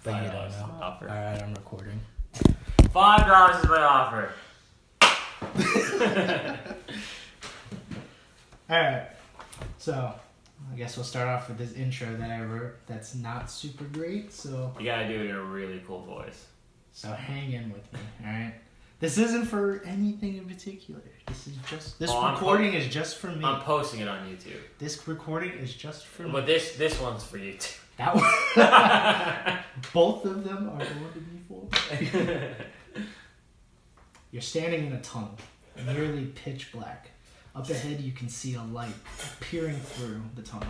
But you don't $5 is know. my offer. Alright, I'm recording. $5 is my offer. Alright, so I guess we'll start off with this intro that I wrote that's not super great, so... You gotta do it in a really cool voice. So hang in with me, alright? This isn't for anything in particular. This recording is just for me. I'm posting it on YouTube. This recording is just for me. But this one's for you too. That one. Both of them are going to be full. You're standing in a tunnel, nearly pitch black. Up ahead, you can see a light peering through the tunnel.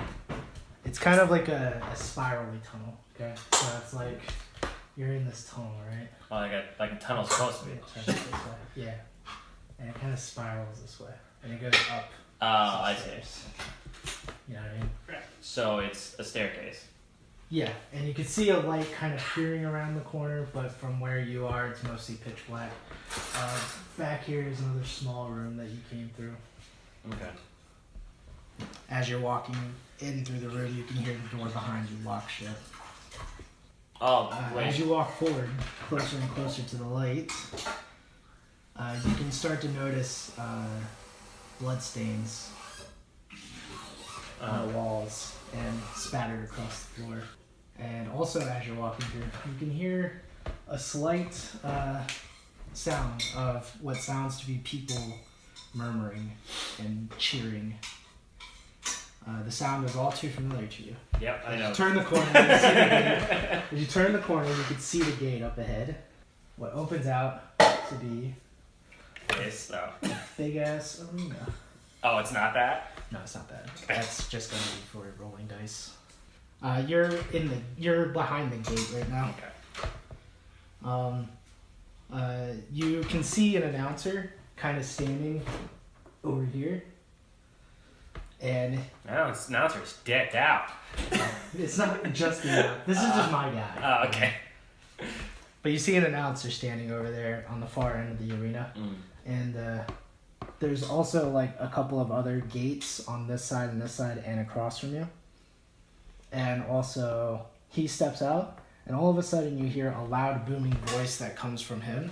It's kind of like a spirally tunnel. Okay, so it's like you're in this tunnel, right? Oh, like a tunnel's supposed to be. Yeah, and it kind of spirals this way, and it goes up. Oh, I see. You know what I mean? So it's a staircase. Yeah, and you can see a light kind of peering around the corner, but from where you are, it's mostly pitch black. Back here is another small room that you came through. Okay. As you're walking in through the room, you can hear the door behind you lock shut. Oh, wait. As you walk forward, closer and closer to the light, you can start to notice bloodstains on the walls and spattered across the floor. And also, as you're walking through, you can hear a slight sound of what sounds to be people murmuring and cheering. The sound is all too familiar to you. Yep, I know. As you turn the corner, you can see the gate. As you turn the corner, you can see the gate up ahead. What opens out to be This though. a big ass arena. Oh, it's not that? No, it's not that. That's just gonna be for rolling dice. You're behind the gate right now. Okay. You can see an announcer kind of standing over here, and Now it's announcer's decked out. it's not just the. This is just my guy. Oh, okay. But you see an announcer standing over there on the far end of the arena, and there's also like a couple of other gates on this side and across from you. And also, he steps out, and all of a sudden you hear a loud booming voice that comes from him.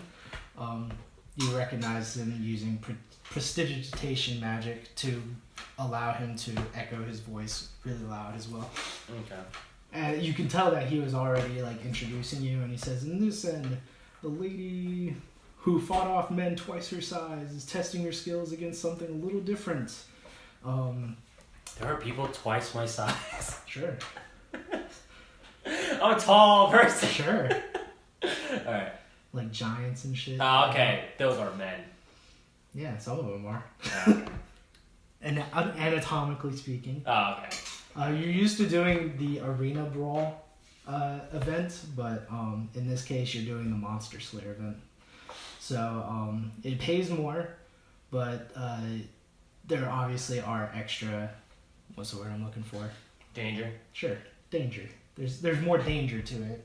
You recognize him using prestidigitation magic to allow him to echo his voice really loud as well. Okay. And you can tell that he was already like introducing you, and he says, "In this end, the lady who fought off men twice her size is testing her skills against something a little different." There are people twice my size. Sure. I'm a tall person. Sure. Alright. Like giants and shit. Oh, okay. Those are men. Yeah, some of them are. Okay. And anatomically speaking. Oh, okay. You're used to doing the arena brawl event, but in this case you're doing the Monster Slayer event. So it pays more, but there obviously are extra, what's the word I'm looking for? Danger. Sure, danger. There's more danger to it.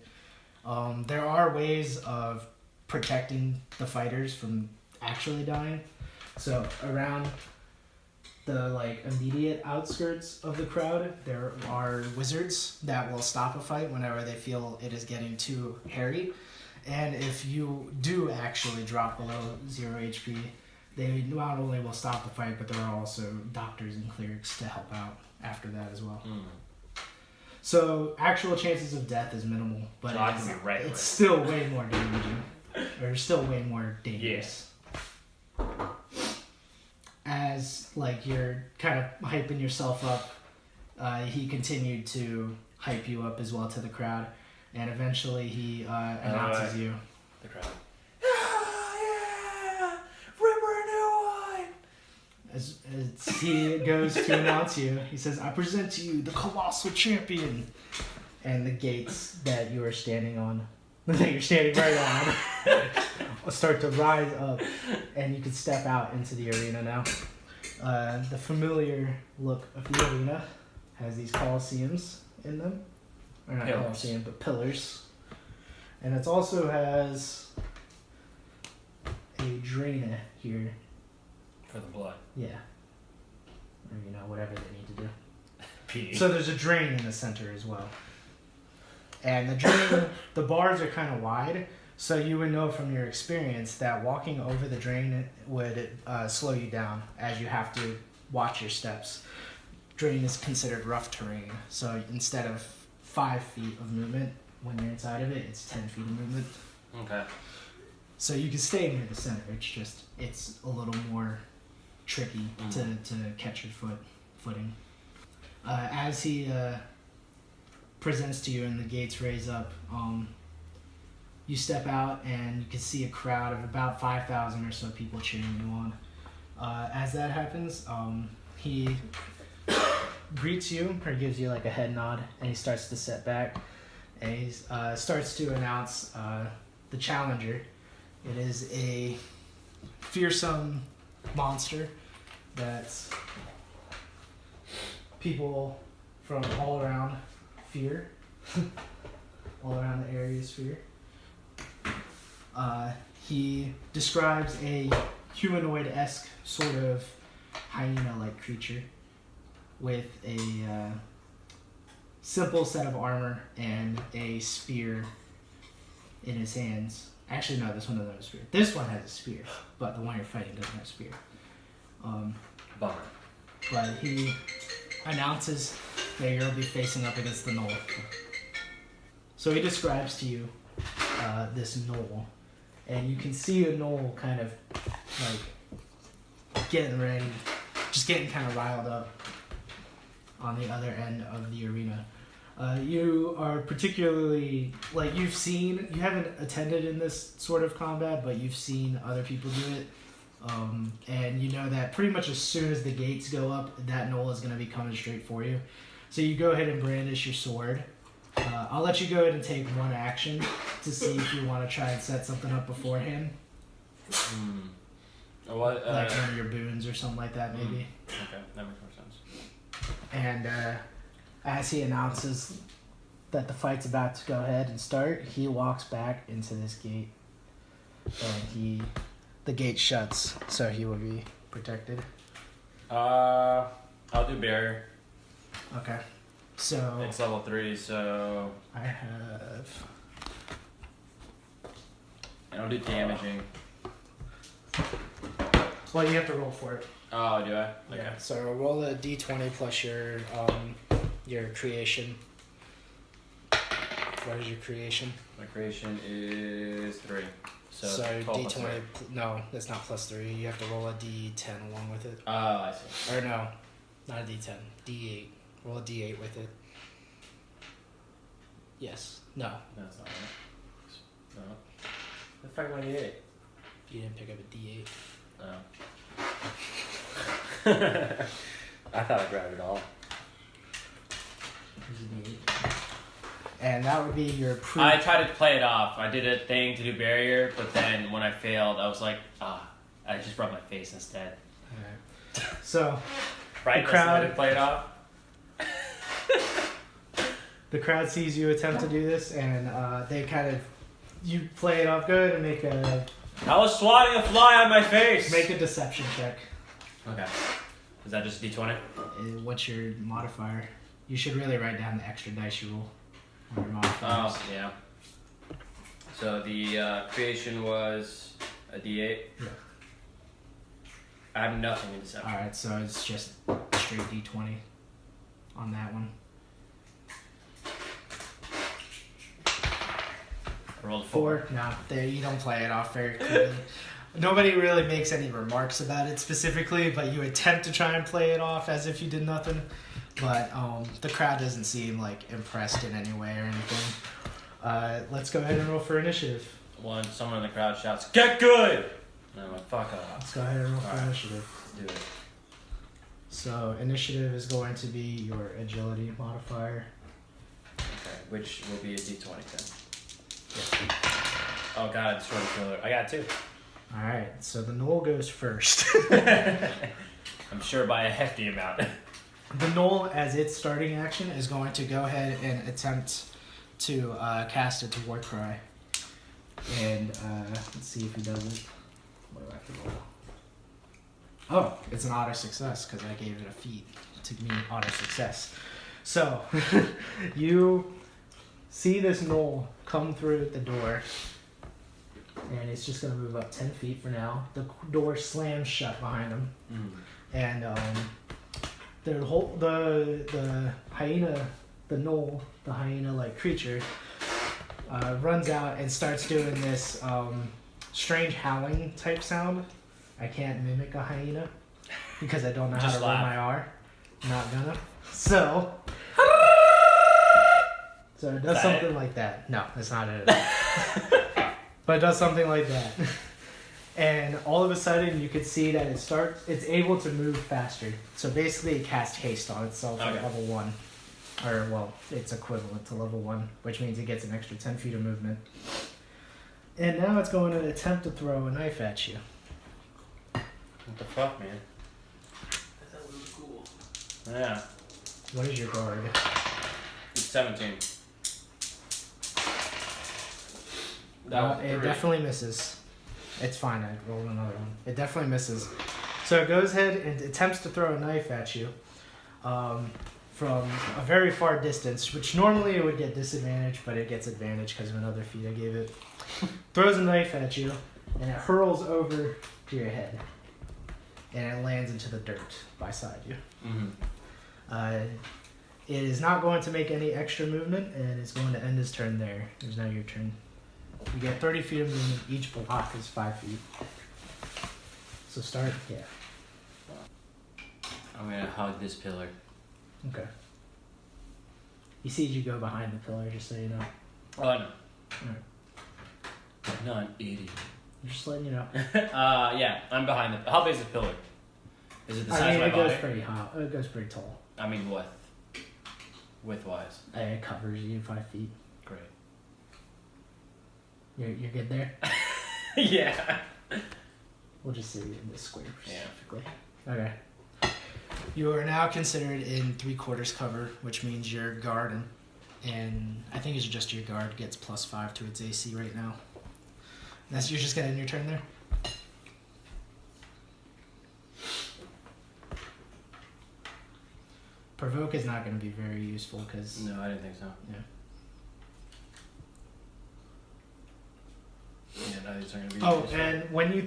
There are ways of protecting the fighters from actually dying. So around the like immediate outskirts of the crowd, there are wizards that will stop a fight whenever they feel it is getting too hairy. And if you do actually drop below 0 HP, they not only will stop the fight, but there are also doctors and clerics to help out after that as well. So actual chances of death is minimal, but So it's still way more damaging, or still way more dangerous. Yeah. As like you're kind of hyping yourself up, he continued to hype you up as well to the crowd, and eventually he announces you. The crowd. Yeah! Ripper new one! As he goes to announce you, he says, "I present to you the colossal champion." And the gates that you are standing on, that you're standing right on, will start to rise up, and you can step out into the arena now. The familiar look of the arena has these coliseums in them. Or not Pillars. coliseum, but pillars. And it also has a drain here. For the blood. Yeah. Or, whatever they need to do. PD. So there's a drain in the center as well. And the drain, the bars are kind of wide, so you would know from your experience that walking over the drain would slow you down, as you have to watch your steps. Drain is considered rough terrain, so instead of 5 feet of movement when you're inside of it, it's 10 feet of movement. Okay. So you can stay near the center. It's a little more tricky to catch your footing. As he presents to you and the gates raise up, you step out and you can see a crowd of about 5,000 or so people cheering you on. As that happens, he greets you or gives you like a head nod, and he starts to step back, and he starts to announce the challenger. It is a fearsome monster that's people from all around fear. All around the area's fear. He describes a humanoid-esque sort of hyena-like creature with a simple set of armor and a spear in his hands. Actually, no, this one doesn't have a spear. This one has a spear, but the one you're fighting doesn't have a spear. Bummer. But he announces that you'll be facing up against the knoll. So he describes to you this knoll, and you can see a knoll kind of like getting ready, just getting kind of riled up on the other end of the arena. You are particularly, like, you haven't attended in this sort of combat, but you've seen other people do it. And you know that pretty much as soon as the gates go up, that knoll is going to be coming straight for you. So you go ahead and brandish your sword. I'll let you go ahead and take one action to see if you want to try and set something up beforehand. What? Like one of your boons or something like that, maybe. Okay, that makes more sense. And as he announces that the fight's about to go ahead and start, he walks back into this gate, and the gate shuts, so he will be protected. I'll do barrier. Okay. So It's level 3, so I have. and I'll do damaging. Well, you have to roll for it. Oh, do I? Okay. Yeah. So roll a d20 plus your creation. What is your creation? My creation is 3. So 12 plus d20. 3. No, that's not plus 3. You have to roll a d10 along with it. Oh, I see. Or no, not a d10. d8. Roll a d8 with it. Yes. No. No, that's not right. No. The fuck am I 8? You didn't pick up a d8. Oh. I thought I grabbed it all. Here's a d8. And that would be your I tried to play it off. I did a thing to do barrier, but then when I failed, I was like, I just rubbed my face instead. Alright. So, Right? The crowd- Did play it off? the crowd sees you attempt to do this, and they you play it off good and make I was swatting a fly on my face! a deception check. Okay. Is that just D20? What's your modifier? You should really write down the extra dice you roll on your modifiers. Oh, yeah. So the creation was a D8? Yeah. I have nothing in deception. Alright, so it's just straight d20 on that one. I rolled a 4. No, you don't play it off very clearly. Nobody really makes any remarks about it specifically, but you attempt to try and play it off as if you did nothing. But the crowd doesn't seem like impressed in any way or anything. Let's go ahead and roll for initiative. Someone in the crowd shouts, "Get good!" And I'm like, fuck off. Let's go ahead and roll for Alright. initiative. Let's do it. So initiative is going to be your agility modifier. Okay, which will be a D20 then. Oh god, I destroyed the killer. I got 2. Alright, so the knoll goes first. I'm sure by a hefty amount. The knoll, as its starting action, is going to go ahead and attempt to cast its war cry. And let's see if he does it. What do I have to roll? Oh, it's an auto success because I gave it a feat to mean auto success. So you see this knoll come through the door, and it's just gonna move up 10 feet for now. The door slams shut behind him, and the hyena, the knoll, the hyena-like creature, runs out and starts doing this strange howling type sound. I can't mimic a hyena because I don't know how to roll my R. Not gonna. So it does something like that. No, that's not it. But it does something like that. And all of a sudden you could see that it's able to move faster. So basically it casts haste on itself at level 1. Or, well, it's equivalent to level 1, which means it gets an extra 10 feet of movement. And now it's going to attempt to throw a knife at you. What the fuck, man? That was cool. Yeah. What is your guard? It's 17. It definitely misses. It's fine, I rolled another one. It definitely misses. So it goes ahead and attempts to throw a knife at you from a very far distance, which normally it would get disadvantage, but it gets advantage because of another feat I gave it. Throws a knife at you, and it hurls over to your head. And it lands into the dirt beside you. It is not going to make any extra movement, and it's going to end his turn there. It's now your turn. You get 30 feet of movement. Each block is 5 feet. So start, yeah. I'm gonna hug this pillar. Okay. He sees you go behind the pillar, just so you know. Oh, I know. Alright. No, I'm 80. I'm just letting you know. Yeah, I'm behind the. How big is the pillar? Is it the size of my it body? goes pretty high. It goes pretty tall. I mean, width-wise. It covers you 5 feet. Great. You're good there? Yeah. We'll just see you in this square specifically. Yeah. Okay. You are now considered in 3/4 cover, which means your guard and I think it's just your guard gets +5 to its AC right now. You're just gonna end your turn there? Provoke is not going to be very useful because... No, I didn't think so. Yeah. Yeah, no, these are going to be useful. And when he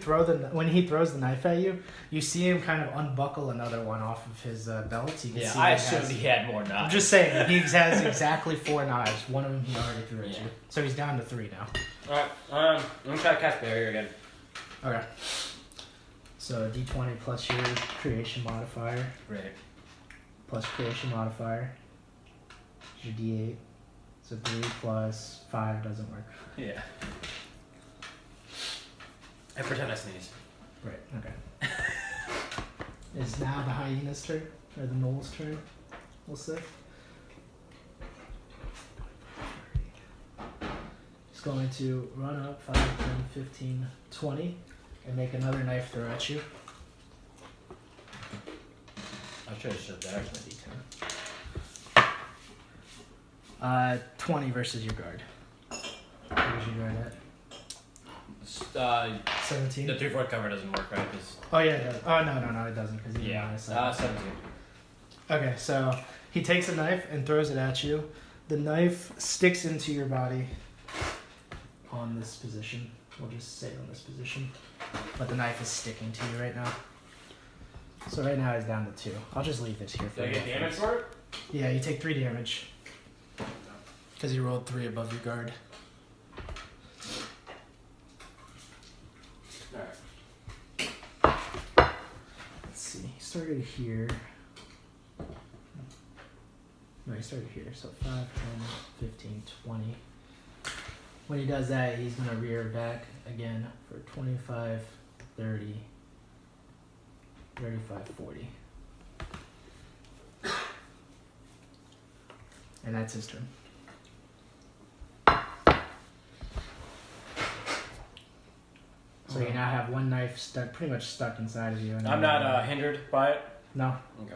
throws the knife at you, you see him kind of unbuckle another one off of his belt. So you can see I assumed he had more knives. I'm just saying, he has exactly 4 knives. One of them he already threw at you. So he's down to 3 now. Alright, I'm going to try to cast Barrier again. Okay. So D20 plus your creation modifier. Great. Plus creation modifier. Your D8. So 3 plus 5 doesn't work. Yeah. I pretend I sneeze. Right, okay. It's now the hyena's turn, or the gnoll's turn, we'll say. He's going to run up 5, 10, 15, 20, and make another knife throw at you. I should have said that. 20 versus your guard. Where's your guard at? 17. The 3/4 cover doesn't work, right? Oh yeah, it does. Oh no, it doesn't because Yeah. 17. Okay, so he takes a knife and throws it at you. The knife sticks into your body on this position. We'll just say on this position, but the knife is sticking to you right now. So right now he's down to 2. I'll just leave this here for Did I get damage for it? Yeah, you take 3 damage because you rolled 3 above your guard. Let's see. He started here. No, he started here. So 5, 10, 15, 20. When he does that, he's going to rear back again for 25, 30, 35, 40. And that's his turn. So you now have 1 knife stuck, pretty much stuck inside of you. And I'm not hindered by it? No. Okay.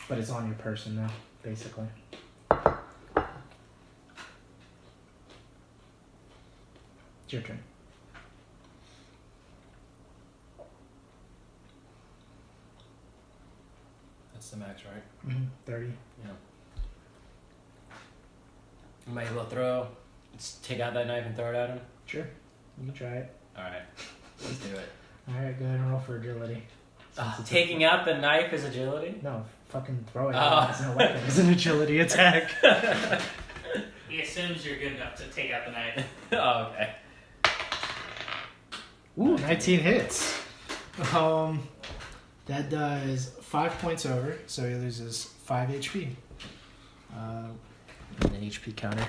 But it's on your person now, basically. It's your turn. That's the max, right? 30. Yeah. Am I able to throw? Just take out that knife and throw it at him? Sure. You can try it. Alright. Let's do it. Alright, go ahead and roll for agility. Taking out the knife is agility? No, fucking throwing it. Oh. It's no weapon. It's an agility attack. He assumes you're good enough to take out the knife. Oh, okay. Ooh, 19 hits. That does 5 points over, so he loses 5 HP. And an HP counter.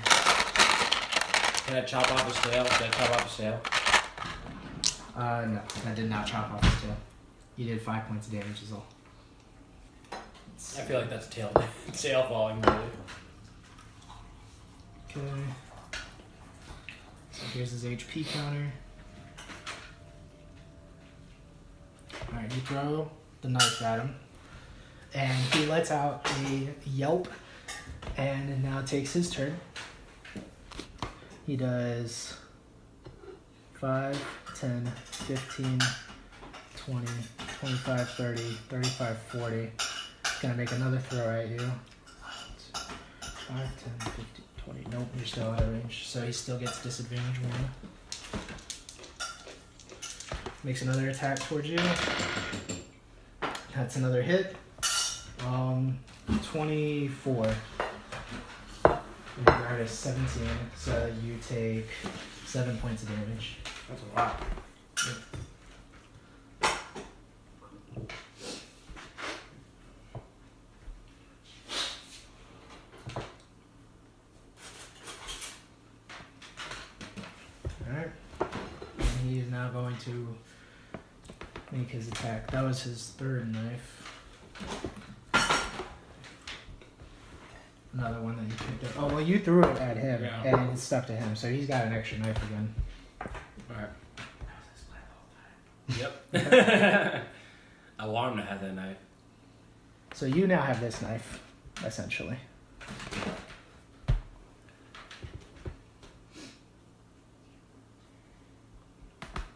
Can I chop off his tail? Can I chop off his tail? No, that did not chop off his tail. You did 5 points of damage is all. I feel like that's tail falling, really. Okay. So here's his HP counter. Alright, you throw the knife at him. And he lets out a yelp. And it now takes his turn. He does 5, 10, 15, 20, 25, 30, 35, 40. He's gonna make another throw at you. 5, 10, 15, 20. Nope, you're still out of range. So he still gets disadvantage 1. Makes another attack towards you. That's another hit. 24. Your guard is 17, so you take 7 points of damage. That's a lot. Alright. And he is now going to make his attack. That was his third knife. Another one that you picked up. Oh, well, you threw it at him, Yeah. and it stuck to him, so he's got an extra knife again. Alright. Yep. I want him to have that knife. So you now have this knife, essentially.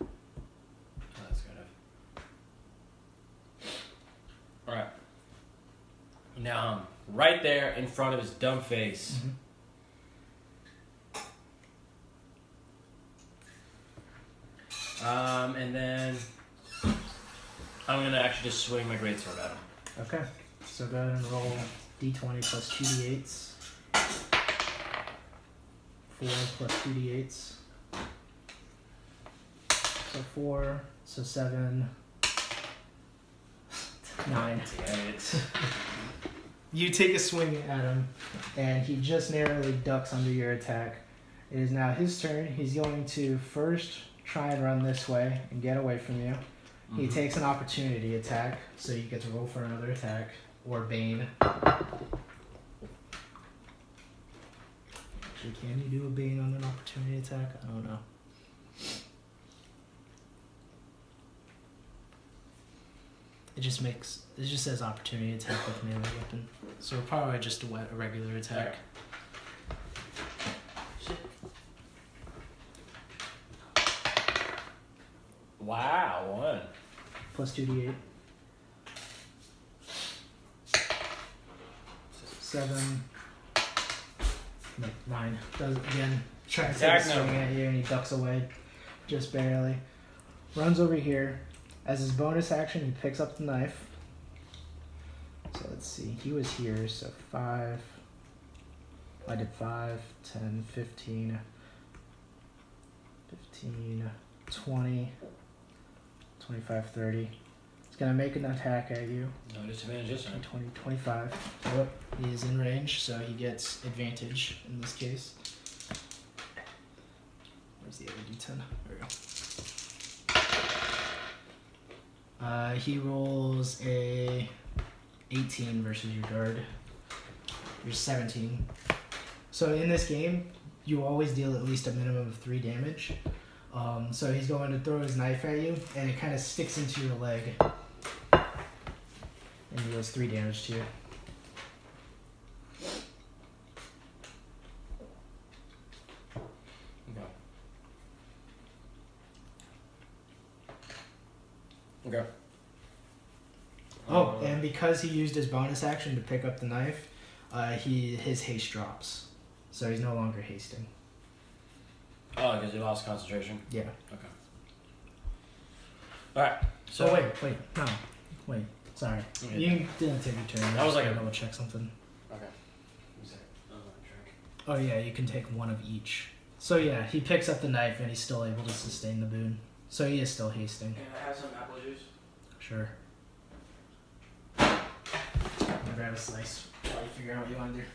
Oh, that's good. Alright. Now I'm right there in front of his dumb face. And then I'm gonna actually just swing my greatsword at him. Okay. So go ahead and roll d20 plus 2d8s. 4 plus 2d8s. So 4, so 7, 9. You take a swing at him, and he just narrowly ducks under your attack. It is now his turn. He's going to first try and run this way and get away from you. He takes an opportunity attack, so you get to roll for another attack, or Bane. Actually, can you do a Bane on an opportunity attack? I don't know. It just says opportunity attack with melee weapon. So probably just a regular attack. Wow, 1. Plus 2d8. 7. No, 9. Does it again. Tries to take a Attack swing number. at you and he ducks away. Just barely. Runs over here. As his bonus action, he picks up the knife. So let's see. He was here, so 5. I did 5, 10, 15, 20, 25, 30. He's going to make an attack at you. No disadvantage this time. 20, 25. Yep. He is in range, so he gets advantage in this case. Where's the other d10? There we go. He rolls a 18 versus your guard. You're 17. So in this game, you always deal at least a minimum of 3 damage. So he's going to throw his knife at you, and it kind of sticks into your leg. And he deals 3 damage to you. Okay. Oh, and because he used his bonus action to pick up the knife, his haste drops. So he's no longer hasting. Oh, because he lost concentration. Yeah. Okay. All right. So Oh, wait. Sorry. Okay. You didn't take your turn. That was like a a- double check something. Okay. One second. I'm gonna drink. Oh yeah, you can take one of each. So yeah, he picks up the knife and he's still able to sustain the boon. So he is still hasting. Can I have some apple juice? Sure. I'm gonna grab a slice while you figure out what you want to do.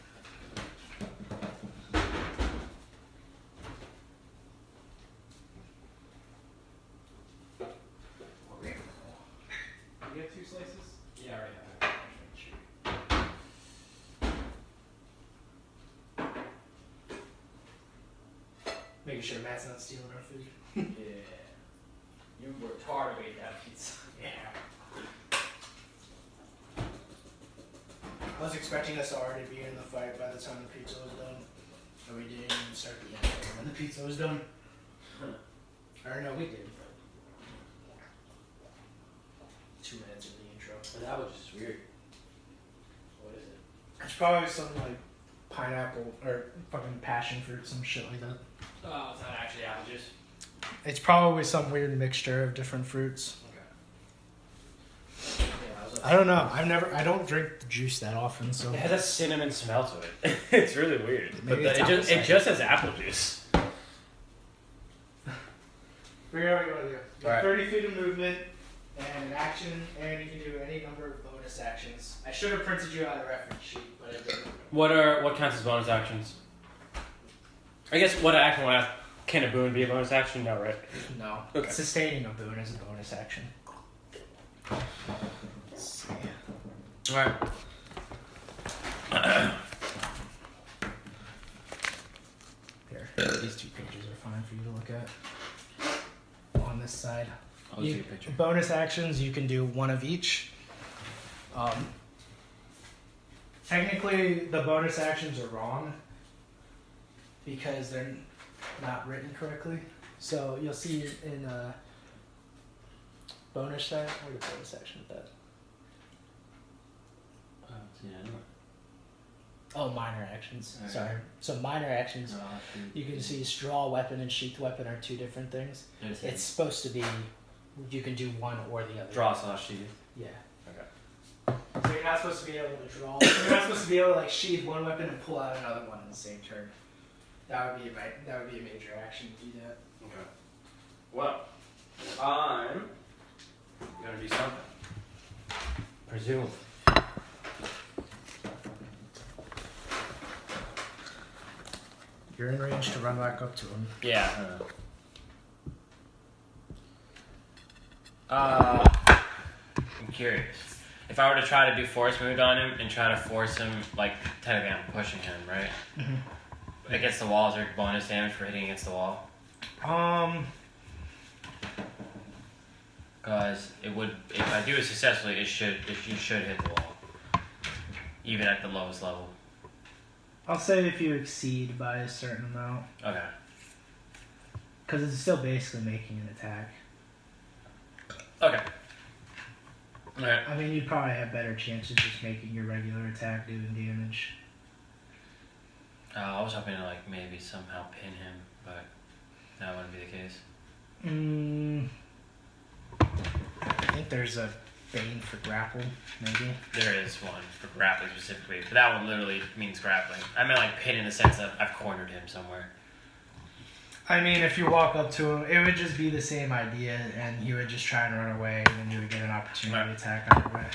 You get 2 slices? Yeah, I already have Making sure Matt's not stealing our food. it. Yeah. You worked hard to make that pizza. Yeah. I was expecting us to already be in the fight by the time the pizza was done. But we didn't even start the intro when the pizza was done. Or no, we did. 2 minutes of the intro. But that was just weird. What is it? It's probably some like pineapple or fucking passion fruit, some shit like that. Oh, it's not actually apple juice. It's probably some weird mixture of different fruits. Okay. Yeah, I don't know. I don't drink the juice that often, so. It has a cinnamon smell to it. It's really weird. Maybe But it's it apple just cider. has apple juice. Figure out what you want to do. You have Alright. 30 feet of movement and an action, and you can do any number of bonus actions. I should have printed you out a reference sheet, but I didn't. What counts as bonus actions? I guess what action would ask, can a boon be a bonus action? No, right? No. Okay. Sustaining a boon is a bonus action. Let's see. Alright. Here. These 2 pages are fine for you to look at. On this side. I'll You- see a picture. bonus actions, you can do one of each. Technically, the bonus actions are wrong because they're not written correctly. So you'll see in bonus side, where the bonus action is that? Oh, minor actions. Okay. Sorry. So minor actions, you can see straw weapon and sheath weapon are 2 different things. It's supposed to be you can do one or the other. Draw/sheath. Yeah. Okay. So you're not supposed to be able to draw. You're not supposed to be able to like sheath one weapon and pull out another one in the same turn. That would be a major action to do that. Okay. Well, I'm gonna do something. Presumably. You're in range to run back up to him. Yeah. I'm curious. If I were to try to do force move on him and try to force him, like, technically I'm pushing him, right? Mm-hmm. Against the walls or bonus damage for hitting against the wall? Because it would, if I do it successfully, you should hit the wall. Even at the lowest level. I'll say if you exceed by a certain amount, Okay. because it's still basically making an attack. Okay. Alright. I mean, you'd probably have better chances just making your regular attack doing damage. I was hoping to, like, maybe somehow pin him, but that wouldn't be the case. I think there's a Bane for grapple, maybe. There is one for grappling specifically, but that one literally means grappling. I meant like pin in the sense that I've cornered him somewhere. I mean, if you walk up to him, it would just be the same idea, and he would just try and run away, and then you would get an opportunity to attack either way.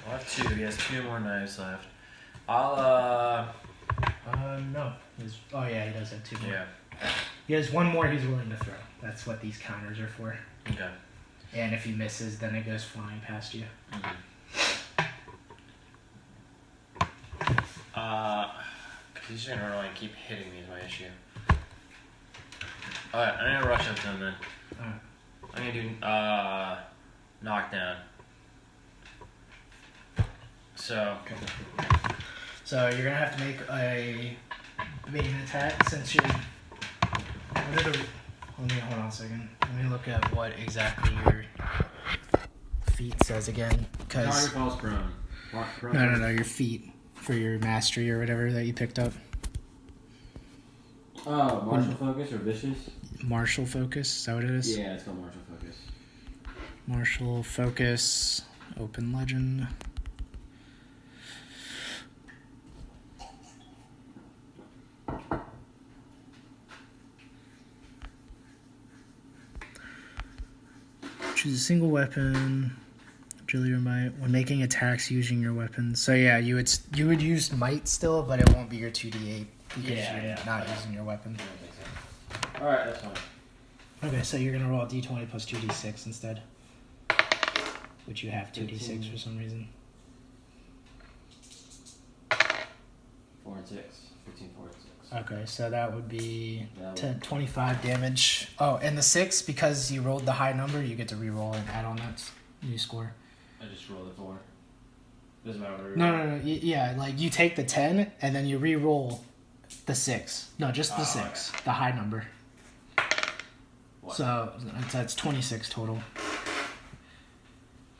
I'll have 2. He has 2 more knives left. I'll, No. Oh, yeah, he does have 2 more. yeah. He has 1 more he's willing to throw. That's what these counters are for. Okay. And if he misses, then it goes flying past you. Cause he's just gonna run away and keep hitting me is my issue. Alright, I'm gonna rush up to him then. Alright. I'm gonna do, knockdown. So, So you're gonna have to make a main attack since you're. What are the? Let me hold on a second. Let me look at what exactly your feat says again, because falls prone. No, your feat for your mastery or whatever that you picked up. Oh, martial focus or vicious? Martial focus, is that what it is? Yeah, it's called martial focus. Martial focus, open legend. Choose a single weapon. Agility or might when making attacks using your weapons. So yeah, you would use might still, but it won't be your 2d8 because you're not using your weapon. All right, that's fine. Okay, so you're gonna roll d20 plus 2d6 instead, which you have 2d6 for some reason. 4 and 6. 15, 4 and 6. Okay, so that would be 25 damage. Oh, and the 6, because you rolled the high number, you get to re-roll and add on that new score. I just rolled a 4. Doesn't matter what I No. Yeah, like you take the 10 and then you re-roll the 6. No, just the 6, okay. The high number. What? So that's 26 total.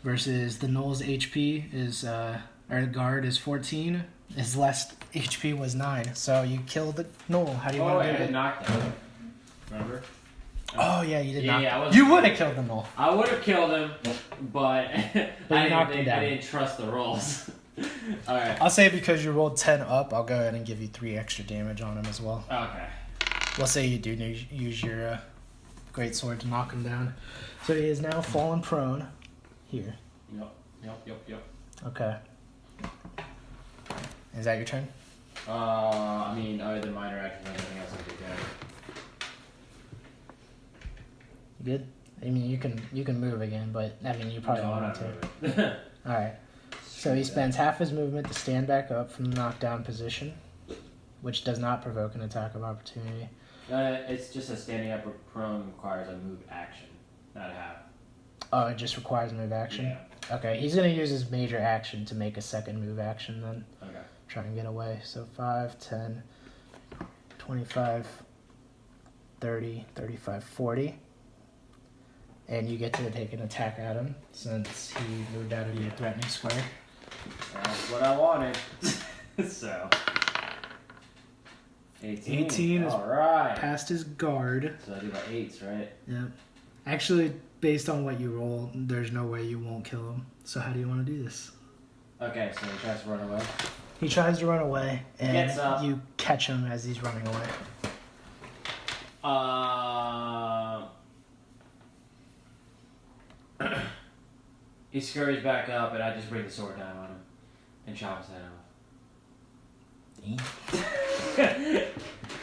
Versus the Null's HP is, or guard is 14. His last HP was 9. So you killed the Null. How do you want to do it? I did knock that. Remember? Oh yeah, you did knock. Yeah, you would have killed the Null. I would have killed him, but I didn't trust the rolls. All right. I'll say because you rolled 10 up, I'll go ahead and give you 3 extra damage on him as well. Okay. We'll say you do use your great sword to knock him down. So he is now fallen prone here. Yep. Okay. Is that your turn? I mean, other than minor action, anything else I can do. You good? I mean, you can move again, but I mean, you probably don't want to. All right. So he spends half his movement to stand back up from the knockdown position, which does not provoke an attack of opportunity. It's just a standing up or prone requires a move action, not a half. Oh, it just requires a move action? Yeah. Okay, he's going to use his major action to make a second move action then. Okay. Try and get away. So 5, 10, 25, 30, 35, 40. And you get to take an attack at him since he moved out of your threatening square. That's what I wanted. So 18 is all right. Past his guard. So I do like 8s, right? Yep. Actually, based on what you roll, there's no way you won't kill him. So how do you want to do this? Okay, so he tries to run away. He tries to run away, and Gets up. you catch him as he's running away. He scurries back up, and I just bring the sword down on him and chop his head off.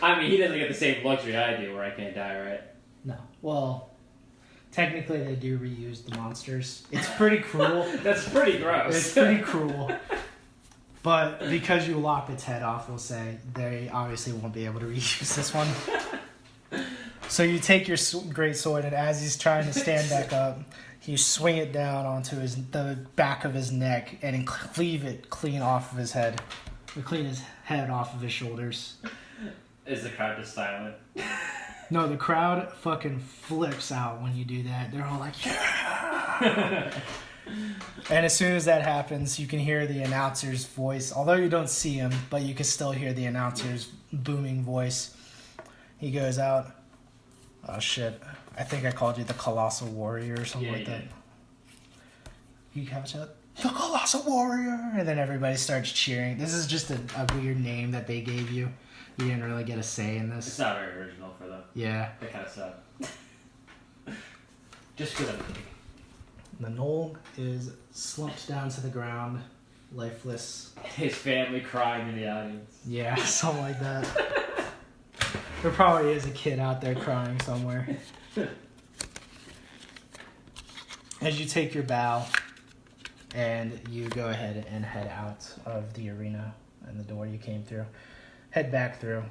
I mean, he doesn't get the same luxury I do, where I can't die, right? No. Well, technically they do reuse the monsters. It's pretty cruel. That's pretty gross. It's pretty cruel. But because you lop its head off, we'll say, they obviously won't be able to reuse this one. So you take your great sword, and as he's trying to stand back up, you swing it down onto the back of his neck and cleave it clean off of his head. Or clean his head off of his shoulders. Is the crowd just silent? No, the crowd fucking flips out when you do that. They're all like, yeah! And as soon as that happens, you can hear the announcer's voice. Although you don't see him, but you can still hear the announcer's booming voice. He goes out. Oh shit. I think I called you the Colossal Warrior or something like that. You catch that? The Colossal Warrior! And then everybody starts cheering. This is just a weird name that they gave you. You didn't really get a say in this. It's not very original for them. Yeah. They kind of suck. Just for them. The Knoll is slumped down to the ground, lifeless. His family crying in the audience. Yeah, something like that. There probably is a kid out there crying somewhere. As you take your bow, and you go ahead and head out of the arena and the door you came through. Head back through.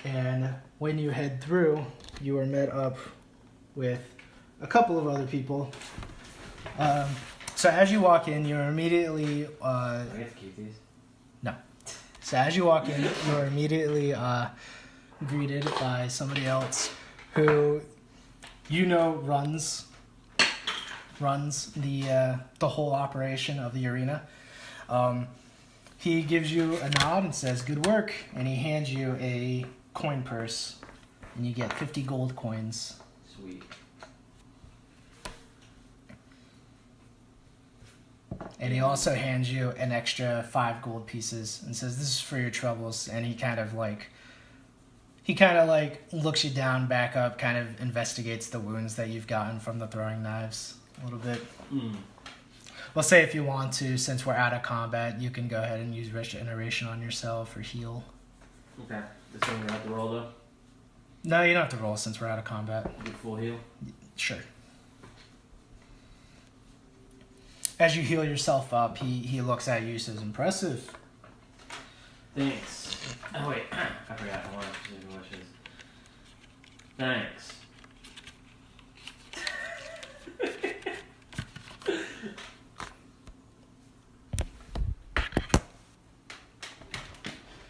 And when you head through, you are met up with a couple of other people. So as you walk in, you're immediately... I get to keep these? No. So as you walk in, you're immediately greeted by somebody else who you know runs runs the whole operation of the arena. He gives you a nod and says, "Good work," and he hands you a coin purse, and you get 50 gold coins. Sweet. And he also hands you an extra 5 gold pieces and says, "This is for your troubles." And he kind of like looks you down, back up, kind of investigates the wounds that you've gotten from the throwing knives a little bit. We'll say if you want to, since we're out of combat, you can go ahead and use regeneration on yourself or heal. Okay. This one we have to roll though? No, you don't have to roll since we're out of combat. Get full heal? Sure. As you heal yourself up, he looks at you and says, "Impressive." Thanks. Oh wait, I forgot one of the wishes. Thanks.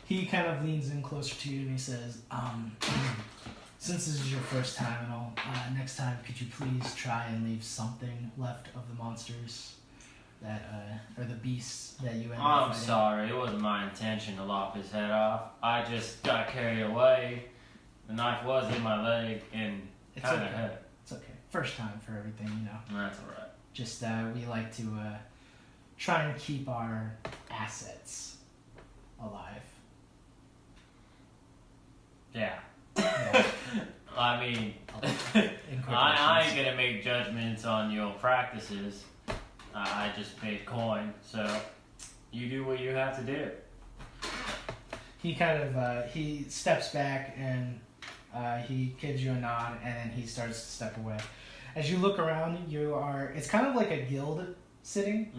He kind of leans in closer to you and he says, "Since this is your first time and all, next time could you please try and leave something left of the monsters that, or the beasts that you ended up I'm fighting?" sorry, it wasn't my intention to lop his head off. I just got carried away. The knife was in my leg and It's kind of okay. hurt. It's okay. First time for everything, you know. That's alright. Just, we like to try and keep our assets alive. Yeah. Yeah. I mean, In I ain't quotations. gonna make judgments on your practices. I just made coin, so you do what you have to do. He kind of he steps back and he gives you a nod and then he starts to step away. As you look around, it's kind of like a guild setting.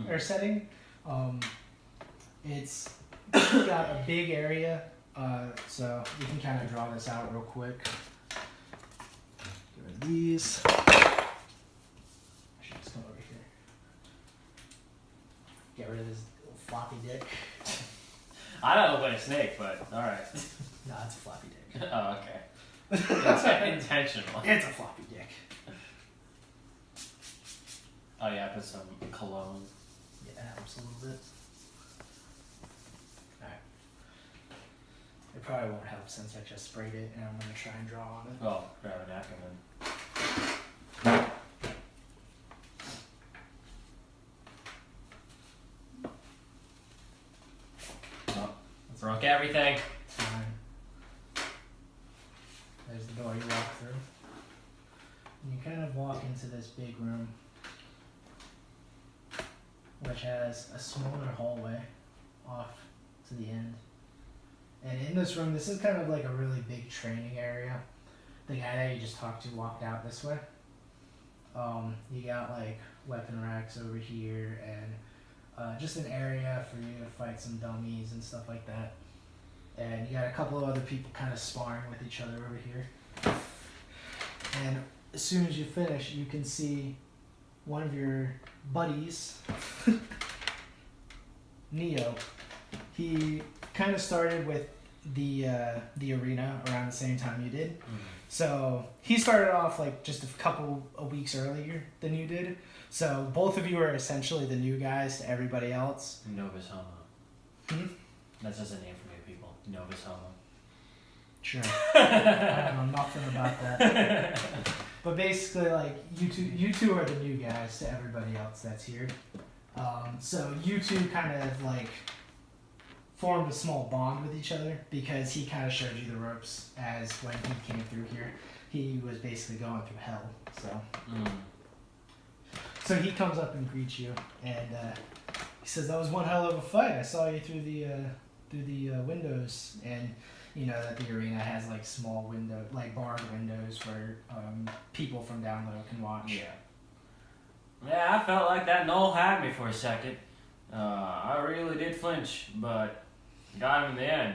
It's got a big area, so you can kind of draw this out real quick. Get rid of these. I should just come over here. Get rid of this little floppy dick. I don't look like a snake, but alright. No, it's a floppy dick. Oh, okay. It's intentional. It's a floppy dick. Oh yeah, I put some cologne. Yeah, that helps a little bit. Alright. It probably won't help since I just sprayed it and I'm going to try and draw on it. Well, grab a napkin then. Oh, let's rock everything. Fine. There's the door you walk through. And you kind of walk into this big room, which has a smaller hallway off to the end. And in this room, this is kind of like a really big training area. The guy that you just talked to walked out this way. You got like weapon racks over here and just an area for you to fight some dummies and stuff like that. And you got a couple of other people kind of sparring with each other over here. And as soon as you finish, you can see one of your buddies, Neo. He kind of started with the arena around the same time you did. So he started off like just a couple of weeks earlier than you did. So both of you are essentially the new guys to everybody else. Novus Homo. Hmm? That's just a name for new people. Novus Homo. Sure. I don't know nothing about that. But basically, like, you two are the new guys to everybody else that's here. So you two kind of, like, formed a small bond with each other because he kind of showed you the ropes as when he came through here. He was basically going through hell, so. So he comes up and greets you, and he says, "That was one hell of a fight. I saw you through the windows, and you know that the arena has like small window, like barred windows where people from down low can watch." Yeah, I felt like that knoll had me for a second. I really did flinch, but got him in the end.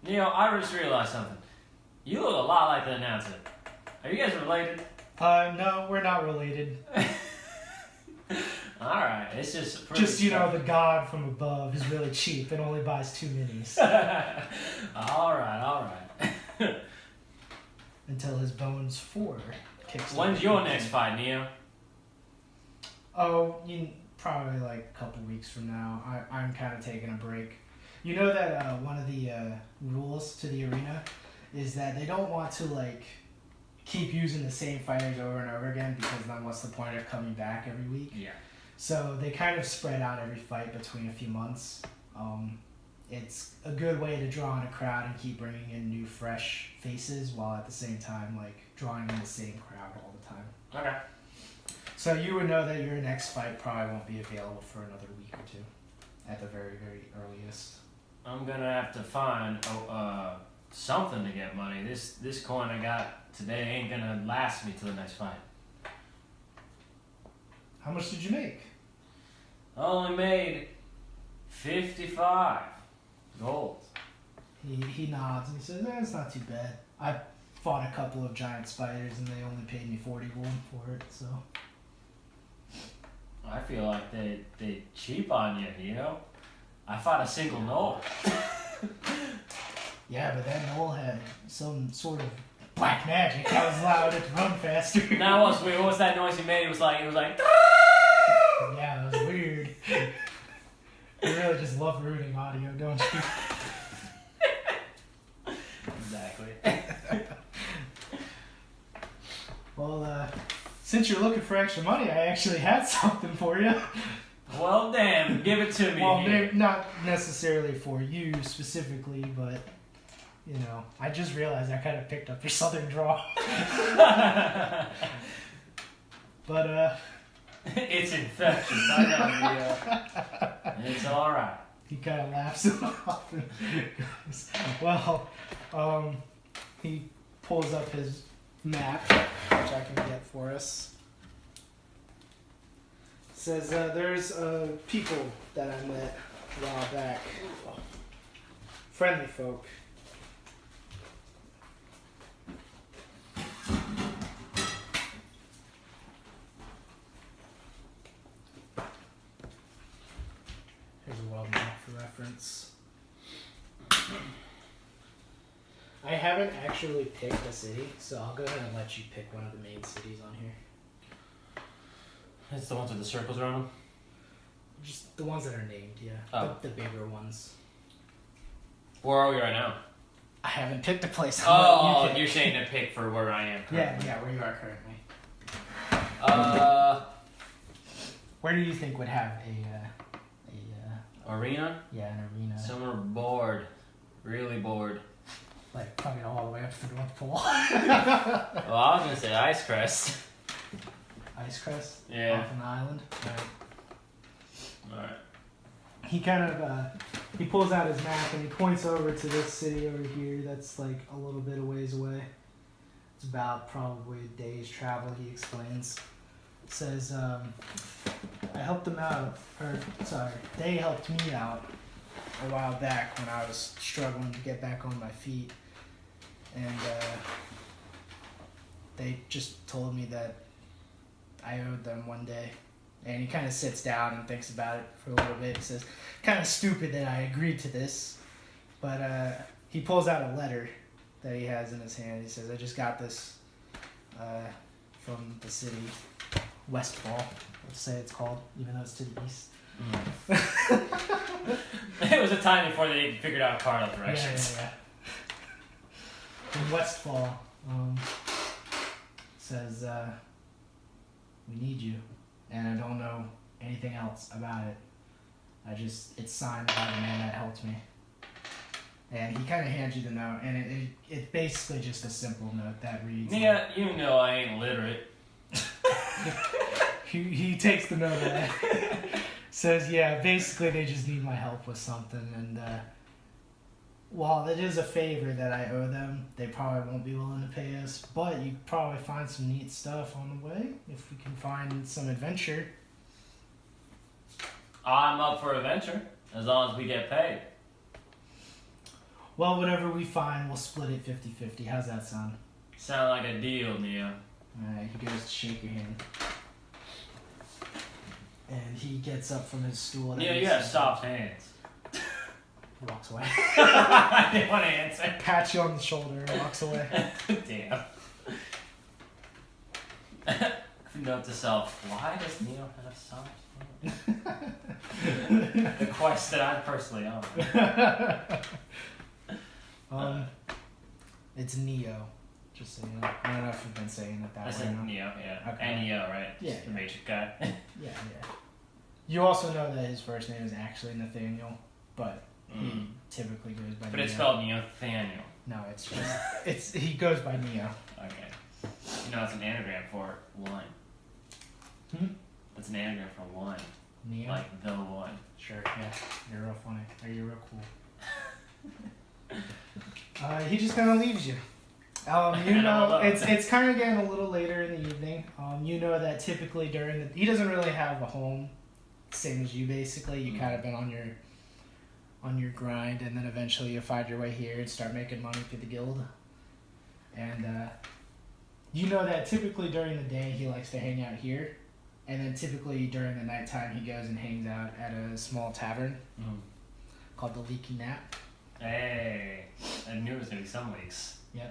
Neo, I just realized something. You look a lot like the announcer. Are you guys related? No, we're not related. Alright, it's just Just, you know, the god from above is really cheap and only buys 2 minis. Alright. Until his bones 4 kicks When's in. your next fight, Neo? Oh, probably like a couple weeks from now. I'm kind of taking a break. You know that one of the rules to the arena is that they don't want to like keep using the same fighters over and over again, because then what's the point of coming back every week? Yeah. So they kind of spread out every fight between a few months. It's a good way to draw in a crowd and keep bringing in new, fresh faces, while at the same time like drawing in the same crowd all the time. Okay. So you would know that your next fight probably won't be available for another week or two, at the very, very earliest. I'm gonna have to find something to get money. This coin I got today ain't gonna last me till the next fight. How much did you make? I only made 55 gold. He nods and he says, it's not too bad. I fought a couple of giant spiders and they only paid me 40 gold for it, so. I feel like they cheap on you, you know? I fought a single knoll. Yeah, but that knoll had some sort of black magic that was allowed it to run faster. That was weird. What was that noise he made? It was like Yeah, it was weird. You really just love ruining audio, don't you? Exactly. Well, since you're looking for extra money, I actually had something for you. Well, damn, give it to me. Well, here. not necessarily for you specifically, but, you know, I just realized I kind of picked up your southern draw. But, It's infectious. I got the, it's alright. he kind of laughs it off and goes, well, he pulls up his map, which I can get for us. Says, there's people that I met a while back. Friendly folk. Here's a world map for reference. I haven't actually picked a city, so I'll go ahead and let you pick one of the main cities on here. It's the ones with the circles around them? Just the ones that are named, yeah. Oh. The bigger ones. Where are we right now? I haven't picked a place. Oh, You pick. you're saying to pick for where I am currently. Yeah, where you are currently. Where do you think would have Arena? an arena? Somewhere bored. Really bored. Like probably all the way up to the North Pole. Well, I was gonna say Ice Crest. Ice Crest? Yeah. Off an island? Right. Alright. He kind of, he pulls out his map and he points over to this city over here that's like a little bit a ways away. It's about probably a day's travel, he explains. Says, I helped them out, they helped me out a while back when I was struggling to get back on my feet. And they just told me that I owed them one day. And he kind of sits down and thinks about it for a little bit. He says, kind of stupid that I agreed to this. But he pulls out a letter that he has in his hand. He says, I just got this from the city, Westfall, let's say it's called, even though it's to the east. It was a time before they figured out cardinal directions. Yeah. In Westfall, says, we need you. And I don't know anything else about it. It's signed by the man that helped me. And he kind of hands you the note, and it's basically just a simple note that reads... Yeah, you know I ain't literate. He takes the note away. Says, yeah, basically they just need my help with something, and while it is a favor that I owe them, they probably won't be willing to pay us, but you could probably find some neat stuff on the way, if we can find some adventure. I'm up for adventure, as long as we get paid. Well, whatever we find, we'll split it 50-50. How's that sound? Sound like a deal, Neo. Alright, he goes to shake your hand. And he gets up from his stool. Yeah, you have soft hands. Walks away. I didn't want to answer. Pats you on the shoulder and walks away. Damn. Note to self: why does Neo have soft phone? The quest that I'm personally on. It's Neo. Just so you know. I don't know if you've been saying it that I way. said Neo, yeah. Okay. And Neo, right? Yeah, Just the yeah. Matrix guy. Yeah. You also know that his first name is actually Nathaniel, but he typically goes by But Neo. it's spelled Neothaniel. No, it's just he goes by Neo. Okay. You know, it's an anagram for one. It's an anagram for one. Neo. Like the one. Sure. Yeah. You're real funny. Or you're real cool. He just kind of leaves you. You know, it's kind of getting a little later in the evening. You know that typically he doesn't really have a home, same as you basically. You kind of been on your grind, and then eventually you find your way here and start making money through the guild. And you know that typically during the day he likes to hang out here, and then typically during the nighttime he goes and hangs out at a small tavern called the Leaky Nap. Hey, I knew it was gonna be some weeks. Yeah.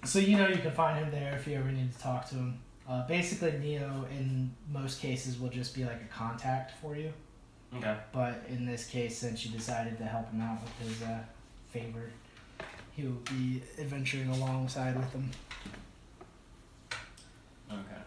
So you know you can find him there if you ever need to talk to him. Basically, Neo in most cases will just be like a contact for you. Okay. But in this case, since you decided to help him out with his favor, he will be adventuring alongside with him. Okay.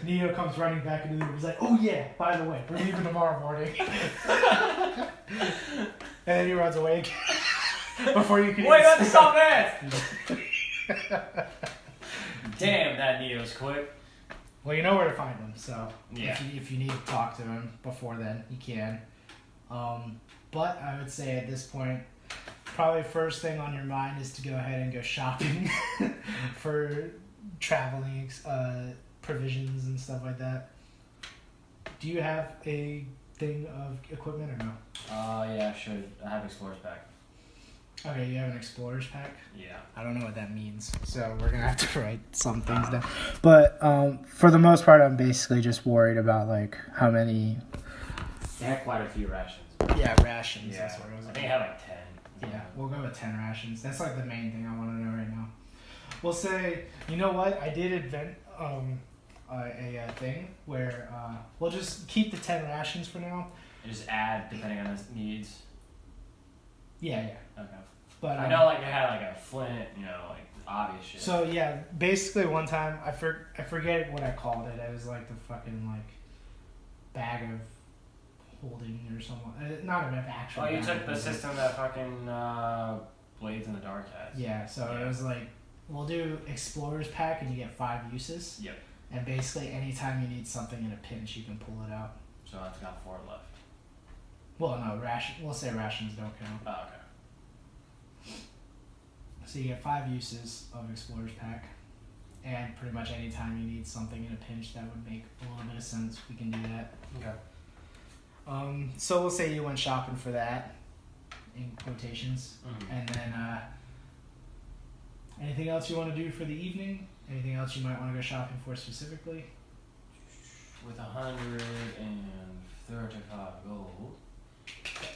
Neo comes running back into the room. He's like, "Oh yeah, by the way, we're leaving tomorrow morning." And then he runs away again before you can. Wait, that's so fast! Damn, that Neo's quick. Well, you know where to find him, so Yeah. if you need to talk to him before then, you can. But I would say at this point, probably first thing on your mind is to go ahead and go shopping for traveling provisions and stuff like that. Do you have a thing of equipment or no? Yeah, I should. I have Explorer's Pack. Okay, you have an Explorer's Pack? Yeah. I don't know what that means, so we're gonna have to write some things down. But for the most part, I'm basically just worried about like how many. They had quite a few rations. Yeah, rations. Yeah. That's what it was. I think I had like 10. Yeah, we'll go with 10 rations. That's like the main thing I want to know right now. We'll say, you know what? I did invent a thing where we'll just keep the 10 rations for now. And just add depending on his needs. Yeah. Okay. But I know, like I had like a flint, you know, like obvious shit. So yeah, basically one time I forget what I called it. It was like the fucking like bag of holding or something. Not an actual. Oh, you bag took of the holding. system that fucking Blades in the Dark has. Yeah. So it was like we'll do Explorer's Pack and you get 5 uses. Yep. And basically anytime you need something in a pinch, you can pull it out. So I've got 4 left. Well, no, we'll say rations don't count. Oh, okay. So you get 5 uses of Explorer's Pack, and pretty much any time you need something in a pinch that would make a little bit of sense, we can do that. Okay. So we'll say you went shopping for that, in quotations, and then anything else you want to do for the evening? Anything else you might want to go shopping for specifically? With 135 gold.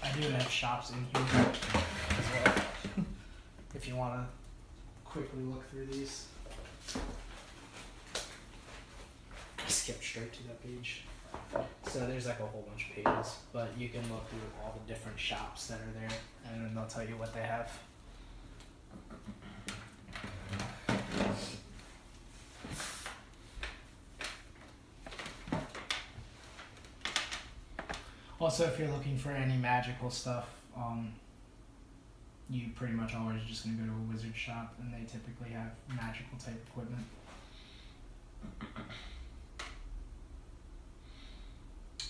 I do have shops in here as well. If you want to quickly look through these. I skipped straight to that page. So there's like a whole bunch of pages, but you can look through all the different shops that are there, and then they'll tell you what they have. Also, if you're looking for any magical stuff, you pretty much always just gonna go to a wizard shop, and they typically have magical type equipment.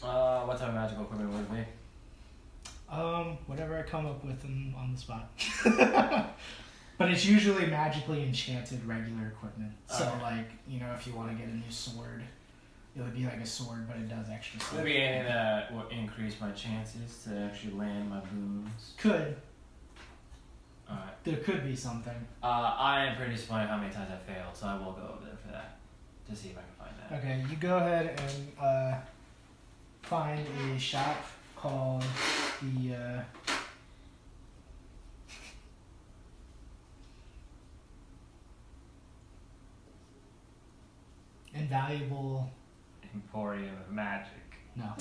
What type of magical equipment would it be? Whatever I come up with on the spot. But it's usually magically enchanted regular equipment. So Okay. like, you know, if you want to get a new sword, it would be like a sword, but it does extra stuff. Would there be anything that would increase my chances to actually land my boons? Could. Alright. There could be something. I am pretty disappointed how many times I failed, so I will go over there for that. to see if I can find that. Okay, you go ahead and find a shop called the Invaluable. Emporium of Magic. No.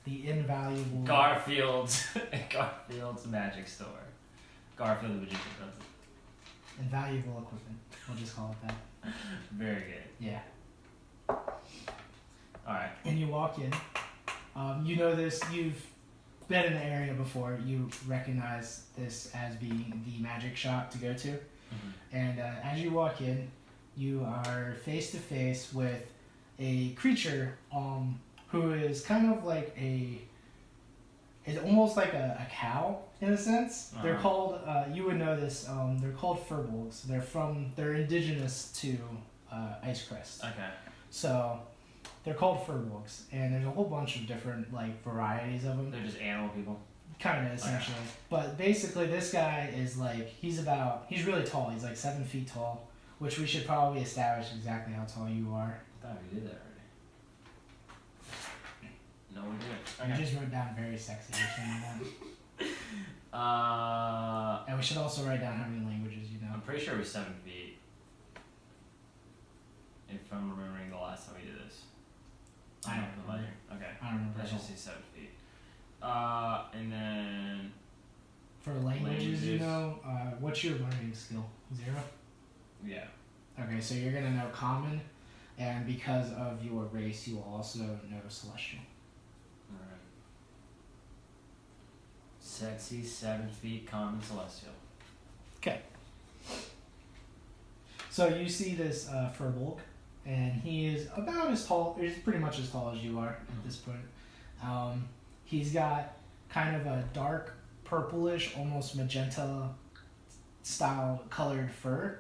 The Invaluable. Garfield's Magic Store. Garfield the Magician does it. Invaluable equipment. We'll just call it that. Very good. Yeah. Alright. And you walk in. You know this. You've been in the area before. You recognize this as being the magic shop to go to. Mm-hmm. And as you walk in, you are face to face with a creature who is kind of like it's almost like a cow in a sense. Uh-huh. They're called, you would know this, they're called furbolgs. They're indigenous to Icecrest. Okay. So they're called furbolgs, and there's a whole bunch of different like varieties of them. They're just animal people. Kind of, essentially. Okay. But basically, this guy is like, he's really tall. He's like 7 feet tall, which we should probably establish exactly how tall you are. I thought we did that already. No, we didn't. You Okay. just wrote down very sexy or something like that. And we should also write down how many languages you know. I'm pretty sure it was 7 feet. If I'm remembering the last time we did this. I don't know. remember. Okay. I don't remember. Let's just say 7 feet. And then For languages, you know, what's your learning skill? 0? yeah. Okay, so you're gonna know Common, and because of your race, you will also know Celestial. Alright. Sexy, 7 feet, common, celestial. Okay. So you see this furbolg, and he is about as tall. He's pretty much as tall as you are at this point. He's got kind of a dark purplish, almost magenta style colored fur.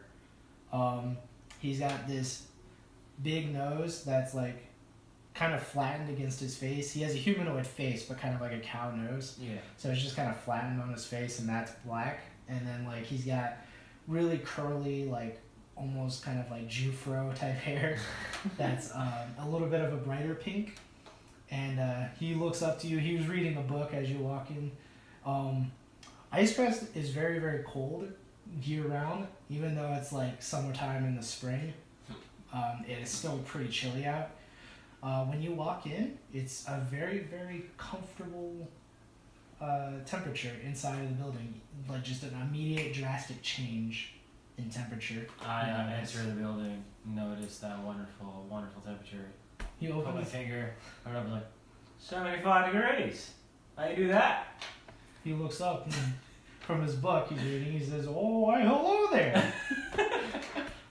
He's got this big nose that's like kind of flattened against his face. He has a humanoid face, but kind of like a cow nose. Yeah. So it's just kind of flattened on his face, and that's black. And then like he's got really curly, like almost kind of like Jufro type hair. That's a little bit of a brighter pink. And he looks up to you. He was reading a book as you walk in. Icecrest is very, very cold year round, even though it's like summertime in the spring. It is still pretty chilly out. When you walk in, it's a very, very comfortable temperature inside of the building. Like just an immediate drastic change in temperature. I enter the building, notice that wonderful, wonderful temperature. You Put open my the finger, right up like 75 degrees. How you do that? He looks up and from his book he's reading. He says, "Oh, why, hello there.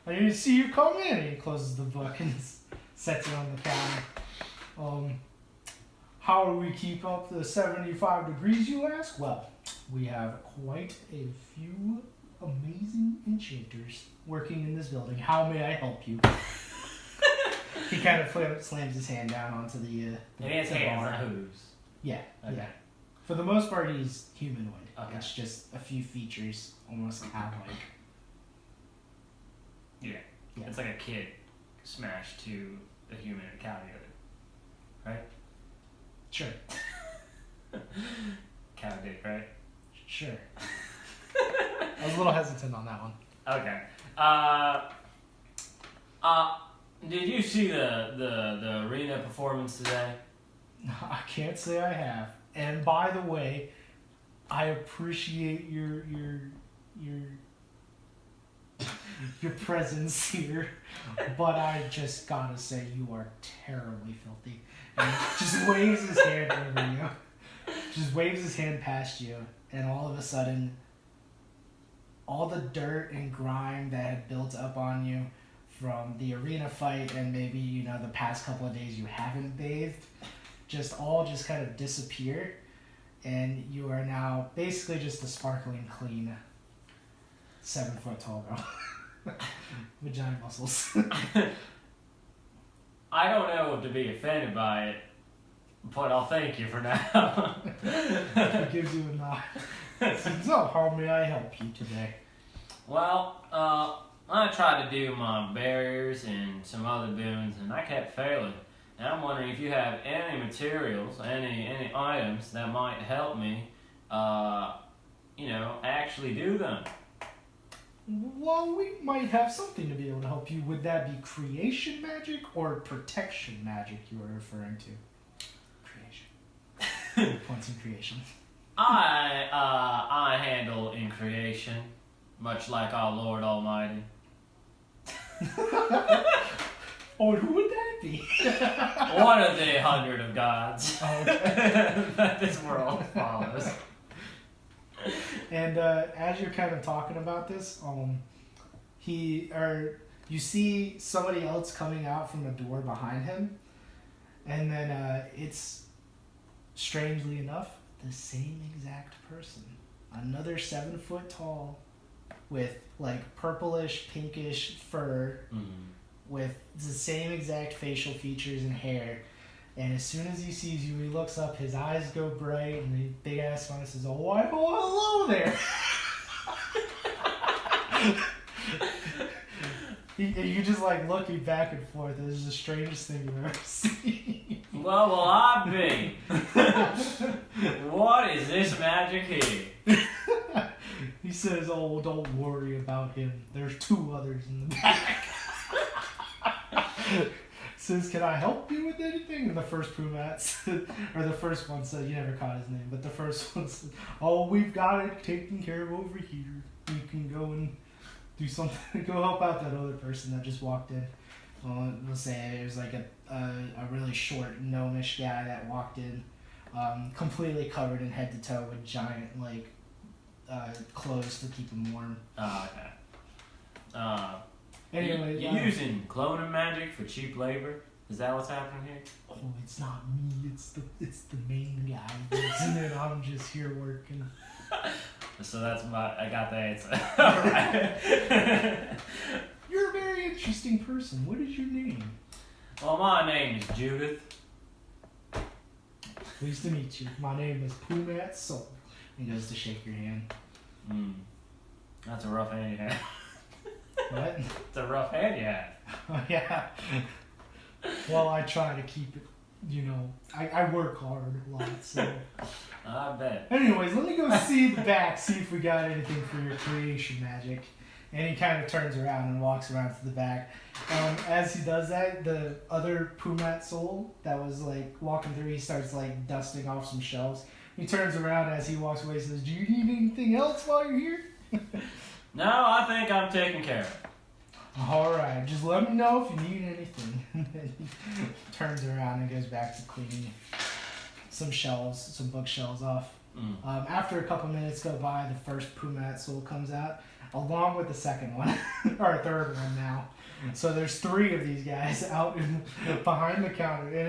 I didn't see you come in." And he closes the book and sets it on the counter. How do we keep up the 75 degrees, you ask? Well, we have quite a few amazing enchanters working in this building. How may I help you? He kind of slams his hand down onto the And he has the hands, bar. not hooves. Yeah, Okay. yeah. For the most part, he's humanoid. Okay. It's just a few features, almost cow-like. Yeah. Yeah. It's like a kid smashed to a human and a cow together. Right? Sure, Cow dick, right? sure. I was a little hesitant on that one. Okay. Did you see the arena performance today? I can't say I have. And by the way, I appreciate your presence here, but I just gotta say you are terribly filthy. And he just waves his hand over you. Just waves his hand past you, and all of a sudden, all the dirt and grime that had built up on you from the arena fight and maybe, you know, the past couple of days you haven't bathed, just kind of disappear, and you are now basically just a sparkling clean 7 foot tall girl with giant muscles. I don't know if to be offended by it, but I'll thank you for now. He gives you a nod. So how may I help you today? Well, I tried to do my barriers and some other boons, and I kept failing. And I'm wondering if you have any materials, any items that might help me, actually do them. Well, we might have something to be able to help you. Would that be creation magic or protection magic you were referring to? Creation. Points in creation. I handle in creation, much like our Lord Almighty. Oh, who would that be? One of the 100 of gods Okay. that this world follows. And as you're kind of talking about this, you see somebody else coming out from the door behind him, and then it's strangely enough the same exact person, another 7 foot tall, with like purplish, pinkish fur, with the same exact facial features and hair. And as soon as he sees you, he looks up, his eyes go bright, and the big ass smile says, "Oh, why, oh, hello there." You just like looking back and forth. This is the strangest thing you've ever seen. Well, will I be? What is this magic here? He says, "Oh, don't worry about him. There's 2 others in the back." Says, "Can I help you with anything?" And the first Pumat said, or the first one said, you never caught his name, but the first one said, "Oh, we've got it taken care of over here. You can go and do something. Go help out that other person that just walked in." Well, we'll say it was like a really short gnomish guy that walked in, completely covered in head to toe with giant like clothes to keep him warm. Oh, okay. Anyway, you using cloning magic for cheap labor? Is that what's happening here? Oh, it's not me. It's the main guy. And then I'm just here working. So I got the answer. Alright. You're a very interesting person. What is your name? Well, my name is Judith. Pleased to meet you. My name is Pumat Soul. He goes to shake your hand. That's a rough hand you have. What? It's a rough hand you have. Oh, yeah. Well, I try to keep it, I work hard a lot, so. I bet. Anyways, let me go see the back, see if we got anything for your creation magic. And he kind of turns around and walks around to the back. As he does that, the other Pumat soul that was like walking through, he starts like dusting off some shelves. He turns around as he walks away and says, "Do you need anything else while you're here?" No, I think I'm taken care of. Alright, just let me know if you need anything. And then he turns around and goes back to cleaning some bookshelves off. After a couple minutes go by, the first Pumat soul comes out, along with the second one, or third one now. So there's 3 of these guys out behind the counter. And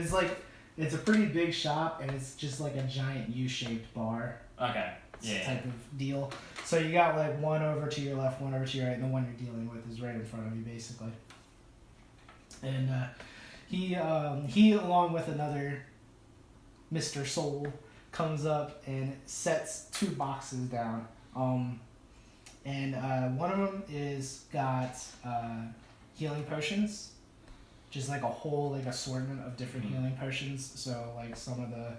it's a pretty big shop, and it's just like a giant U-shaped bar. Okay. Yeah. Type of deal. So you got like one over to your left, one over to your right, and the one you're dealing with is right in front of you, basically. And he along with another Mr. Soul comes up and sets 2 boxes down. And one of them is got healing potions, just like a whole like assortment of different healing potions. So like some of the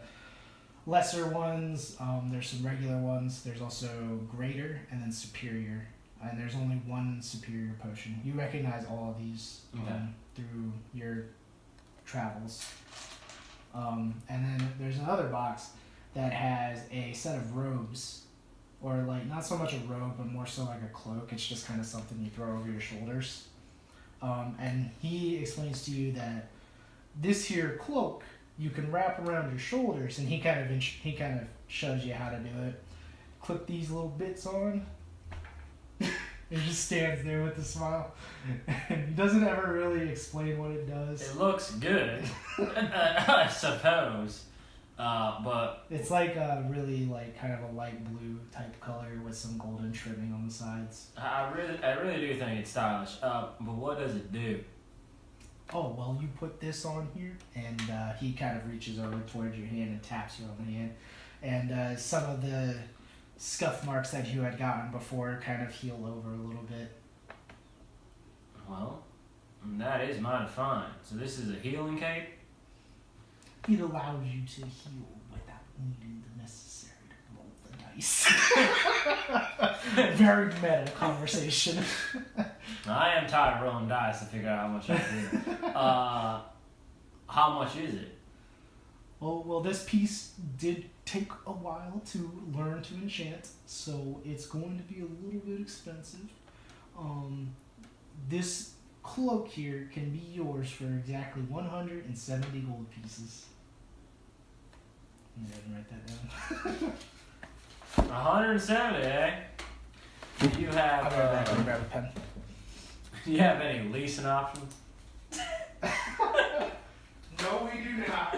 lesser ones, there's some regular ones, there's also greater and then superior, and there's only one superior potion. You recognize all of these through your travels. And then there's another box that has a set of robes, or like not so much a robe but more so like a cloak. It's just kind of something you throw over your shoulders. And he explains to you that this here cloak you can wrap around your shoulders, and he kind of shows you how to do it. Clip these little bits on. It just stands there with a smile. And he doesn't ever really explain what it does. It looks good, I suppose. But it's like a really like kind of a light blue type color with some golden trimming on the sides. I really do think it's stylish. But what does it do? Oh, well, you put this on here, and he kind of reaches over towards your hand and taps you on the hand. And some of the scuff marks that you had gotten before kind of heal over a little bit. Well, that is mighty fine. So this is a healing cape? It allows you to heal without needing the necessary to roll the dice. Very meta conversation. I am tired of rolling dice to figure out how much I do. How much is it? Oh, well, this piece did take a while to learn to enchant, so it's going to be a little bit expensive. This cloak here can be yours for exactly 170 gold pieces. I'm going to write that down. 170, eh? Do you have, I'll go back and grab a pen. do you have any leasing options? No, we do not.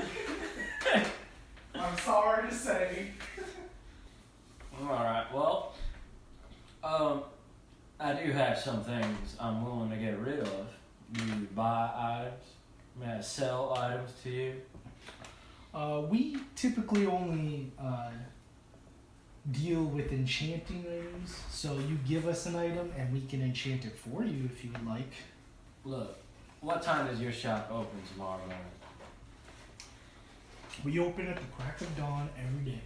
I'm sorry to say. Alright, well, I do have some things I'm willing to get rid of. Do you buy items? May I sell items to you? We typically only deal with enchanting items, so you give us an item and we can enchant it for you if you would like. Look, what time does your shop open tomorrow morning? We open at the crack of dawn every day.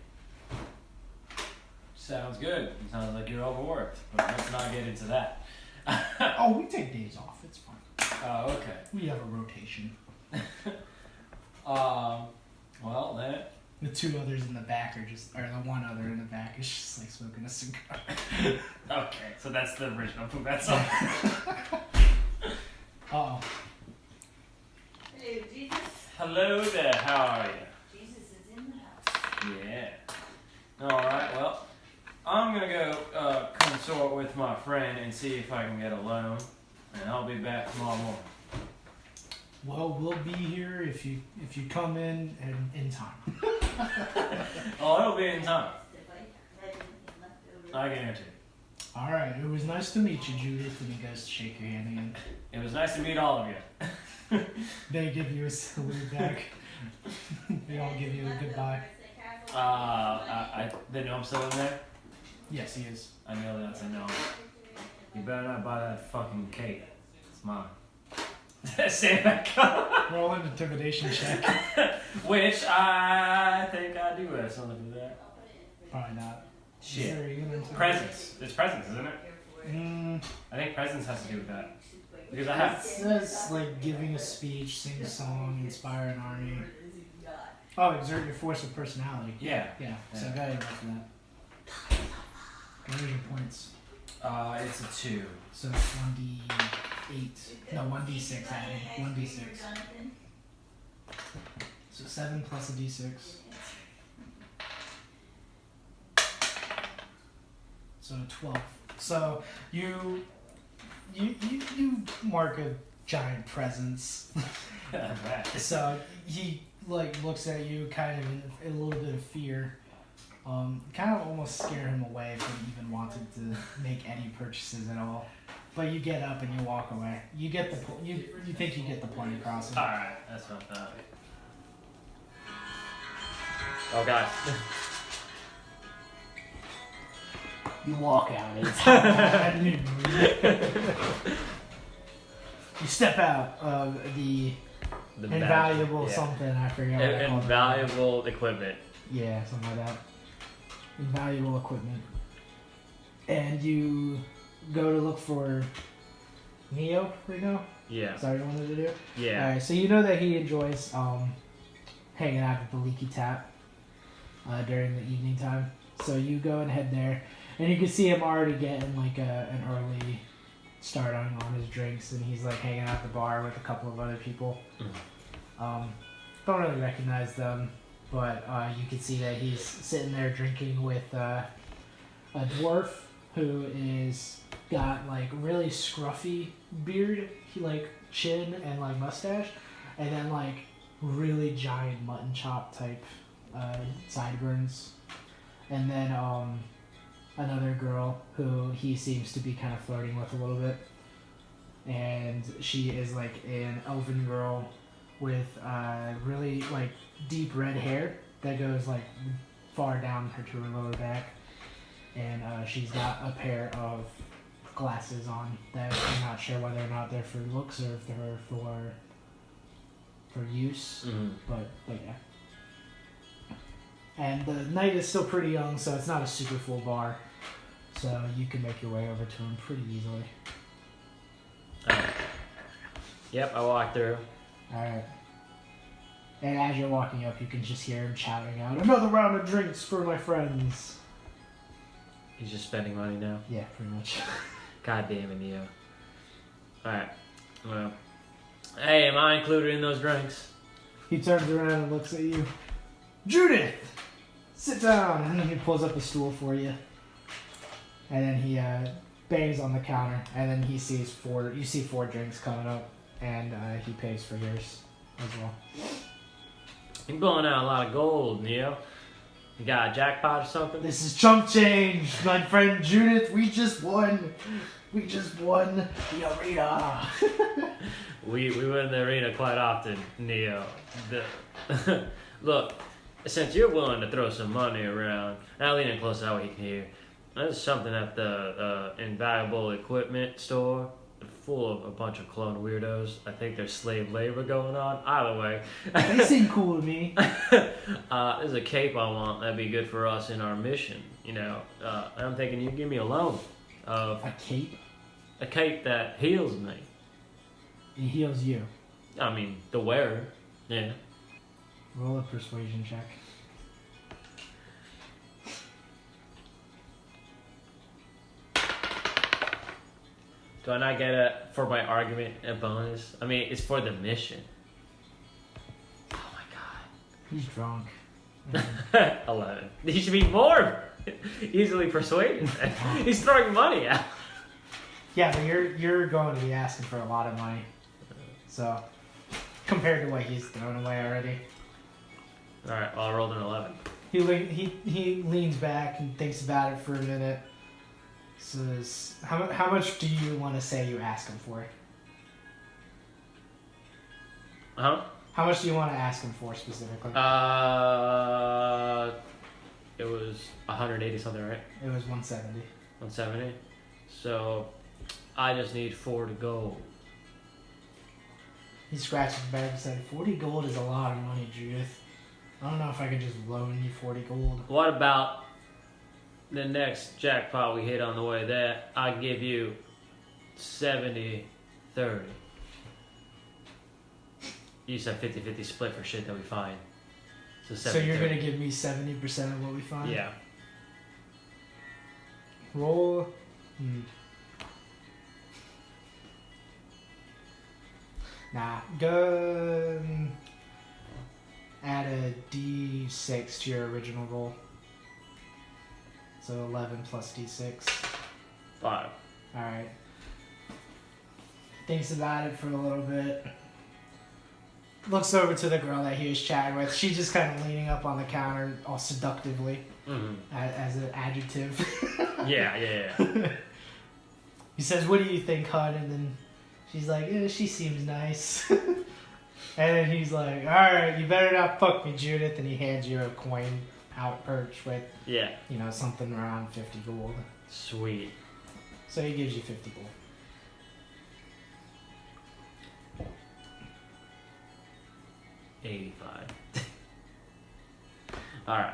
Sounds good. It sounds like you're overworked, but let's not get into that. Oh, we take days off. It's fine. Oh, okay. We have a rotation. Well then. The two others in the back are just, or the one other in the back is just like smoking a cigar. Okay, so that's the original poop. That's all. Uh-oh. Hello, Jesus. Hello there. How are you? Jesus is in the house. Yeah. All right. Well, I'm gonna go consort with my friend and see if I can get a loan, and I'll be back tomorrow morning. Well, we'll be here if you come in time. Oh, it'll be in time. I guarantee. All right. It was nice to meet you, Judith. And you guys shake your hand again. It was nice to meet all of you. They give you a salute back. They all give you a goodbye. They know I'm still in there? Yes, he is. I know that's a no. You better not buy that fucking cake. It's mine. Stand back up. Roll an intimidation check. Which I think I do have something for that. Probably not. Shit. Is there even intimidation? Presents. It's presents, isn't it? I think presents has to do with that. Because I have. It says like giving a speech, sing a song, inspire an army. Oh, exert your force of personality. Yeah. Yeah. So go ahead and roll for that. What are your points? It's a 2. So 1d8. No, 1d6 adding. 1d6. So 7 plus a d6. So 12. So you mark a giant presence. So he like looks at you kind of in a little bit of fear. Kind of almost scare him away from even wanting to make any purchases at all. But you get up and you walk away. You get the you think you get the point across. All right, that's what I thought. Oh god. You walk out. It's at noon. You step out of the invaluable something. I forget what I called it. Invaluable equipment. Yeah, something like that. Invaluable equipment. And you go to look for Neo right now? Yeah. Is that what you wanted to do? Yeah. Alright, so you know that he enjoys hanging out at the Leaky Tap during the evening time. So you go and head there. And you can see him already getting like an early start on his drinks. And he's like hanging out at the bar with a couple of other people. Don't really recognize them. But you can see that he's sitting there drinking with a dwarf who is got like really scruffy beard, like chin and like mustache, and then like really giant mutton chop type sideburns, and then another girl who he seems to be kind of flirting with a little bit, and she is like an elven girl with really like deep red hair that goes like far down to her lower back, and she's got a pair of glasses on that I'm not sure whether or not they're for looks or if they're for use. But yeah. And the night is still pretty young, so it's not a super full bar. So you can make your way over to him pretty easily. Yep, I walked through. Alright. And as you're walking up, you can just hear him shouting out, "Another round of drinks for my friends." He's just spending money now. Yeah, pretty much. God damn it, Neo. Alright, well. Hey, am I included in those drinks? He turns around and looks at you. "Judith! Sit down!" And then he pulls up a stool for you. And then he bangs on the counter. And then you see 4 drinks coming up. And he pays for yours as well. You're blowing out a lot of gold, Neo. You got a jackpot or something? "This is chump change, my friend Judith. We just won. We just won the arena." We win the arena quite often, Neo. Look, since you're willing to throw some money around, now lean in close that way you can hear. There's something at the invaluable equipment store full of a bunch of clone weirdos. I think there's slave labor going on. Either way. They seem cool to me. There's a cape I want that'd be good for us in our mission. You know, I'm thinking you give me a loan of A cape? a cape that heals me. It heals you. I mean, the wearer. Yeah. Roll a persuasion check. Do I not get for my argument a bonus? I mean, it's for the mission. Oh my He's drunk. god. 11. He should be more easily persuaded. He's throwing money out. Yeah, but you're going to be asking for a lot of money. So, compared to what he's thrown away already. Alright, well, I rolled an 11. He leans back and thinks about it for a minute. Says, how much do you want to say you ask him for? Huh? How much do you want to ask him for specifically? It was 180 something, right? It was 170. 170. So, I just need 4 to go. He scratched his back and said, 40 gold is a lot of money, Judith. I don't know if I could just loan you 40 gold. What about the next jackpot we hit on the way there? I give you 70-30. You said 50-50 split for shit that we find. So you're going to give me 70% of what we find? Yeah. Roll. Nah. Go add a d6 to your original roll. So 11 plus d6. 5. Alright. Thinks about it for a little bit. Looks over to the girl that he was chatting with. She's just kind of leaning up on the counter all seductively. As an adjective. Yeah. He says, "What do you think, hon?" And then she's like, "Yeah, she seems nice." And then he's like, "Alright, you better not fuck me, Judith." And he hands you a coin out perch with, something around 50 gold. Sweet. So he gives you 50 gold. $85. Alright.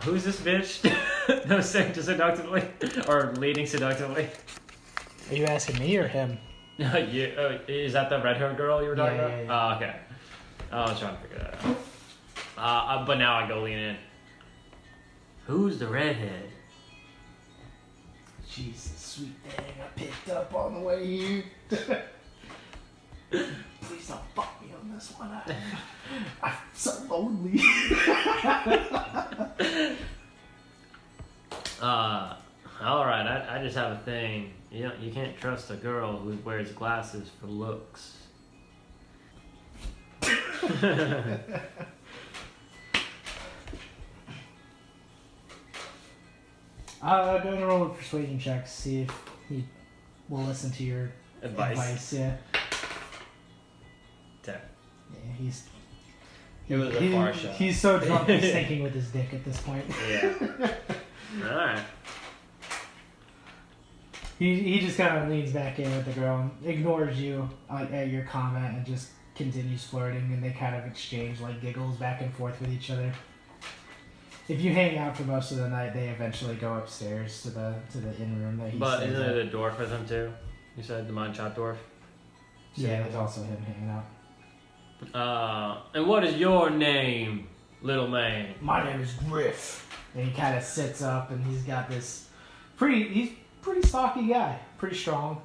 Who's this bitch? No, saying seductively? Or leading seductively? Are you asking me or him? Is that the red-haired girl you were talking about? Yeah. Oh, okay. I was trying to figure that out. But now I go lean in. Who's the redhead? Jesus, sweet thing I picked up on the way here. Please don't fuck me on this one. I'm so lonely. Alright, I just have a thing. You can't trust a girl who wears glasses for looks. Go and roll a persuasion check, see if he will listen to your advice. Yeah. 10. Yeah, It was a far shot. He's so drunk he's thinking with his dick at this point. Yeah. Alright. He just kind of leans back in with the girl and ignores you at your comment and just continues flirting, and they kind of exchange like giggles back and forth with each other. If you hang out for most of the night, they eventually go upstairs to the inn room that he But stays isn't at. there the dwarf with him too? You said the mine shop dwarf? Yeah, there's also him hanging out. And what is your name, little man? My name is Griff. And he kind of sits up, and he's got this he's pretty stocky guy, pretty strong.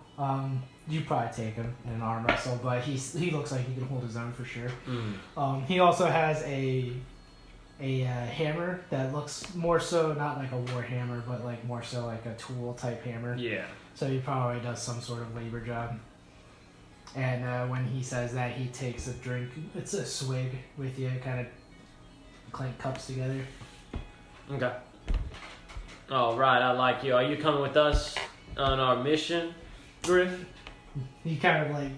You probably take him in an arm wrestle, but he looks like he can hold his own for sure. He also has a hammer that looks more so not like a war hammer, but like more so like a tool type hammer. Yeah. So he probably does some sort of labor job. And when he says that, he takes a drink. It's a swig with you, kind of clink cups together. Okay. All right, I like you. Are you coming with us on our mission, Griff? He kind of like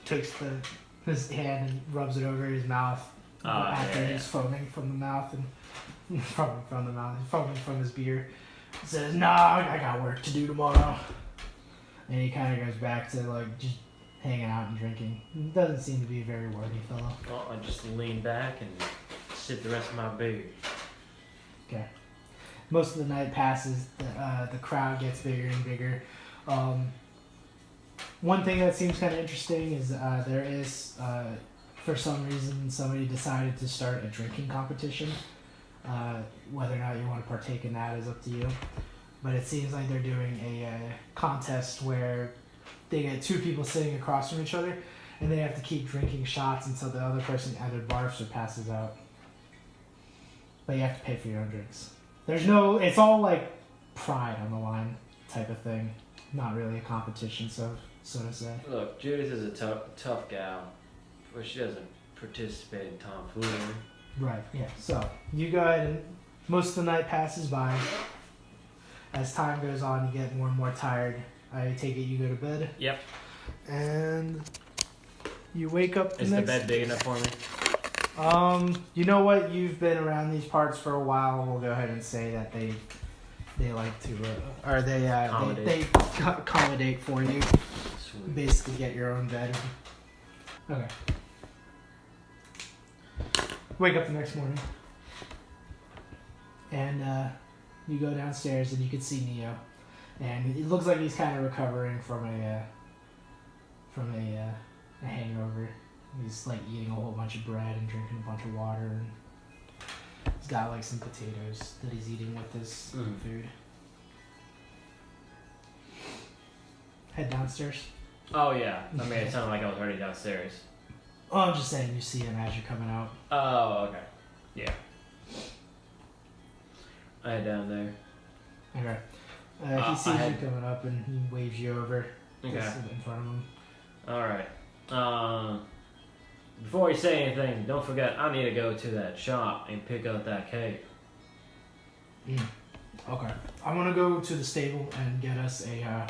takes his hand and rubs it over his mouth after he's foaming from the mouth and from the mouth, foaming from his beer. He says, "Nah, I got work to do tomorrow." And he kind of goes back to like just hanging out and drinking. He doesn't seem to be a very worthy fellow. Well, I just lean back and sip the rest of my beer. Okay. Most of the night passes. The crowd gets bigger and bigger. One thing that seems kind of interesting is there is, for some reason, somebody decided to start a drinking competition. Whether or not you want to partake in that is up to you. But it seems like they're doing a contest where they get two people sitting across from each other, and they have to keep drinking shots until the other person either barfs or passes out. But you have to pay for your own drinks. It's all like pride on the line type of thing. Not really a competition, so to say. Look, Judith is a tough gal, but she doesn't participate in tomfoolery. Right, yeah. So, you go ahead and most of the night passes by. As time goes on, you get more and more tired. I take it you go to bed. Yep. And you wake up Is the bed big enough for me? You know what? You've been around these parts for a while. We'll go ahead and say that they like to, or they accommodate for you. Sweet. Basically, get your own bed. Okay. Wake up the next morning, and you go downstairs, and you can see Neo, and it looks like he's kind of recovering from a hangover. He's like eating a whole bunch of bread and drinking a bunch of water, and he's got like some potatoes that he's eating with his food. Head downstairs. Oh yeah, I made it sound like I was already downstairs. Oh, I'm just saying you see him as you're coming out. Oh, okay. Yeah. I head down there. Okay. He sees you coming up and he waves you over. Okay. Just in front of him. Alright. Before you say anything, don't forget I need to go to that shop and pick up that cake. Okay. I'm gonna go to the stable and get us a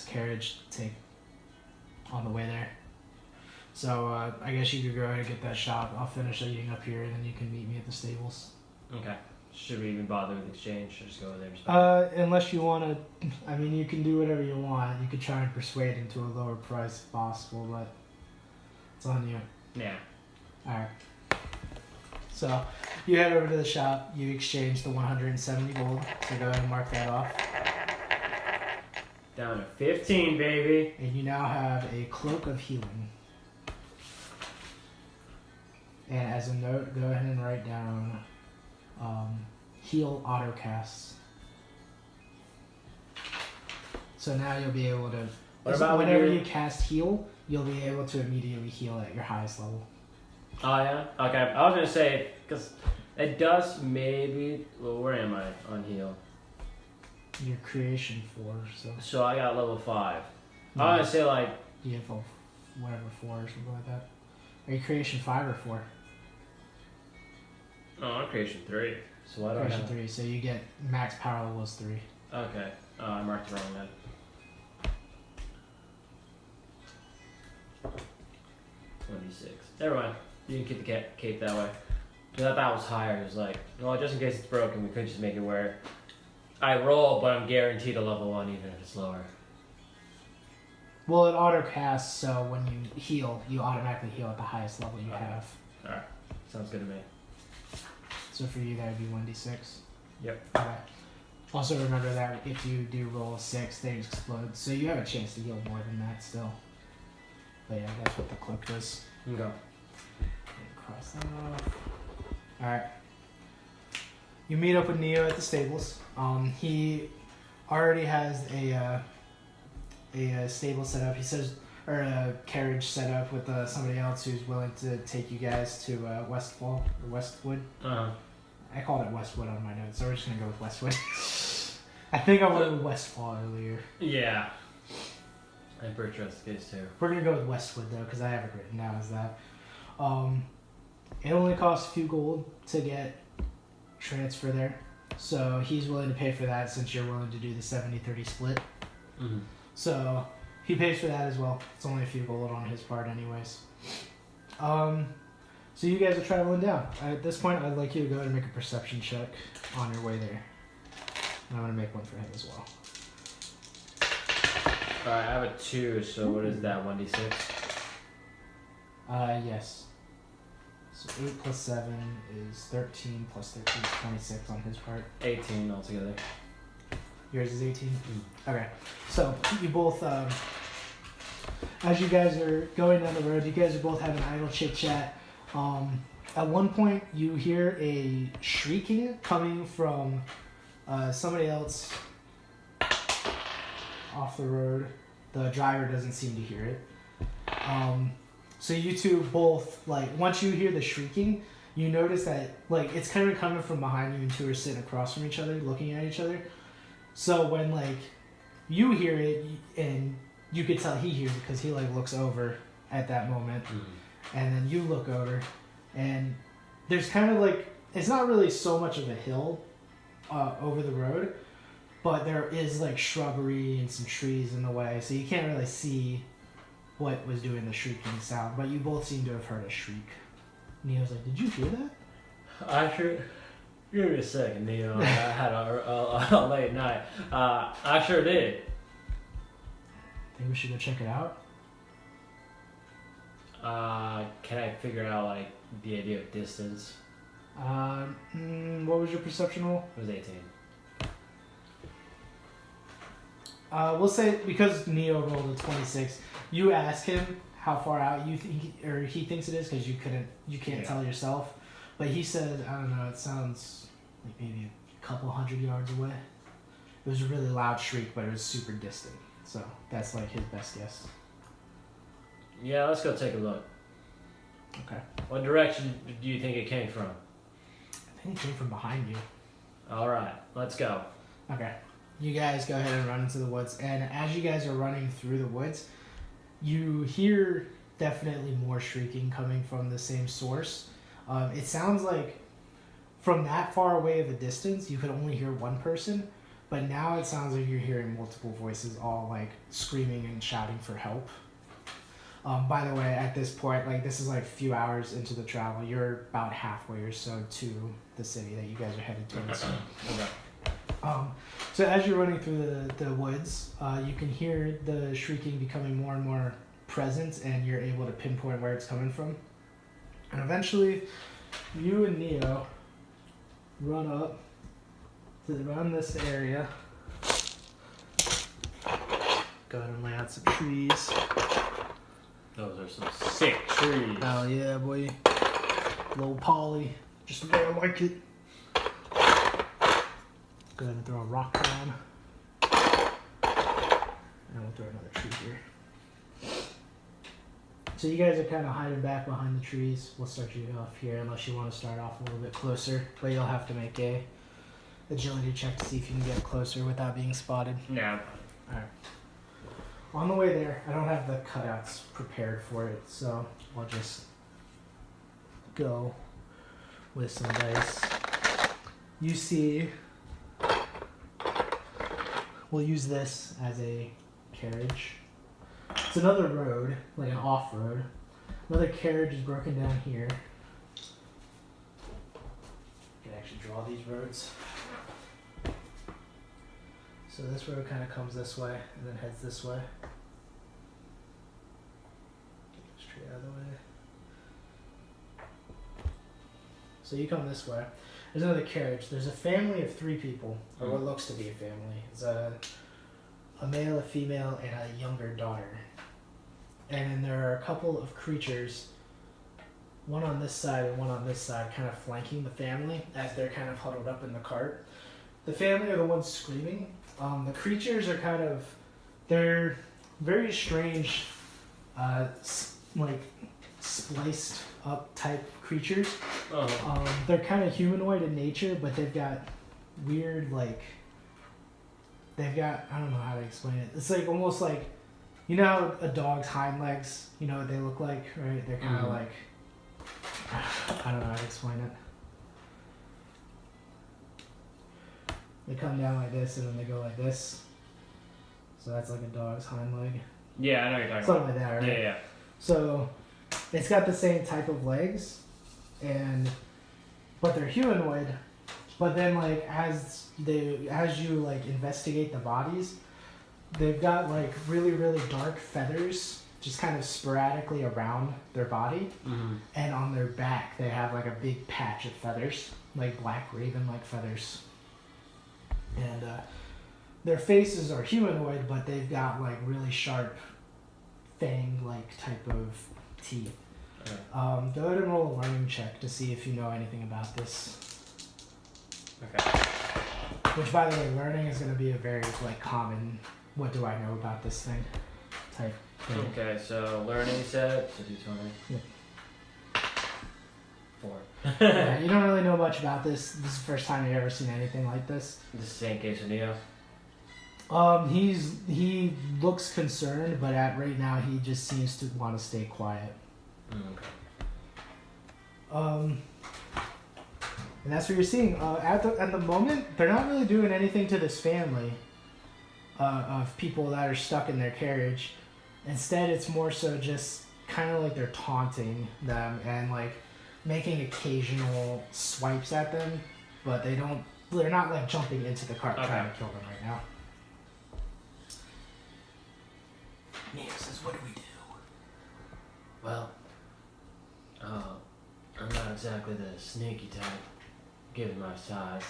carriage to take on the way there. So I guess you could go ahead and get that shop. I'll finish eating up here, and then you can meet me at the stables. Okay. Should we even bother with exchange? Or just go over there and spend it? Unless you want to, I mean, you can do whatever you want. You could try and persuade him to a lower price if possible, but it's on you. Yeah. Alright. So, you head over to the shop, you exchange the 170 gold, so go ahead and mark that off. Down to 15, baby. And you now have a cloak of healing. And as a note, go ahead and write down heal auto casts. So now you'll be able to, whenever you cast heal, you'll be able to immediately heal at your highest level. Oh yeah? Okay, I was gonna say, because it does maybe, well, where am I on heal? Your creation 4, so. So I got level 5. I was gonna say like, You have whatever 4 or something like that. Are you creation 5 or 4? oh, I'm creation 3. So why do I Creation have... 3, so you get max power level is 3. Okay. I marked it wrong then. 26. Never mind. You can keep the cape that way. Because I thought it was higher. It was like, well, just in case it's broken, we could just make it where I roll, but I'm guaranteed a level 1 even if it's lower. Well, it auto casts, so when you heal, you automatically heal at the highest level you have. Alright, sounds good to me. So for you, that would be 1d6. Yep. Okay. Also remember that if you do roll a 6, they explode, so you have a chance to heal more than that still. But yeah, that's what the cloak does. Okay. Cross that off. Alright. You meet up with Neo at the stables. He already has a stable set up. He says, or a carriage set up with somebody else who's willing to take you guys to Westfall or Westwood. Uh-huh. I called it Westwood on my notes, so we're just gonna go with Westwood. I think I went with Westfall earlier. Yeah. I'm pretty sure that's the case too. We're gonna go with Westwood though, because I have it written down as that. It only costs a few gold to get transfer there, so he's willing to pay for that since you're willing to do the 70-30 split. Mm-hmm. So he pays for that as well. It's only a few gold on his part anyways. So you guys are traveling down. At this point, I'd like you to go ahead and make a perception check on your way there. And I'm going to make one for him as well. Alright, I have a 2, so what is that, 1d6? Yes. So 8 plus 7 is 13, plus 13 is 26 on his part. 18 altogether. Yours is 18? Okay. So you both, as you guys are going down the road, you guys are both having idle chit-chat. At one point, you hear a shrieking coming from somebody else off the road. The driver doesn't seem to hear it. So you two both, like, once you hear the shrieking, you notice that, like, it's kind of coming from behind you and two are sitting across from each other, looking at each other. So when, like, you hear it, and you could tell he hears it because he, like, looks over at that moment. Mm-hmm. And then you look over, and there's kind of, like, it's not really so much of a hill over the road, but there is, like, shrubbery and some trees in the way, so you can't really see what was doing the shrieking sound, but you both seem to have heard a shriek. Neo's like, did you hear that? I sure... Give me a second, Neo. I had a late night. I sure did. Think we should go check it out? Can I figure out, like, the idea of distance? What was your perception roll? It was 18. We'll say, because Neo rolled a 26, you ask him how far out you think, or he thinks it is, because you can't tell yourself. But he said, I don't know, it sounds like maybe a couple 100 yards away. It was a really loud shriek, but it was super distant. So that's like his best guess. Yeah, let's go take a look. Okay. What direction do you think it came from? I think it came from behind you. Alright, let's go. Okay. You guys go ahead and run into the woods. And as you guys are running through the woods, you hear definitely more shrieking coming from the same source. It sounds like from that far away of a distance, you could only hear one person, but now it sounds like you're hearing multiple voices all like screaming and shouting for help. By the way, at this point, like this is like a few hours into the travel. You're about halfway or so to the city that you guys are headed towards. So as you're running through the woods, you can hear the shrieking becoming more and more present, and you're able to pinpoint where it's coming from. And eventually, you and Neo run up to around this area. Go ahead and lay out some trees. Those are some sick trees. Oh yeah, boy. Little Polly. Just the way I like it. Go ahead and throw a rock down. And we'll throw another tree here. So you guys are kind of hiding back behind the trees. We'll start you off here unless you want to start off a little bit closer. But you'll have to make a agility check to see if you can get closer without being spotted. No. Alright. On the way there, I don't have the cutouts prepared for it, so I'll just go with some dice. You see, we'll use this as a carriage. It's another road, like an off-road. Another carriage is broken down here. actually draw these roads. So this road kind of comes this way and then heads this way. Get this tree out of the way. So you come this way. There's another carriage. There's a family of 3 people, or what looks to be a family. It's a male, a female, and a younger daughter. And then there are a couple of creatures, one on this side and one on this side, kind of flanking the family as they're kind of huddled up in the cart. The family are the ones screaming. The creatures are they're very strange, like spliced up type creatures. They're kind of humanoid in nature, but they've got weird, I don't know how to explain it. It's like almost like, you know, a dog's hind legs, you know what they look like, right? They're kind of like, I don't know how to explain it. They come down like this and then they go like this. So that's like a dog's hind leg. Yeah, I know what you're talking Something like that, right? Yeah. So it's got the same type of legs, but they're humanoid. But then like as you like investigate the bodies, they've got like really, really dark feathers just kind of sporadically around their body. And on their back they have like a big patch of feathers, like black raven like feathers. And their faces are humanoid, but they've got like really sharp fang like type of teeth. Okay. Go ahead and roll a learning check to see if you know anything about this. Okay. Which, by the way, learning is going to be a very like common "what do I know about this thing" type thing. Okay, so learning set, so D20. Yeah. 4. Yeah, you don't really know much about this. This is the first time you've ever seen anything like this. This is the same case with Neo. He looks concerned, but right now he just seems to want to stay quiet. Okay. And that's what you're seeing. At the moment, they're not really doing anything to this family of people that are stuck in their carriage. Instead, it's more so just kind of like they're taunting them and like making occasional swipes at them, but they're not like jumping into the cart trying to kill them right now. Neo says, "What do we do?" Well, I'm not exactly the sneaky type, given my size.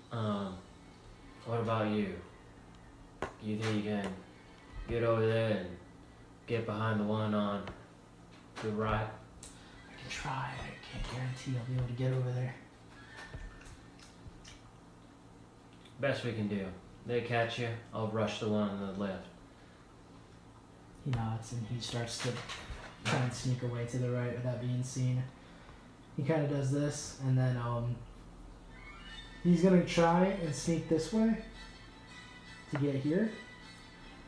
What about you? You think you can get over there and get behind the one on the right? I can try. I can't guarantee I'll be able to get over there. Best we can do. They catch you, I'll rush the one on the left. He nods and he starts to try and sneak away to the right without being seen. He kind of does this, and then he's gonna try and sneak this way to get here,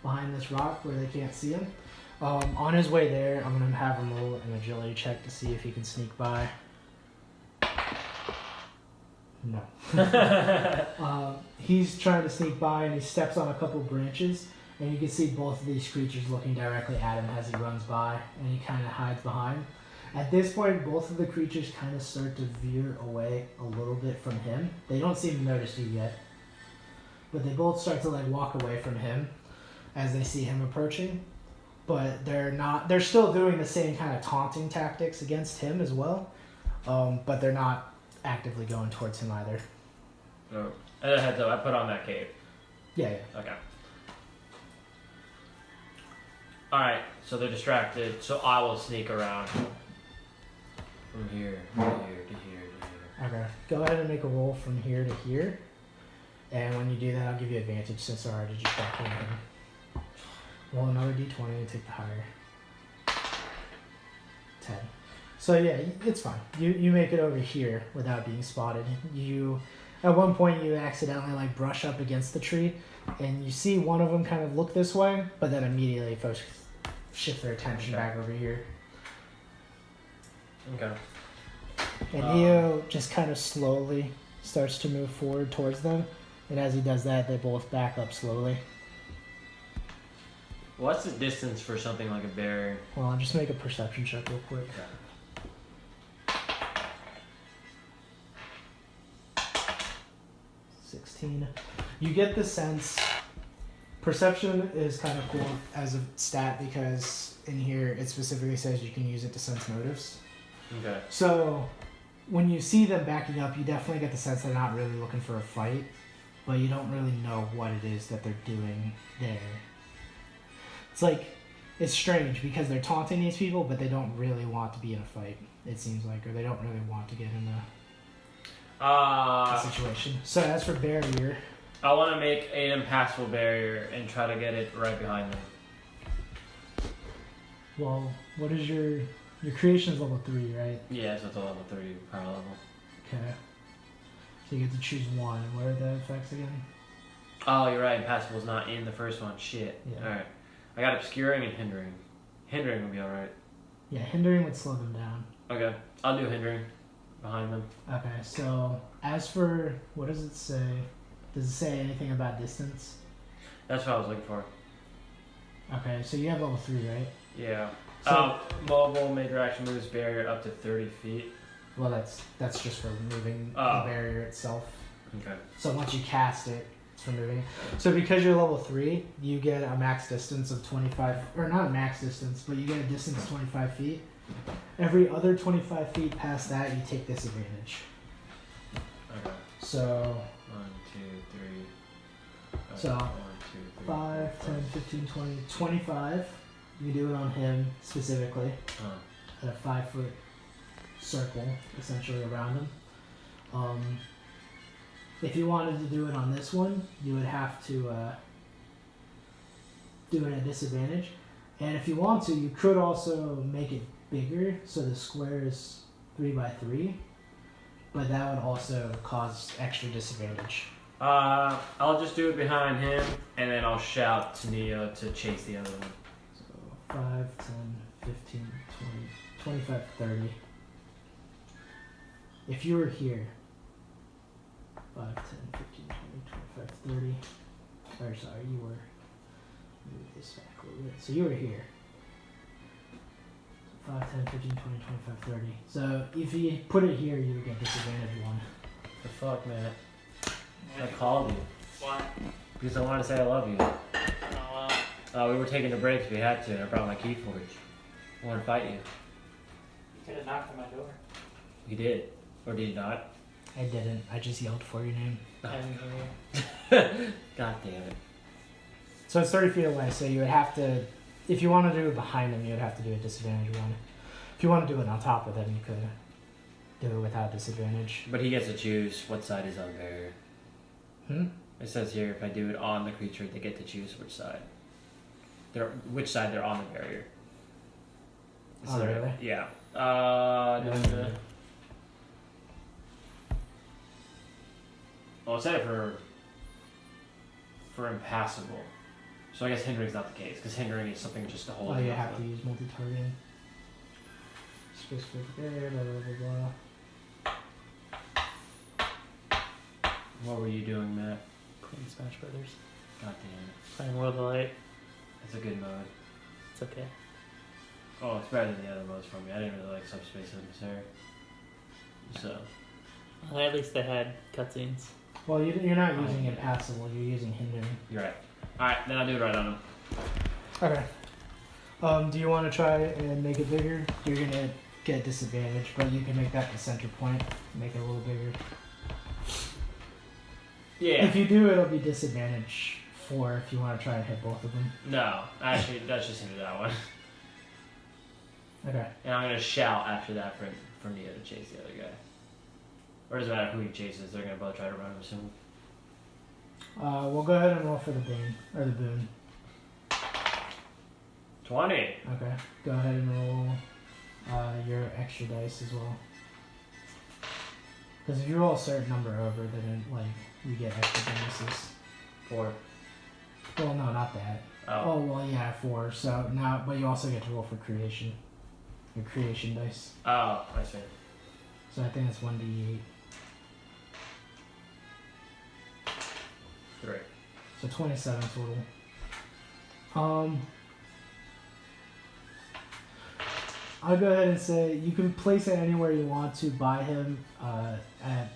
behind this rock where they can't see him. On his way there, I'm gonna have him roll an agility check to see if he can sneak by. No. He's trying to sneak by, and he steps on a couple branches. And you can see both of these creatures looking directly at him as he runs by, and he kind of hides behind. At this point, both of the creatures kind of start to veer away a little bit from him. They don't seem to notice you yet, but they both start to like walk away from him as they see him approaching. But they're still doing the same kind of taunting tactics against him as well, but they're not actively going towards him either. Oh. As a heads up, I put on that cape. Yeah. Okay. Alright, so they're distracted, so I will sneak around from here to here to here to here. Okay. Go ahead and make a roll from here to here. And when you do that, I'll give you advantage since I already just got him. Roll another d20 and take the higher. 10. So yeah, it's fine. You make it over here without being spotted. At one point you accidentally like brush up against the tree, and you see one of them kind of look this way, but then immediately shift their attention back over here. Okay. And Neo just kind of slowly starts to move forward towards them, and as he does that, they both back up slowly. What's the distance for something like a barrier? Well, I'll just make a perception check real quick. Okay. 16. You get the sense. Perception is kind of cool as a stat because in here it specifically says you can use it to sense motives. Okay. So when you see them backing up, you definitely get the sense they're not really looking for a fight, but you don't really know what it is that they're doing there. It's like, it's strange because they're taunting these people, but they don't really want to be in a fight, it seems like, or they don't really want to get in a situation. So as for barrier, I want to make an impassable barrier and try to get it right behind them. well, what is your creation is level 3, right? Yeah, so it's a level 3 power level. Okay. So you get to choose one. What are the effects again? Oh, you're right. Impassable is not in the first one. Shit. Yeah. Alright. I got obscuring and hindering. Hindering would be alright. Yeah, hindering would slow them down. Okay. I'll do hindering behind them. Okay, so as for, what does it say? Does it say anything about distance? That's what I was looking for. Okay, so you have level 3, right? Yeah. So, Mobile major action moves barrier up to 30 feet. well, that's just for moving Oh. the barrier itself. Okay. So once you cast it, it's for moving it. So because you're level 3, you get a max distance of 25, or not a max distance, but you get a distance of 25 feet. Every other 25 feet past that, you take disadvantage. Okay. So 1, 2, 3. So, 1, 2, 3. 5, 10, 15, 20, 25. You do it on him specifically Oh. at a 5-foot circle, essentially around him. If you wanted to do it on this one, you would have to do it at disadvantage. And if you want to, you could also make it bigger, so the square is 3 by 3. But that would also cause extra disadvantage. I'll just do it behind him, and then I'll shout to Neo to chase the other one. So 5, 10, 15, 20, 25, 30. If you were here, 5, 10, 15, 20, 25, 30. Or sorry, you were. Move this back a little bit. So you were here. 5, 10, 15, 20, 25, 30. So if you put it here, you would get disadvantage 1. The fuck, man? I called you. Why? Because I wanted to say I love you. Oh, well. We were taking a break, so we had to, and I brought my key forge. I wanted to fight you. You could have knocked on my door. You did. Or did you not? I didn't. I just yelled for your name. I didn't hear you. God damn it. So it's 30 feet away, so you would have to, if you want to do it behind him, you would have to do a disadvantage 1. If you want to do it on top of him, you could do it without disadvantage. But he gets to choose what side is on the barrier. It says here, if I do it on the creature, they get to choose which side. Which side they're on the barrier. Oh, really? Yeah. Well, it said it for impassable. So I guess hindering's not the case, because hindering is something just to hold. Oh, you it have up. to use multi-targeting. Specific there, blah, blah, blah, blah. What were you doing, Matt? Playing Smash Brothers. God damn it. Playing World of Light. That's a good mode. It's okay. Oh, it's better than the other modes for me. I didn't really like Subspace Emissary. So. Well, at least they had cutscenes. Well, you're not using yeah. impassable, you're using hindering. You're right. Alright, then I'll do it right on him. Okay. Do you want to try and make it bigger? You're going to get disadvantage, but you can make that the center point. Make it a little bigger. Yeah. If you do, it'll be disadvantage 4 if you want to try and hit both of them. No, actually, let's just hinder that one. Okay. And I'm gonna shout after that for Neo to chase the other guy. Or does it matter who he chases? They're gonna both try to run him soon. We'll go ahead and roll for the boon. Or the boon. 20. Okay. Go ahead and roll your extra dice as well. Because if you roll a certain number over, then you get extra bonuses. 4. Well, no, not that. Oh, well, yeah, 4. So now, but you also get to roll for creation. Your creation dice. Oh, I see. So I think it's 1d8. 3. So 27 total. I'll go ahead and say you can place it anywhere you want to by him at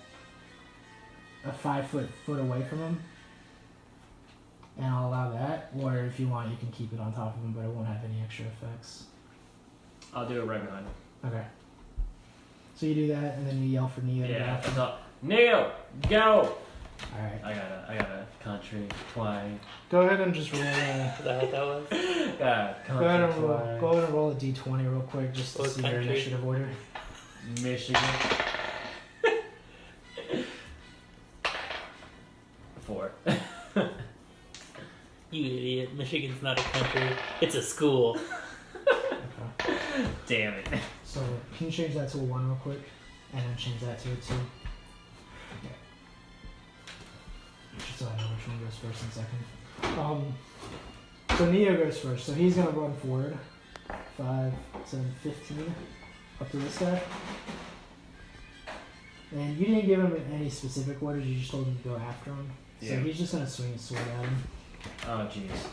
a 5 foot away from him. And I'll allow that. Or if you want, you can keep it on top of him, but it won't have any extra effects. I'll do it right behind him. Okay. So you do that, and then you yell for Neo. Yeah, that's all. Neo, go! Alright. I got a country twang. Go ahead and just roll. Is that what that was? Country Go ahead and twang. roll a d20 real quick, just to What see your country? initiative order. Michigan. 4. You idiot. Michigan's not a country. It's a school. Okay. Damn it. So can you change that to a 1 real quick, and then change that to a 2. Okay. Just so I know which one goes first and second. So Neo goes first. So he's gonna run forward. 5, 7, 15 up to this guy. And you didn't give him any specific orders. You just told him to go after him. So Yeah. he's just gonna swing his sword at him. Oh, jeez.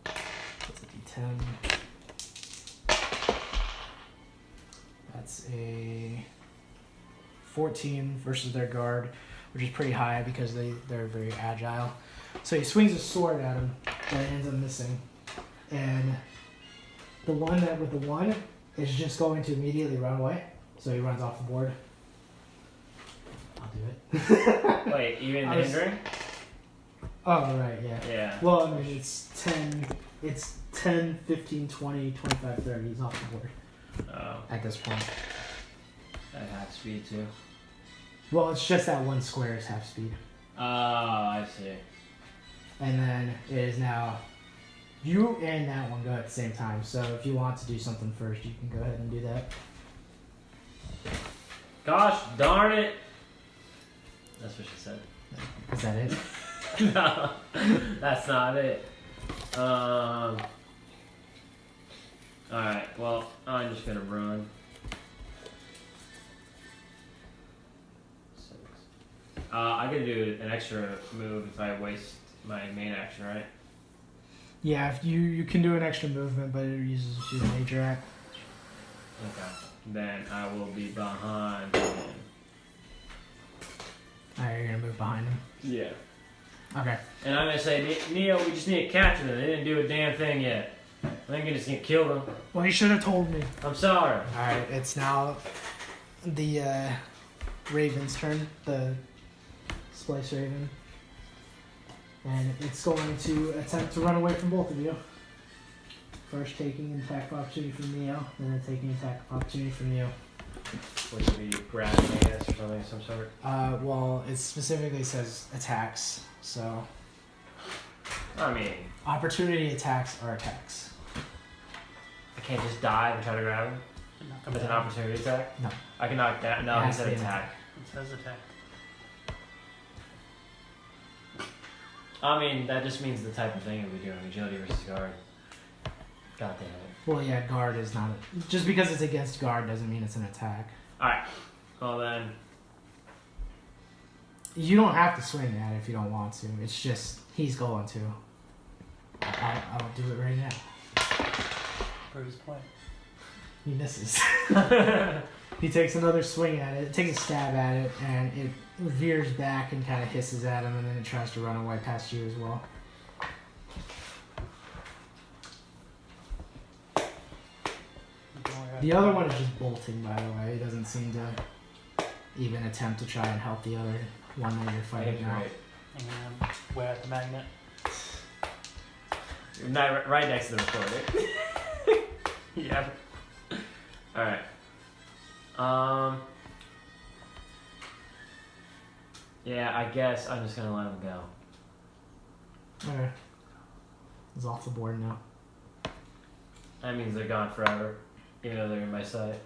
That's a d10. That's a 14 versus their guard, which is pretty high because they're very agile. So he swings his sword at him, and it ends up missing. And the one that with the 1 is just going to immediately run away. So he runs off the board. I'll do it. Wait, even I was- hindering? Oh, right, yeah. Yeah. Well, I mean, it's 10, 15, 20, 25, 30. He's off the board Oh, at this point. that half speed too. Well, it's just that one square is half speed. Oh, I see. And then it is now you and that one go at the same time. So if you want to do something first, you can go ahead and do that. Gosh darn it! That's what she said. Is that it? No, that's not it. Alright, well, I'm just gonna run. 6. I can do an extra move if I waste my main action, right? Yeah, if you can do an extra movement, but it uses your major act. Okay. Then I will be behind. Alright, you're gonna move behind him. Yeah. Okay. And I'm gonna say, Neo, we just need to capture them. They didn't do a damn thing yet. I think you're just gonna kill them. Well, you should have told me. I'm sorry. Alright, it's now the Raven's turn, the Splice Raven. And it's going to attempt to run away from both of you. First taking an attack of opportunity from Neo, then taking an attack of opportunity from you. Which would be grabbing, I guess, or something of some sort. Well, it specifically says attacks, so I mean, opportunity attacks are attacks. I can't just dive and try to grab him. With an opportunity attack? No. I can knock that. No, It he has to said be an attack. It says attack. I mean, that just means the type of thing you'll be doing. Agility versus guard. God damn it. Well, yeah, guard is not. Just because it's against guard doesn't mean it's an attack. Alright. Well then. You don't have to swing at it if you don't want to. It's just he's going to. I'll do it right now. Prove his point. He misses. He takes another swing at it, takes a stab at it, and it veers back and kind of hisses at him, and then it tries to run away past you as well. The other one is just bolting, by the way. He doesn't seem to even attempt to try and help the other one that you're fighting now. Right. And where at the magnet? You're right next to the recorder. Yeah. Alright. Yeah, I guess I'm just gonna let him go. Okay. He's off the board now. That means they're gone forever, even though they're in my sight.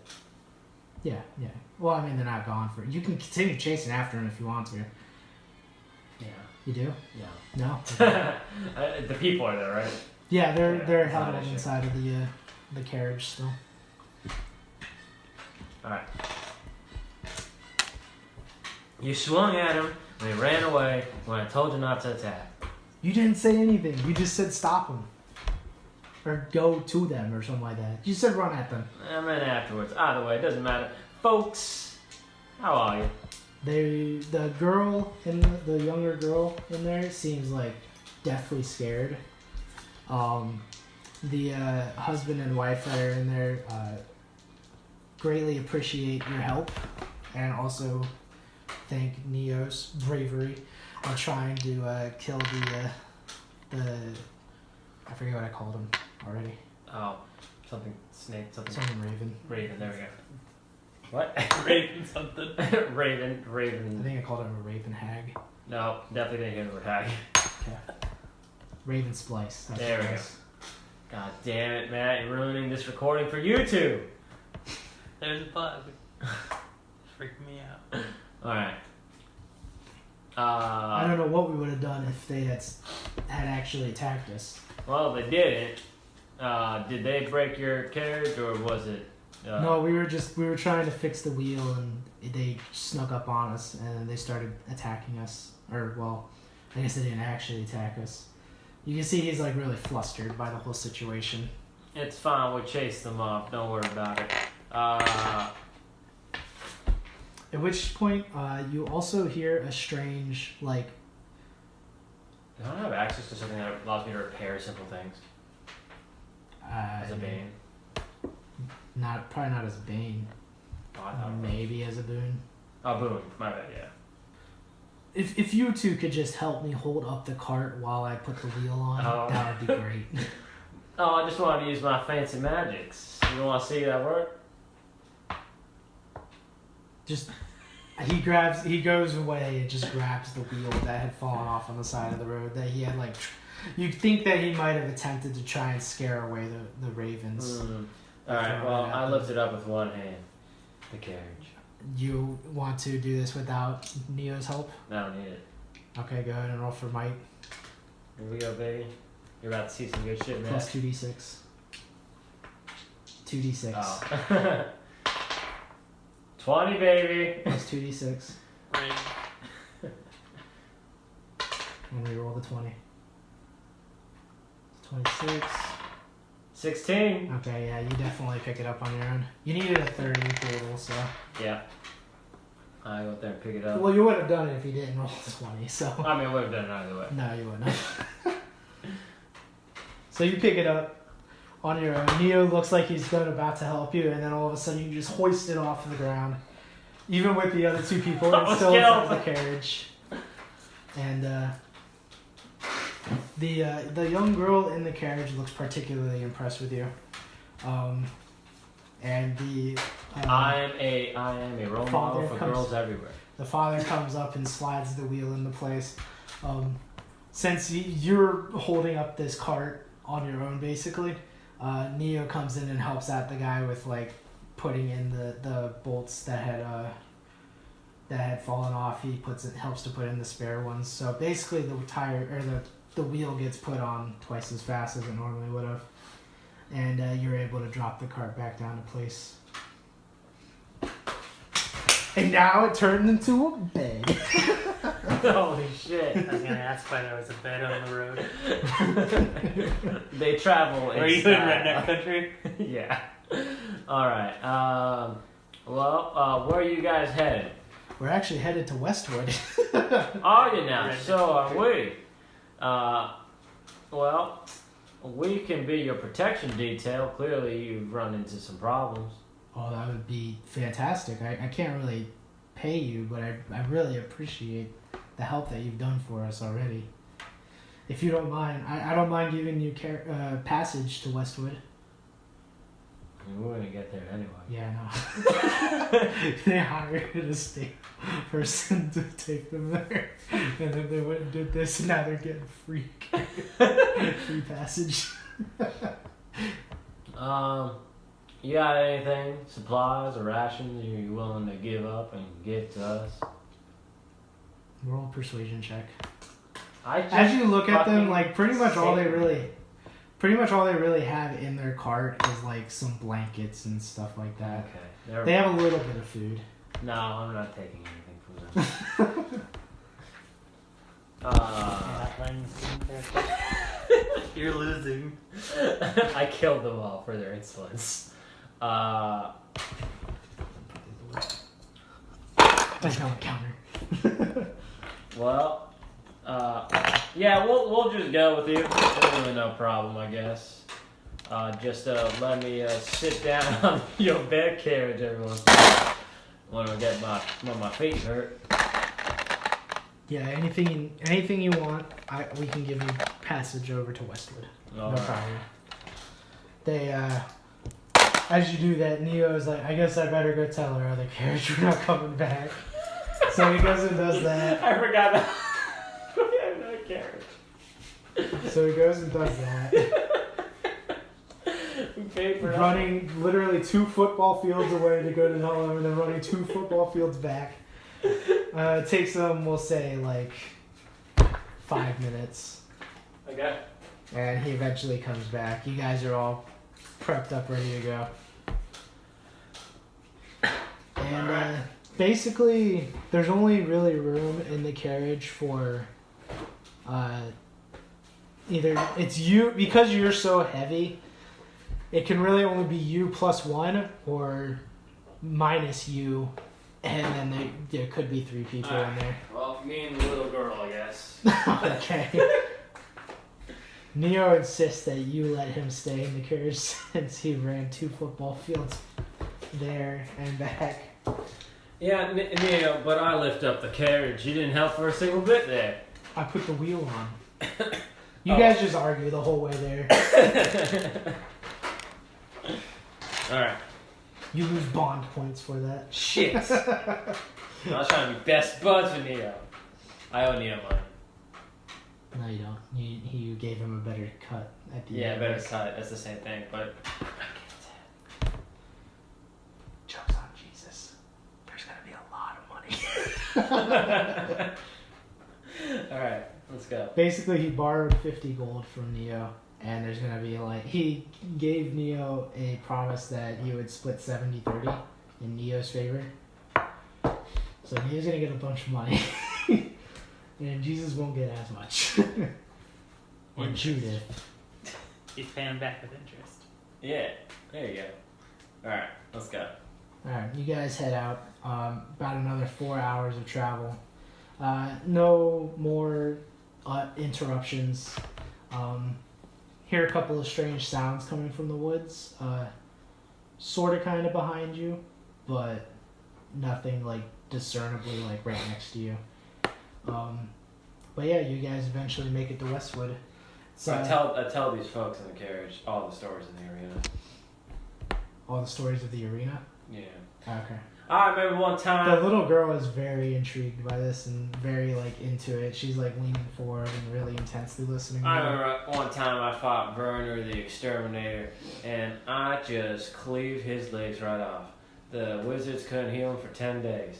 Yeah, yeah. Well, I mean, they're not gone for. You can continue chasing after him if you want to. Yeah. You do? Yeah. No? The people are there, right? Yeah, they're it's not held an issue. inside of the carriage still. Alright. You swung at him, and he ran away when I told you not to attack. You didn't say anything. You just said stop them. Or go to them or something like that. You said run at them. I ran afterwards. Either way, it doesn't matter. Folks, how are you? The girl the younger girl in there seems like deathly scared. The husband and wife that are in there greatly appreciate your help and also thank Neo's bravery on trying to kill the I forget what I called him already. Oh, something snake, something Raven. Raven, there we go. What? Raven something. Raven. I think I called him a Raven Hag. No, definitely didn't hear the word hag. Okay. Raven Splice. That's There what we it go. was. God damn it, Matt! You're ruining this recording for you two. There's a bug. It's freaking me out. All right. I don't know what we would have done if they had actually attacked us. Well, they didn't. Did they break your carriage, or was it? No, we were trying to fix the wheel, and they snuck up on us, and they started attacking us. Or well, I guess they didn't actually attack us. You can see he's like really flustered by the whole situation. It's fine. We'll chase them off. Don't worry about it. At which point, you also hear a strange like. Do I have access to something that allows me to repair simple things as a bane? Probably not as a bane. Oh, I thought Maybe as a boon. Oh, boom. My bad. Yeah. If you two could just help me hold up the cart while I put the wheel on, that would be great. Oh, I just wanted to use my fancy magics. You want to see that work? Just he goes away and just grabs the wheel that had fallen off on the side of the road that he had like. You'd think that he might have attempted to try and scare away the ravens. All right. Well, I lifted up with one hand. The carriage. You want to do this without Neo's help? I don't need it. Okay, go ahead and roll for might. Here we go, baby. You're about to see some good shit, man. Plus 2d6. 2d6. Oh. 20, baby. Plus 2d6. Right. And we roll the 20. 26. 16. Okay, yeah, you definitely pick it up on your own. You needed a 30 total, so. Yeah. I go up there and pick it up. Well, you wouldn't have done it if you didn't roll the 20, so. I mean, I would have done it either way. No, you wouldn't have. So you pick it up on your own. Neo looks like he's about to help you, and then all of a sudden you just hoist it off the ground. Even with the other two people, it's still inside the carriage. And the young girl in the carriage looks particularly impressed with you. And the I am a role model for girls everywhere. The father comes up and slides the wheel into place. Since you're holding up this cart on your own, basically, Neo comes in and helps out the guy with like putting in the bolts that had fallen off. He helps to put in the spare ones. So basically, the tire or the wheel gets put on twice as fast as it normally would have, and you're able to drop the cart back down to place. And now it turned into a bed. Holy shit. I was gonna ask why there was a bed on the road. They travel in Are you in style. redneck country? Yeah. Alright. Where are you guys headed? We're actually headed to Westwood. Are you now? Redneck So are country. we. We can be your protection detail. Clearly you've run into some problems. Oh, that would be fantastic. I can't really pay you, but I really appreciate the help that you've done for us already. If you don't mind, I don't mind giving you passage to Westwood. I mean, we're gonna get there anyway. Yeah, no. They hired a state person to take them there, and then they went and did this, and now they're getting free passage. You got anything, supplies or rations you're willing to give up and give to us? Roll a persuasion check. As you look at them, like pretty much all they really have in their cart is like some blankets and stuff like that. Okay. They have a little bit of food. No, I'm not taking anything from them. You're losing. I killed them all for their insolence. There's no encounter. Well, yeah, we'll just go with you. There's really no problem, I guess. Just let me sit down on your bed carriage every once in a while when my feet hurt. Yeah, anything you want, we can give you passage over to Westwood. All No right. problem. They, as you do that, Neo's like, I guess I better go tell her other carriage we're not coming back. So he goes and does that. I forgot that. We have no carriage. So he goes and does that. We paid for Running literally 2 football fields away to go to tell them, and then running 2 football fields back. It takes them, we'll say, like 5 minutes. Okay. And he eventually comes back. You guys are all prepped up, ready to go. And basically, there's only really room in the carriage for either it's you, because you're so heavy, it can really only be you plus 1 or minus you, and then there could be 3 people in there. Well, me and the little girl, I guess. Okay. Neo insists that you let him stay in the carriage since he ran 2 football fields there and back. Yeah, Neo, but I lift up the carriage. You didn't help for a single bit there. I put the wheel on. You guys just argue the whole way there. Alright. You lose bond points for that. Shit. I was trying to be best buds with Neo. I owe Neo money. No, you don't. You gave him a better cut at the Yeah, end. better side. That's the same thing, but Joke's on Jesus. There's gonna be a lot of money. alright, let's go. Basically, he borrowed 50 gold from Neo, and there's gonna be like, he gave Neo a promise that he would split 70-30 in Neo's favor. So Neo's gonna get a bunch of money, and Jesus won't get as much. And Judith. He's paying back with interest. Yeah, there you go. Alright, let's go. Alright, you guys head out. About another 4 hours of travel. No more interruptions. Hear a couple of strange sounds coming from the woods. Sort of kind of behind you, but nothing like discernibly like right next to you. But yeah, you guys eventually make it to Westwood. So I tell these folks in the carriage all the stories in the arena. all the stories of the arena. Yeah. Okay. I remember one The time. little girl is very intrigued by this and very like into it. She's like leaning forward and really intensely listening. I remember one time I fought Werner the Exterminator, and I just cleaved his legs right off. The wizards couldn't heal him for 10 days.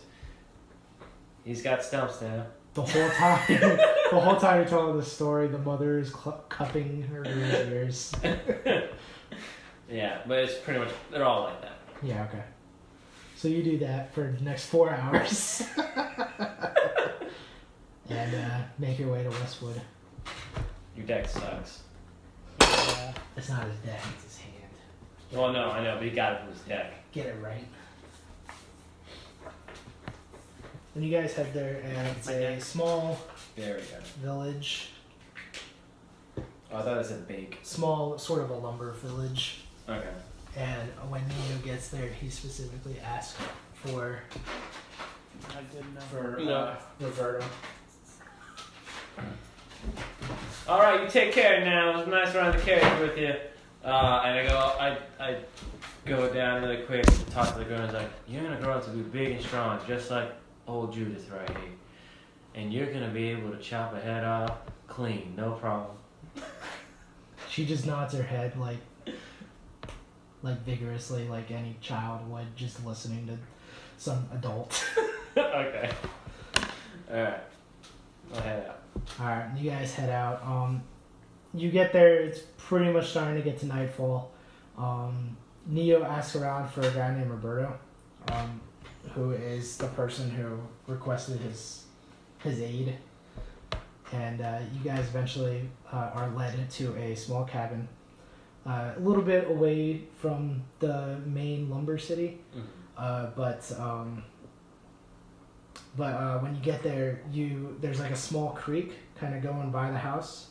He's got stumps now. The whole time you're telling the story, the mother is cupping her girl's ears. Yeah, but it's pretty much, they're all like that. Yeah, okay. So you do that for the next 4 hours. And make your way to Westwood. Your deck sucks. Yeah. It's not his deck, it's his hand. Well, no, I know, but he got it from his deck. Get it right. And you guys head there, and it's a small There we go. village. Oh, I thought it said bake. Small, sort of a lumber village. Okay. And when Neo gets there, he specifically asks for Not good enough. No. Roberto. Alright, you take care now. It was nice riding the carriage with you. And I go down really quick and talk to the girl, and it's like, you're gonna grow up to be big and strong, just like old Judith right here. And you're gonna be able to chop a head off clean, no problem. She just nods her head like vigorously, like any child would, just listening to some adult. Okay. Alright. I'll head out. Alright, you guys head out. You get there, it's pretty much starting to get to nightfall. Neo asks around for a guy named Roberto, who is the person who requested his aid. And you guys eventually are led to a small cabin, a little bit away from the main lumber city, Mm-hmm. but But when you get there, there's like a small creek kind of going by the house,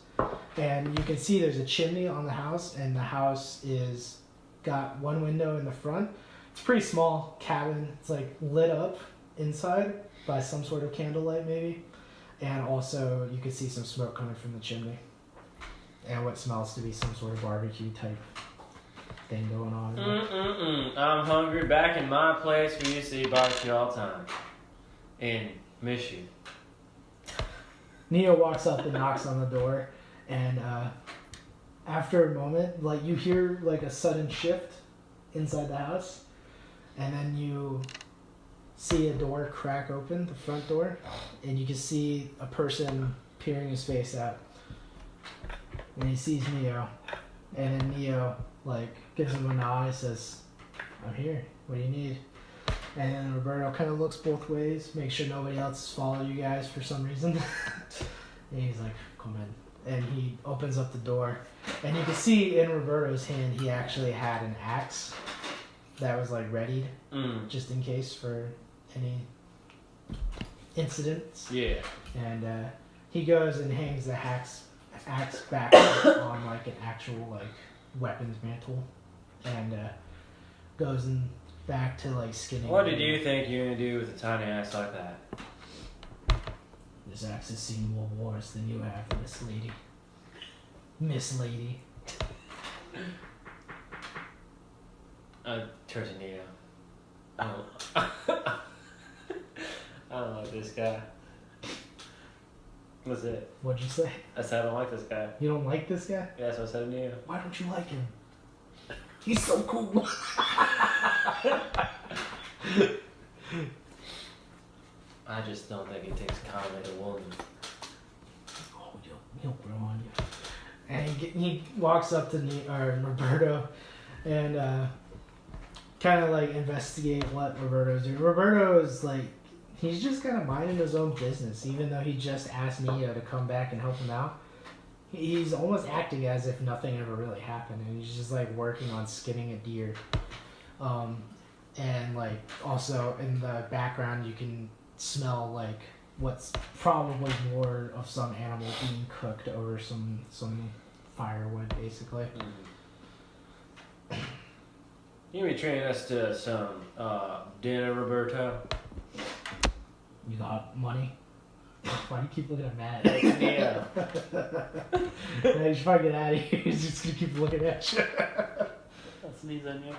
and you can see there's a chimney on the house, and the house is got one window in the front. It's a pretty small cabin. It's like lit up inside by some sort of candlelight maybe, and also you can see some smoke coming from the chimney, and what smells to be some sort of barbecue type thing going on. I'm hungry. Back in my place, we used to eat barbecue all the time. And miss you. Neo walks up and knocks on the door, and after a moment, like you hear like a sudden shift inside the house, and then you see a door crack open, the front door, and you can see a person peering his face out. And he sees Neo, and then Neo like gives him a nod and says, "I'm here. What do you need?" And then Roberto kind of looks both ways, make sure nobody else follows you guys for some reason. And he's like, "Come in." And he opens up the door. And you can see in Roberto's hand, he actually had an axe that was like readied, just in case for any incidents. Yeah. And he goes and hangs the axe back on like an actual like weapons mantle. And goes and back to like skinning. What did you think you were gonna do with a tiny axe like that? This axe has seen more wars than you have, Miss Lady. Miss Lady. Turns to Neo. I don't like this guy. What's it? What'd you say? I said I don't like this guy. You don't like this guy? Yeah, so I said Neo. Why don't you like him? He's so cool. I just don't think he takes kindly to woman. Oh, he'll grow on you. And he walks up to Roberto and kind of like investigate what Roberto's doing. Roberto is like, he's just kind of minding his own business, even though he just asked Neo to come back and help him out. He's almost acting as if nothing ever really happened, and he's just like working on skinning a deer. And like also in the background you can smell like what's probably more of some animal being cooked over some firewood, basically. You be treating us to some dinner, Roberto? You got money? Why do you keep looking at Matt? Yeah. Man, you should probably get out of here. He's just gonna keep looking at you. I'll sneeze on you.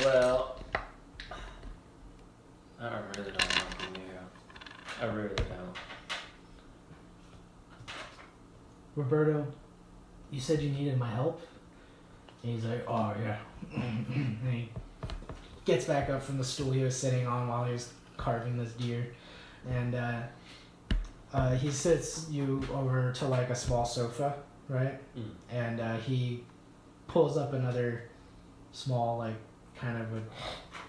Well, I really don't like you, Neo. I really don't. Roberto, you said you needed my help? And he's like, "Oh, yeah." And he gets back up from the stool he was sitting on while he was carving this deer. And he sits you over to like a small sofa, right? And he pulls up another small, like, kind of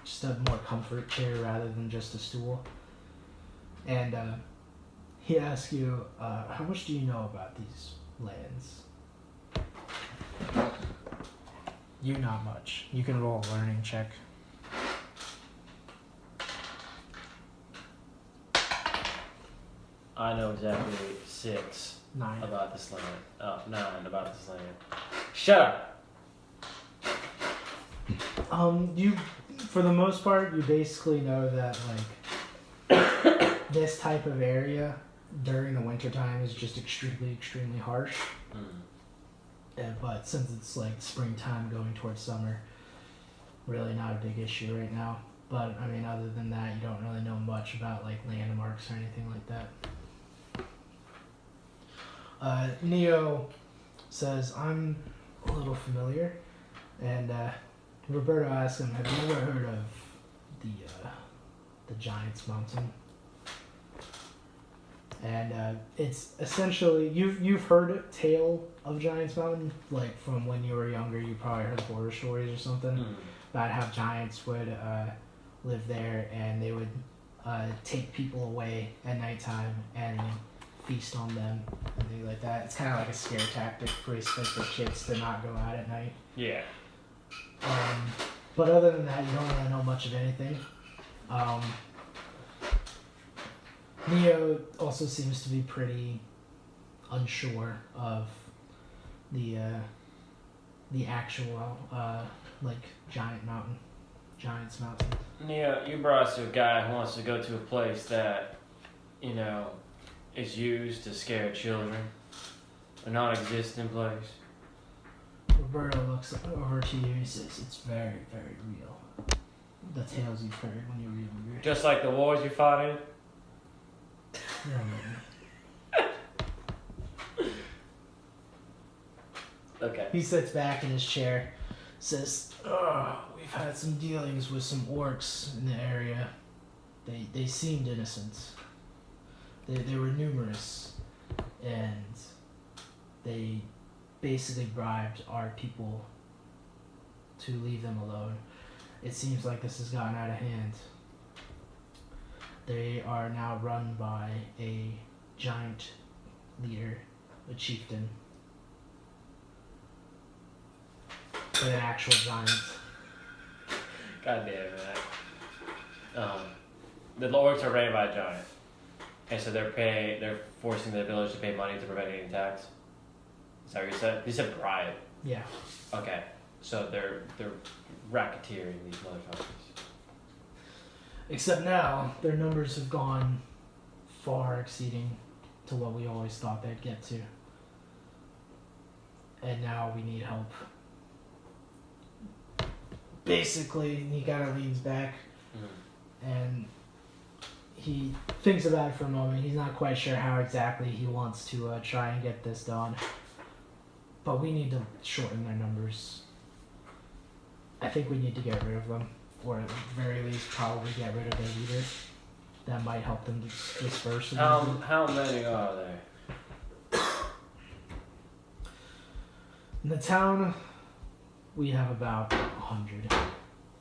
just a more comfort chair rather than just a stool. And he asks you, "How much do you know about these lands?" You not much. You can roll a learning check. I know exactly 6 9. about this land. Oh, 9 about this land. Shut up! You, for the most part, you basically know that like this type of area during the wintertime is just extremely harsh. But since it's like springtime going towards summer, really not a big issue right now. But I mean, other than that, you don't really know much about like landmarks or anything like that. Neo says, "I'm a little familiar," and Roberto asks him, "Have you ever heard of the Giant's Mountain?" And it's essentially you've heard tale of Giant's Mountain, like from when you were younger. You probably heard horror stories or something about how giants would live there, and they would take people away at nighttime and feast on them and things like that. It's kind of like a scare tactic, basically, for kids to not go out at night. Yeah. But other than that, you don't really know much of anything. Neo also seems to be pretty unsure of the actual Giant's Mountain. Neo, you brought us to a guy who wants to go to a place that, is used to scare children. A non-existent place. Roberto looks over to you and he says, "It's very, very real. The tales you've heard when you were younger." Just like the wars you fought in? No, Okay. He sits back in his chair, says, "We've had some dealings with some orcs in the area. They seemed innocent. They were numerous, and they basically bribed our people to leave them alone. It seems like this has gotten out of hand. They are now run by a giant leader, a chieftain, but an actual giant." God damn it. The lords are ran by a giant. And so they're forcing the village to pay money to prevent any attacks. Is that what you said? You said riot. Yeah. Okay. So they're racketeering these motherfuckers. Except now, their numbers have gone far exceeding to what we always thought they'd get to. And now we need help. Basically, he kind of leans back and he thinks about it for a moment. He's not quite sure how exactly he wants to try and get this done. But we need to shorten their numbers. I think we need to get rid of them. Or at the very least, probably get rid of their leader. That might help them disperse. How many are there? In the town, we have about 100.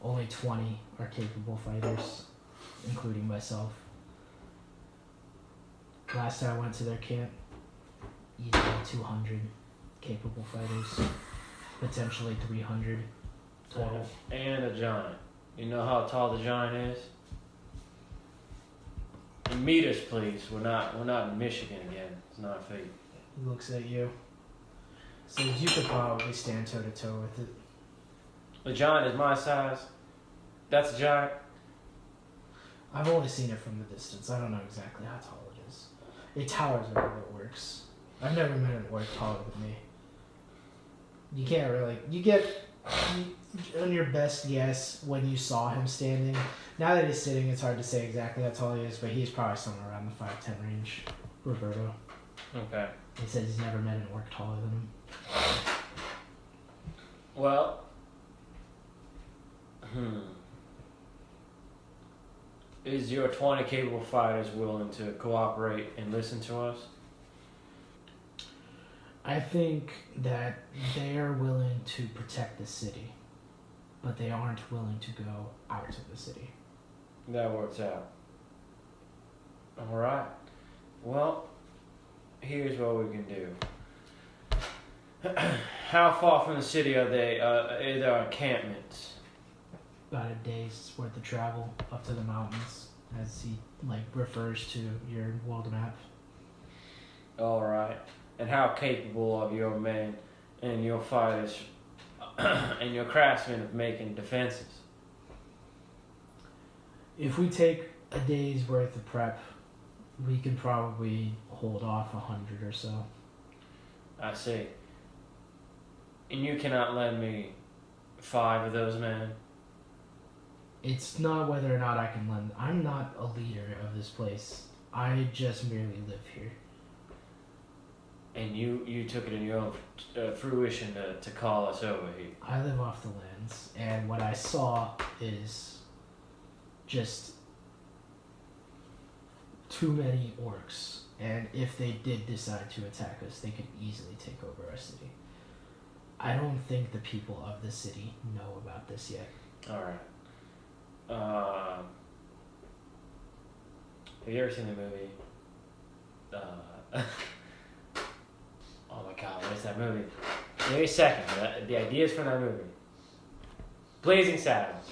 Only 20 are capable fighters, including myself. Last time I went to their camp, easily 200 capable fighters, potentially 300 total. And a giant. You know how tall the giant is? In meters, please. We're not in Michigan again. It's not feet. He looks at you. Says you could probably stand toe to toe with it. The giant is my size. That's a giant. I've only seen it from the distance. I don't know exactly how tall it is. It towers over it works. I've never met an orc taller than me. You can't really. On your best guess, when you saw him standing, now that he's sitting, it's hard to say exactly how tall he is, but he's probably somewhere around the 5'10" range. Roberto. Okay. He says he's never met an orc taller than him. Well. Is your 20 capable fighters willing to cooperate and listen to us? I think that they are willing to protect the city, but they aren't willing to go out of the city. That works out. Alright. Well, here's what we can do. How far from the city are they? Are there encampments? About a day's worth of travel up to the mountains, as he refers to your world map. Alright. And how capable of your men and your fighters and your craftsmen of making defenses? If we take a day's worth of prep, we can probably hold off 100 or so. I see. And you cannot lend me 5 of those men? It's not whether or not I can lend. I'm not a leader of this place. I just merely live here. And you took it in your own fruition to call us over here. I live off the lands, and what I saw is just too many orcs. And if they did decide to attack us, they could easily take over our city. I don't think the people of the city know about this yet. Alright. Have you ever seen the movie? Oh my god, what is that movie? Give me a second. The ideas from that movie. Blazing Saddles.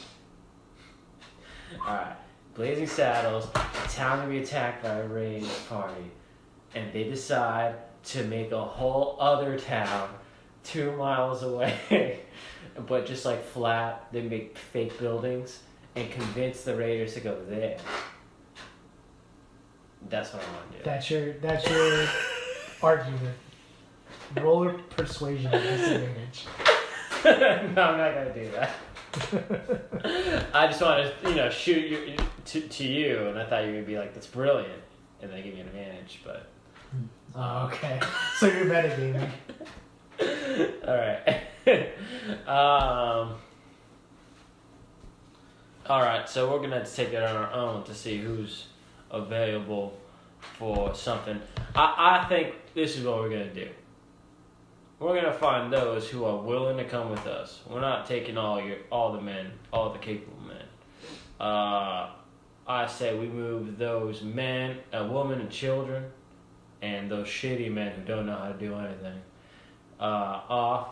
Alright. Blazing Saddles. The town will be attacked by a raid party. And they decide to make a whole other town 2 miles away. But just like flat. They make fake buildings. And convince the raiders to go there. That's what I want to do. That's your argument. Roll a persuasion at disadvantage. No, I'm not gonna do that. I just want to, shoot you to you, and I thought you would be like, "That's brilliant," and then give you an advantage. But oh, okay. So you're metagaming. All right. All right. So we're gonna have to take it on our own to see who's available for something. I think this is what we're gonna do. We're gonna find those who are willing to come with us. We're not taking all the men, all the capable men. I say we move those men, women, and children, and those shitty men who don't know how to do anything, off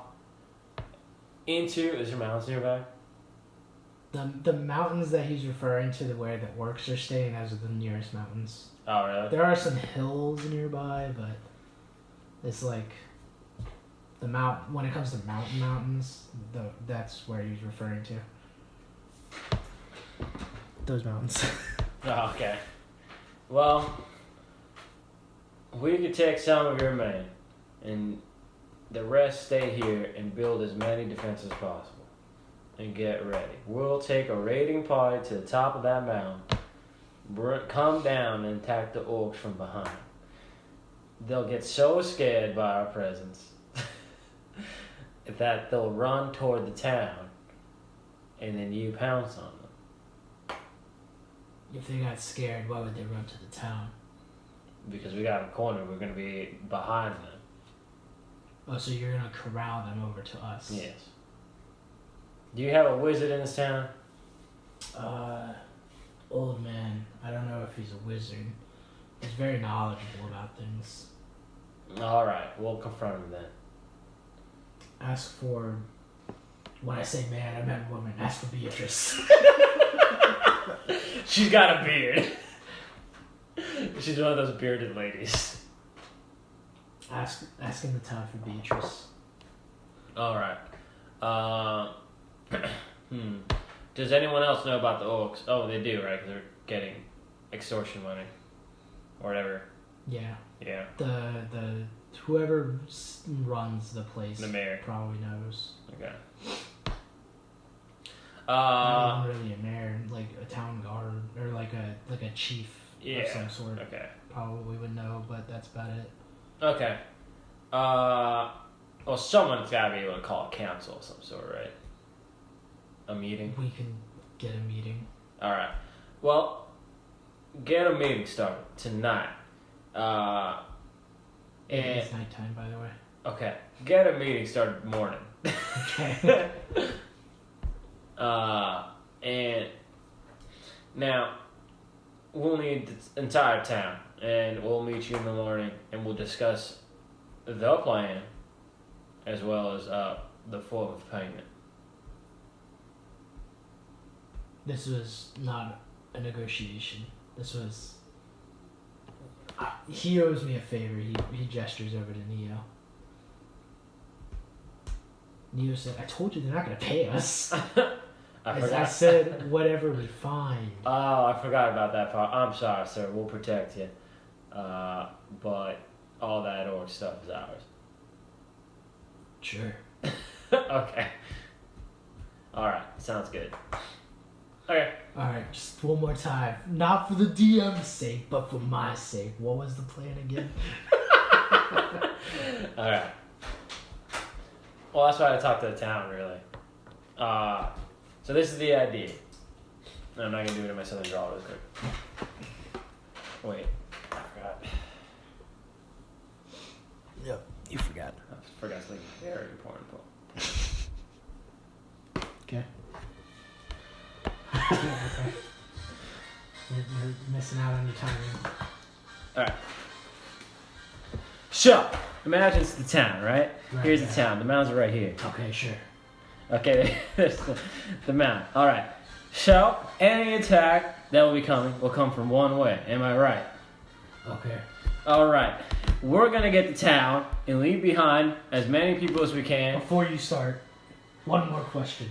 into. Is there mountains nearby? The mountains that he's referring to, where the orcs are staying, those are the nearest mountains. Oh, really? There are some hills nearby, but it's like when it comes to mountains, that's where he's referring to. Those mountains. Oh, okay. Well, we could take some of your men, and the rest stay here and build as many defenses as possible. And get ready. We'll take a raiding party to the top of that mountain, come down and attack the orcs from behind. They'll get so scared by our presence that they'll run toward the town, and then you pounce on them. If they got scared, why would they run to the town? Because we got them cornered. We're going to be behind them. Oh, so you're going to corral them over to us? Yes. Do you have a wizard in this town? Old man. I don't know if he's a wizard. He's very knowledgeable about things. Alright, we'll confront him then. Ask for... When I say man, I meant woman. Ask for Beatrice. She's got a beard. She's one of those bearded ladies. Ask in the town for Beatrice. Alright. Does anyone else know about the orcs? Oh, they do, right? Because they're getting extortion money. Or whatever. Yeah. Yeah. The whoever runs the place, the mayor, probably knows. Okay. Not even really a mayor, like a town guard or like a chief of some sort. Okay. Probably would know, but that's about it. Okay. Well, someone's gotta be able to call a council of some sort, right? A meeting. We can get a meeting. All right. Well, get a meeting started tonight. It's nighttime, by the way. Okay. Get a meeting started morning. Okay. And now we'll need the entire town, and we'll meet you in the morning, and we'll discuss the plan as well as the form of payment. This was not a negotiation. This was... he owes me a favor. He gestures over to Neo. Neo said, I told you they're not going to pay us. I said, whatever we find. Oh, I forgot about that part. I'm sorry, sir. We'll protect you. But all that orc stuff is ours. Sure. Okay. Alright, sounds good. Okay. Alright, just one more time. Not for the DM's sake, but for my sake. What was the plan again? Alright. Well, that's why I talked to the town, really. So this is the idea. No, I'm not going to do it in my southern drawl real quick. Wait, I forgot. Yep, you forgot. I forgot something very important. Okay. Okay. You're missing out on your timing. Alright. So, imagine it's the town, right? Right, Here's yeah. the town. The mountains are right here. Okay, sure. Okay, there's the mound. All right. So any attack that will be coming will come from one way. Am I right? Okay. All right. We're gonna get to town and leave behind as many people as we can. Before you start, one more question.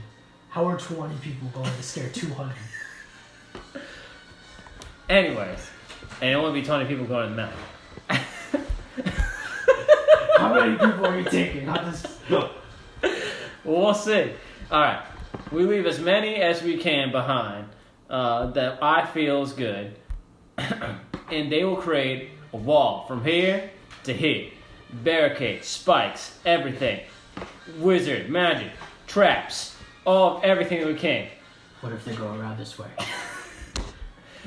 How are 20 people going to scare 200? Anyways, and it won't be 20 people going to the mountain. How many people are you taking? Not just... Well, we'll see. All right. We leave as many as we can behind that I feel is good. And they will create a wall from here to here. Barricades, spikes, everything. Wizard, magic, traps, everything that we can. What if they go around this way?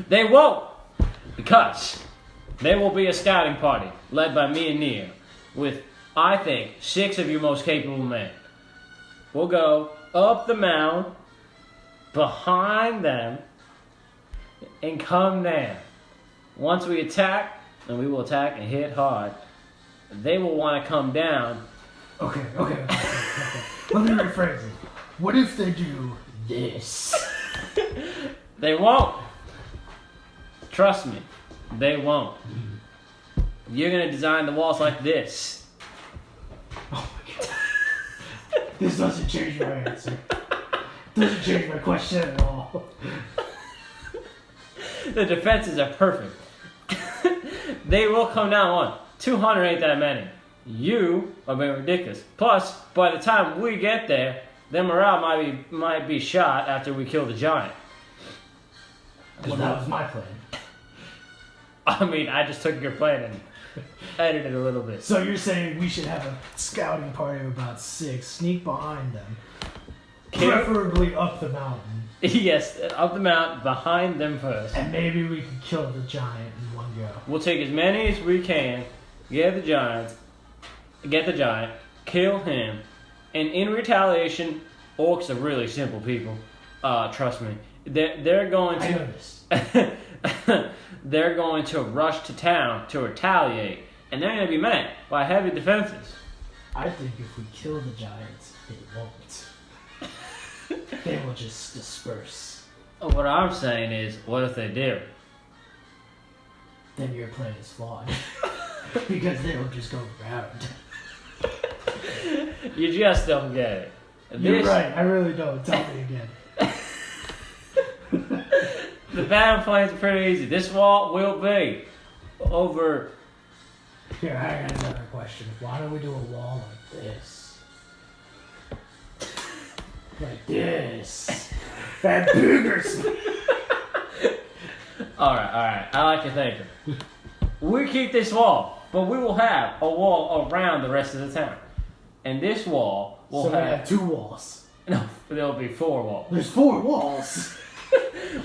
They won't, because there will be a scouting party led by me and Neo with, I think, 6 of your most capable men. We'll go up the mound, behind them, and come down. Once we attack, and we will attack and hit hard, they will want to come down. Okay. Let me rephrase it. What if they do this? They won't. Trust me, they won't. You're going to design the walls like this. Oh my god. This doesn't change my answer. Doesn't change my question at all. The defenses are perfect. They will come down one. 200 ain't that many. You are being ridiculous. Plus, by the time we get there, their morale might be shot after we kill the giant. Well, that was my plan. I mean, I just took your plan and edited it a little bit. So you're saying we should have a scouting party of about 6, sneak behind them, preferably up the mountain. Yes, up the mountain, behind them first. And maybe we can kill the giant in one go. We'll take as many as we can, get the giant, kill him, and in retaliation, orcs are really simple people. Trust me. They're going to... I know this. They're going to rush to town to retaliate, and they're going to be met by heavy defenses. I think if we kill the giants, they won't. They will just disperse. What I'm saying is, what if they do? Then your plan is flawed. Because they will just go around. You just don't get it. You're right, I really don't. Tell me again. The battle plan's pretty easy. This wall will be over... Here, I got another question. Why don't we do a wall like this? Like this. That boogers. Alright. I like your thinking. We keep this wall, but we will have a wall around the rest of the town. And this wall will So we have... have 2 walls. No, there'll be 4 walls. There's 4 walls.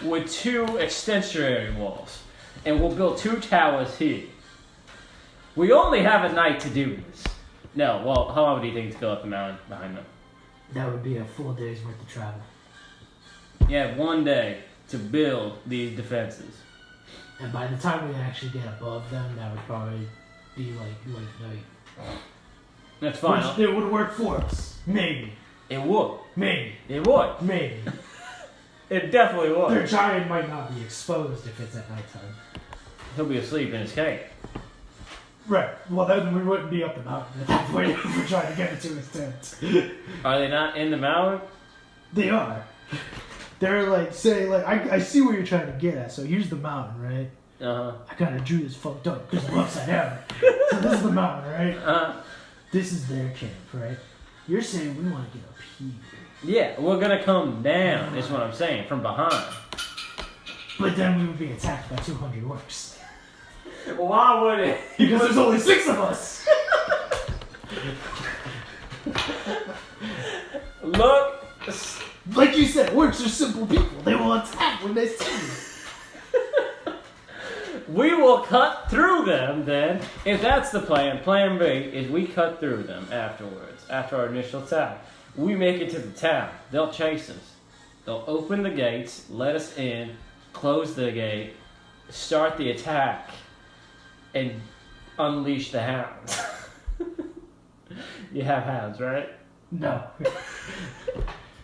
With 2 extensionary walls. And we'll build 2 towers here. We only have a night to do this. No, well, how long do you think to go up the mountain behind them? That would be a full day's worth of travel. You have 1 day to build these defenses. And by the time we actually get above them, that would probably be like late night. That's fine. Which it would work for us. Maybe. It would. Maybe. It would. Maybe. It definitely would. Their giant might not be exposed if it's at nighttime. He'll be asleep in his cave. Right. Well, then we wouldn't be up the mountain at that point if we're trying to get into his tent. Are they not in the mountain? They are. They're like, say, like, I see where you're trying to get at. So here's the mountain, right? Uh-huh. I kind of drew this fucked up because I'm upside down. So this is the mountain, right? Uh-huh. This is their camp, right? You're saying we want to get up here. Yeah, we're gonna come down, is what I'm saying, from behind. But then we would be attacked by 200 orcs. Why would it? Because there's only 6 of us! Look! Like you said, orcs are simple people. They will attack when they see you. We will cut through them then. If that's the plan, plan B is we cut through them afterwards, after our initial attack. We make it to the town. They'll chase us. They'll open the gates, let us in, close the gate, start the attack, and unleash the hounds. You have hounds, right? No.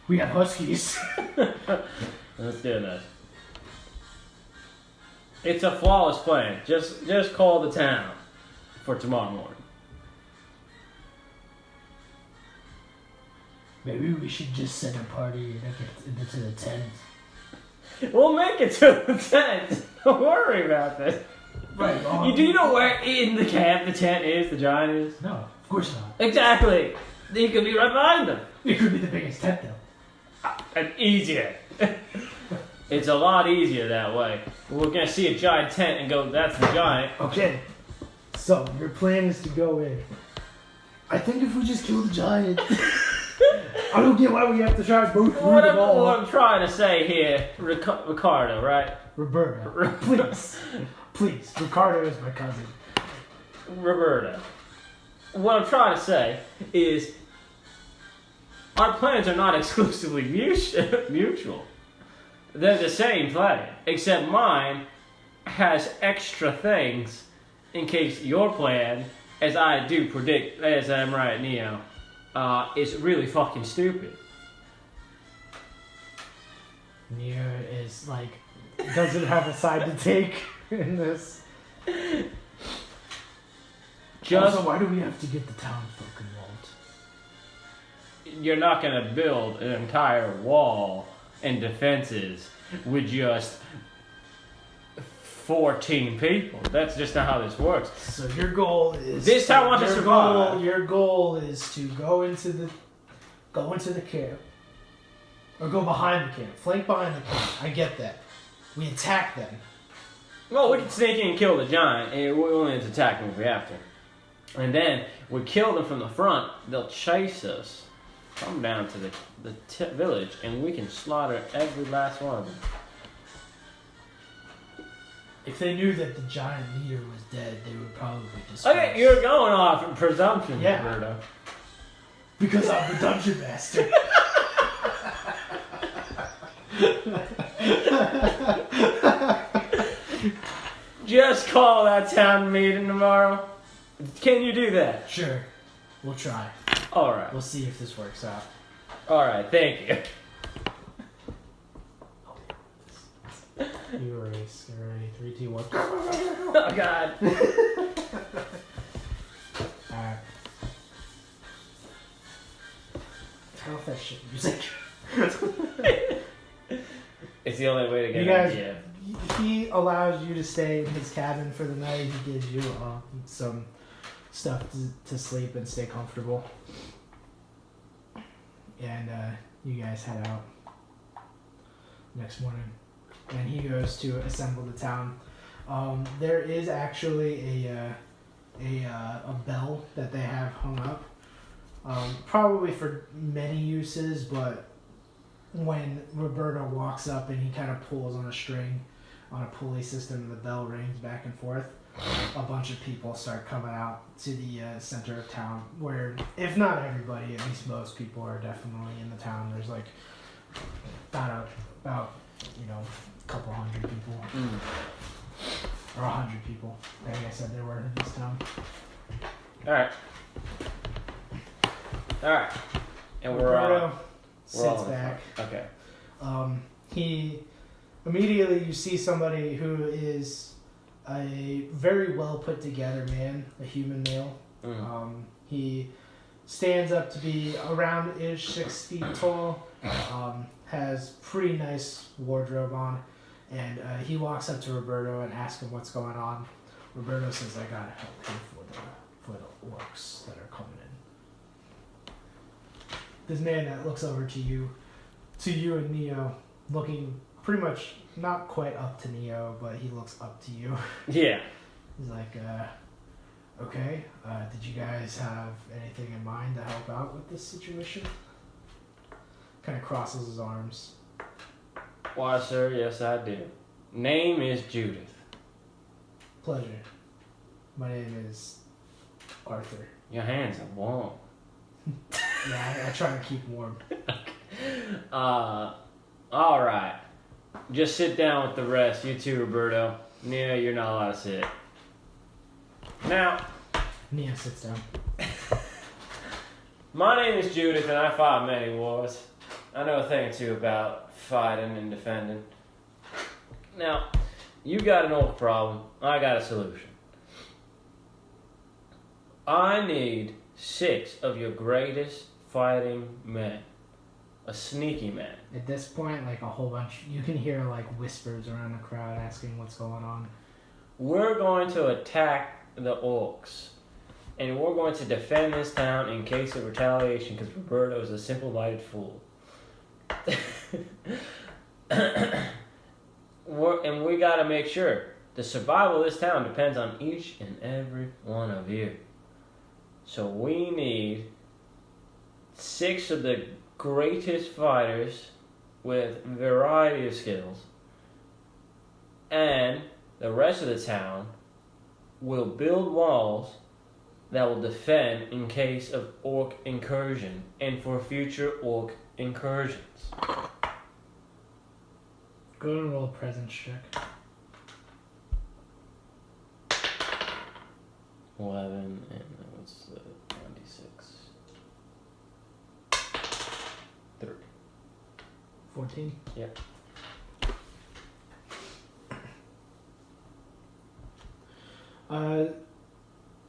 We have huskies. Let's do this. It's a flawless plan. Just call the town for tomorrow morning. Maybe we should just send a party into the tent. We'll make it to the tent. Don't worry about this. Right. Do you know where in the camp the tent is, the giant is? No, of course not. Exactly. You could be right behind them. It could be the biggest tent, though. And easier. It's a lot easier that way. We're going to see a giant tent and go, that's the giant. Okay. So, your plan is to go in. I think if we just kill the giant... I don't get why we have to try both through the wall. What I'm trying to say here, Ricardo, right? Roberta. Please. Please. Ricardo is my cousin. Roberta. What I'm trying to say is our plans are not exclusively mutual. They're the same plan, except mine has extra things in case your plan, as I do predict, as I'm right, Neo, is really fucking stupid. Neo is like, doesn't have a side to take in this. Also, why do we have to get the town fucking walled? You're not gonna build an entire wall and defenses with just 14 people. That's just not how this works. So your goal is this town wants to survive. Your goal is to go into the camp, or go behind the camp, flank behind the camp. I get that. We attack them. Well, we can sneak in and kill the giant, and we'll only attack them if we have to. And then we kill them from the front. They'll chase us, come down to the village, and we can slaughter every last one of them. If they knew that the giant leader was dead, they would probably disperse. Okay, you're going off in presumption, yeah. Roberto. Because I'm the dungeon master. Just call that town meeting tomorrow. Can you do that? Sure. We'll try. Alright. We'll see if this works out. Alright, thank you. You erase. Alright, 3, 2, 1. Oh, God. Alright. Turn off that shit music. It's the only way to get You guys, an idea. he allows you to stay in his cabin for the night. He gives you some stuff to sleep and stay comfortable. And you guys head out next morning. And he goes to assemble the town. There is actually a bell that they have hung up. Probably for many uses, but when Roberto walks up and he kind of pulls on a string on a pulley system and the bell rings back and forth, a bunch of people start coming out to the center of town, where if not everybody, at least most people are definitely in the town. There's like about a couple hundred people. Or 100 people. Like I said, there were in this town. Alright. Alright. And Roberto sits all back. Okay. He immediately, you see somebody who is a very well put together man, a human male. He stands up to be around-ish 6 feet tall, has pretty nice wardrobe on, and he walks up to Roberto and asks him what's going on. Roberto says, "I gotta help you for the orcs that are coming in." This man that looks over to you and Neo, looking pretty much not quite up to Neo, but he looks up to you. Yeah. He's like, okay, did you guys have anything in mind to help out with this situation? Kind of crosses his arms. Why, sir, yes I do. Name is Judith. Pleasure. My name is Arthur. Your hands are warm. Yeah, I try to keep warm. Alright. Just sit down with the rest. You too, Roberto. Yeah, you're not allowed to sit. Now, Neo sits down. my name is Judith and I fought many wars. I know a thing or two about fighting and defending. Now, you got an orc problem. I got a solution. I need 6 of your greatest fighting men. A sneaky man. At this point, like a whole bunch, you can hear like whispers around the crowd asking what's going on. We're going to attack the orcs. And we're going to defend this town in case of retaliation because Roberto is a simple-minded fool. And we got to make sure the survival of this town depends on each and every one of you. So we need 6 of the greatest fighters with variety of skills, and the rest of the town will build walls that will defend in case of orc incursion and for future orc incursions. Go and roll a presence check. 11 and what's the 96? 3. 14. Yep.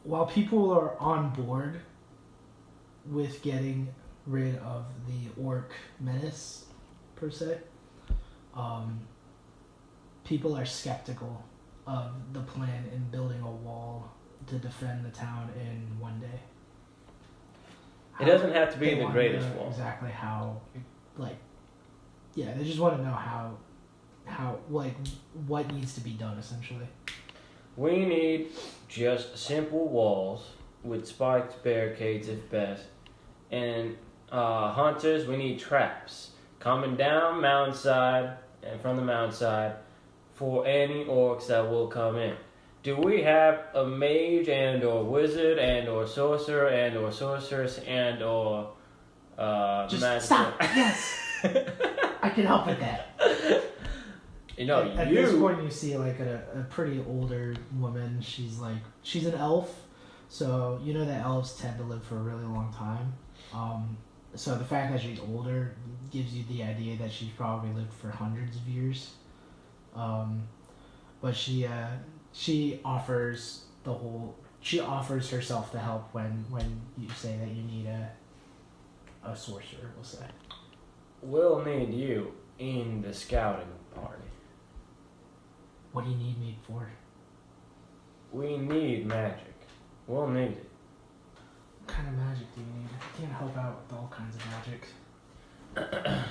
While people are on board with getting rid of the orc menace, per se, people are skeptical of the plan in building a wall to defend the town in one day. It doesn't have to be They the wanna greatest know wall. exactly how, like, yeah, they just want to know how, like, what needs to be done, essentially. We need just simple walls with spiked barricades if best. And hunters, we need traps coming down mountainside and from the mountainside for any orcs that will come in. Do we have a mage and or wizard and or sorcerer and or sorceress and or Just magic? stop. Yes, I can help with that. You know, At this point, you see like a pretty older woman. She's an elf, so you know that elves tend to live for a really long time. So the fact that she's older gives you the idea that she's probably lived for hundreds of years. But she offers herself to help when you say that you need a sorcerer, we'll say. We'll need you in the scouting party. What do you need me for? We need magic. We'll need it. What kind of magic do you need? I can't help out with all kinds of magic.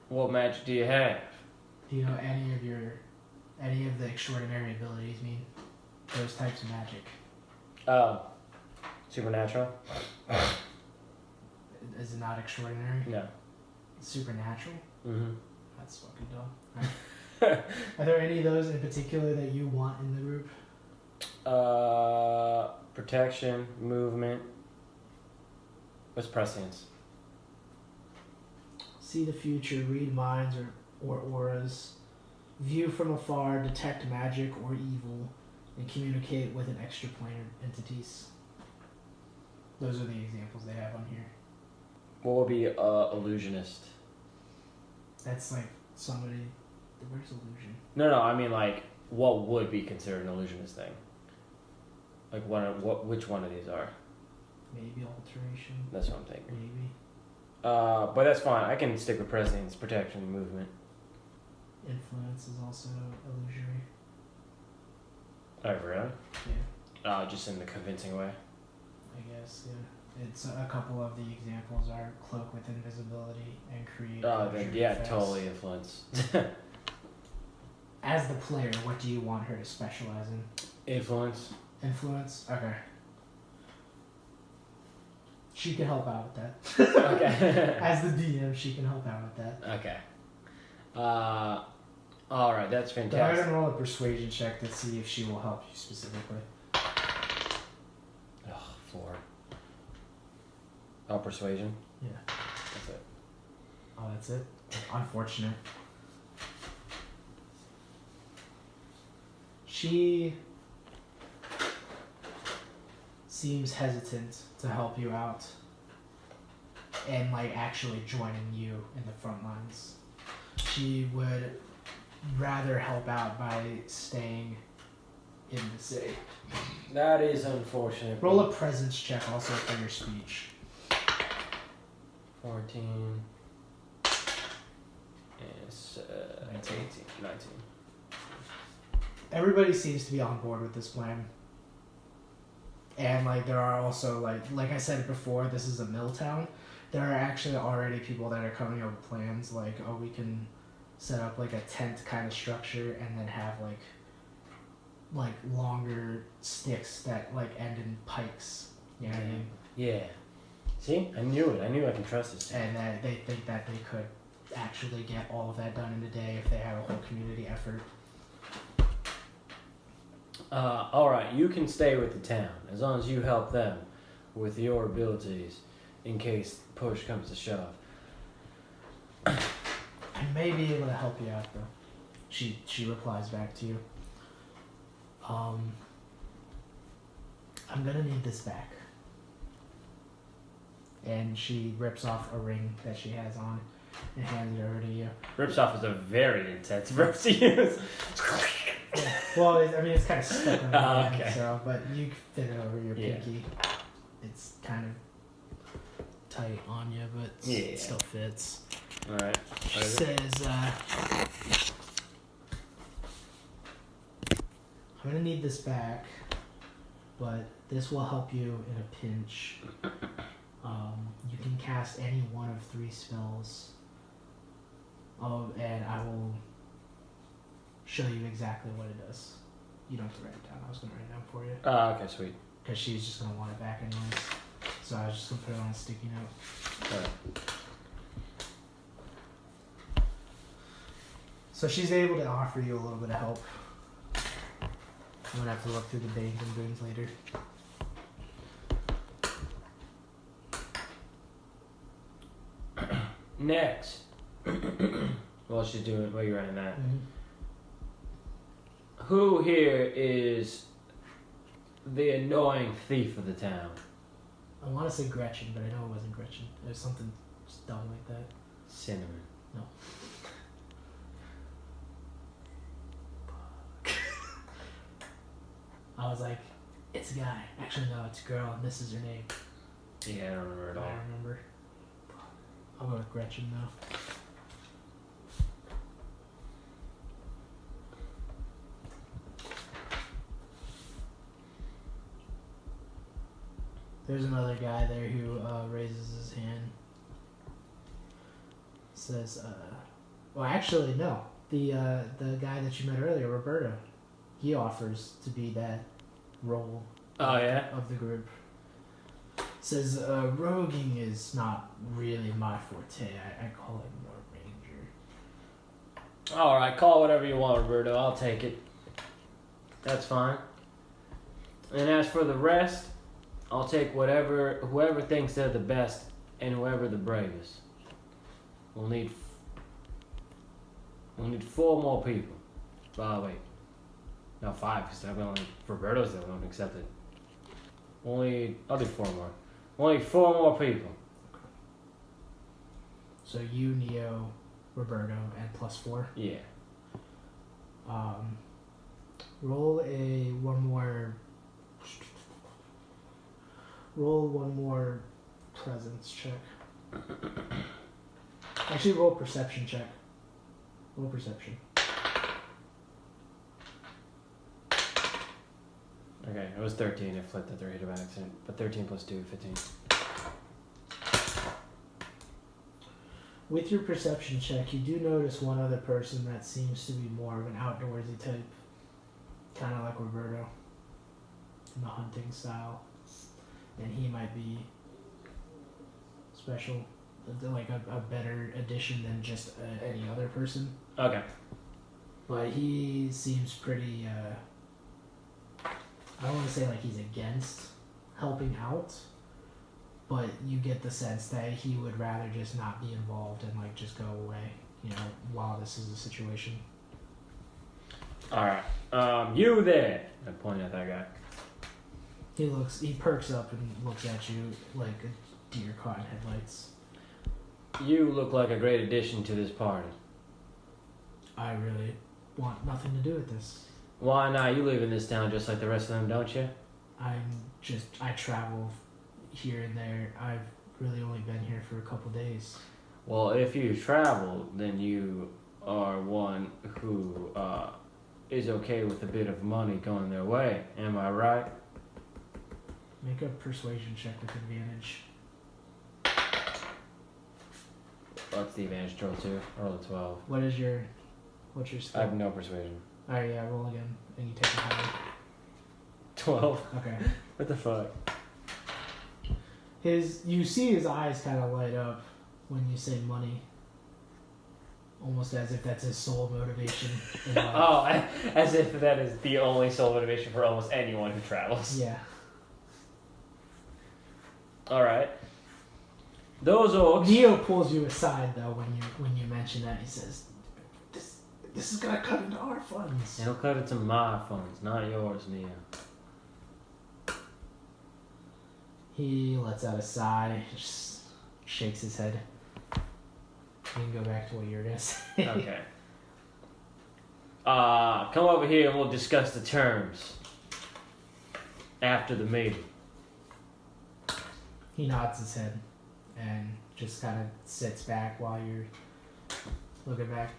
What magic do you have? Do you know any of the extraordinary abilities mean? Those types of magic. Oh. Supernatural? Is it not extraordinary? No. It's supernatural? Mm-hmm. That's fucking dumb. Right. Are there any of those in particular that you want in the group? Protection, movement. What's prescience? See the future, read minds or auras, view from afar, detect magic or evil, and communicate with an extraplanar entities. Those are the examples they have on here. What would be illusionist? That's like somebody. Where's illusion? No, I mean like what would be considered an illusionist thing? Like which one of these are? Maybe alteration. That's what I'm thinking. Maybe. But that's fine. I can stick with prescience, protection, movement. Influence is also illusory. Oh, really? Yeah, Just in the convincing way. I guess, yeah. It's a couple of the examples are cloak with invisibility and create. Then yeah, totally influence. As the player, what do you want her to specialize in? Influence. Influence? Okay. She can help out with that. Okay. As the DM, she can help out with that. Okay. All right, that's Go ahead fantastic. and roll a persuasion check to see if she will help you specifically. 4. Oh, persuasion. Yeah. That's it. Oh, that's it? Unfortunate. She seems hesitant to help you out. and like actually joining you in the front lines. She would rather help out by staying in the city. That is unfortunate. Roll a presence check also for your speech. 14. Yes, 18. 19. Everybody seems to be on board with this plan. And like there are also like I said before, this is a mill town. There are actually already people that are coming up with plans like, oh, we can set up like a tent kind of structure and then have like longer sticks that like end in pikes. You know what I mean? Yeah. See? I knew it. I knew I can trust this. And that they think that they could actually get all of that done in a day if they had a whole community effort. Alright, you can stay with the town as long as you help them with your abilities in case push comes to shove. I may be able to help you out though. She replies back to you. I'm gonna need this back. And she rips off a ring that she has on and hands it over to you. Rips off is a very intense verb to use. Yeah. Well, it's kind of stuck on your hand, okay. so, but you can fit it over your Yeah. pinky. It's kind of tight on you, but it still fits. Alright. She says, I'm gonna need this back, but this will help you in a pinch. You can cast any one of 3 spells. And I will show you exactly what it does. You don't have to write it down. I was gonna write it down for you. Okay, sweet. Because she's just gonna want it back anyways. So I was just gonna put it on a sticky note. Alright. So she's able to offer you a little bit of help. I'm gonna have to look through the bangs and boons later. Next. While she's doing, while you're writing that. Mm-hmm. Who here is the annoying thief of the town? I want to say Gretchen, but I know it wasn't Gretchen. It was something just dumb like that. Cinnamon. No. I was like, it's a guy. Actually, no, it's a girl, and this is her name. Yeah, I don't remember at I all. don't remember. I'll go with Gretchen though. There's another guy there who raises his hand. Says, well, actually, no. The guy that you met earlier, Roberto, he offers to be that role of the group. Says, roguing is not really my forte. I call it more ranger. Alright, call whatever you want, Roberto. I'll take it. That's fine. And as for the rest, I'll take whoever thinks they're the best and whoever the bravest. We'll need 4 more people. Wait. No, 5, because Roberto's the only one accepted. I'll do 4 more. Only 4 more people. So you, Neo, Roberto, and +4. Yeah. Roll one more presence check. Actually, roll perception check. Roll perception. Okay, it was 13. I flipped the 3 by accident. But 13 plus 2, 15. With your perception check, you do notice one other person that seems to be more of an outdoorsy type. Kind of like Roberto. In the hunting style. And he might be special. Like a better addition than just any other person. Okay. But he seems pretty, I don't want to say like he's against helping out, but you get the sense that he would rather just not be involved and like just go away, while this is a situation. Alright. You there. I point at that guy. He perks up and looks at you like a deer caught in headlights. You look like a great addition to this party. I really want nothing to do with this. Why not? You live in this town just like the rest of them, don't you? I travel here and there. I've really only been here for a couple days. Well, if you travel, then you are one who is okay with a bit of money going their way. Am I right? Make a persuasion check with advantage. What's the advantage? Roll 2. Roll a 12. What's your skill? I have no persuasion. Alright, yeah, roll again. And you take a higher. 12. Okay. What the fuck? You see his eyes kind of light up when you say money. Almost as if that's his sole motivation in life. Oh, as if that is the only sole motivation for almost anyone who travels. Yeah. Alright. Those orcs... Neo pulls you aside though when you mention that. He says, This is gonna cut into our funds. It'll cut into my funds, not yours, Neo. He lets out a sigh, just shakes his head. You can go back to what you were gonna say. Okay. Come over here and we'll discuss the terms after the meeting. He nods his head and just kind of sits back while you're looking back.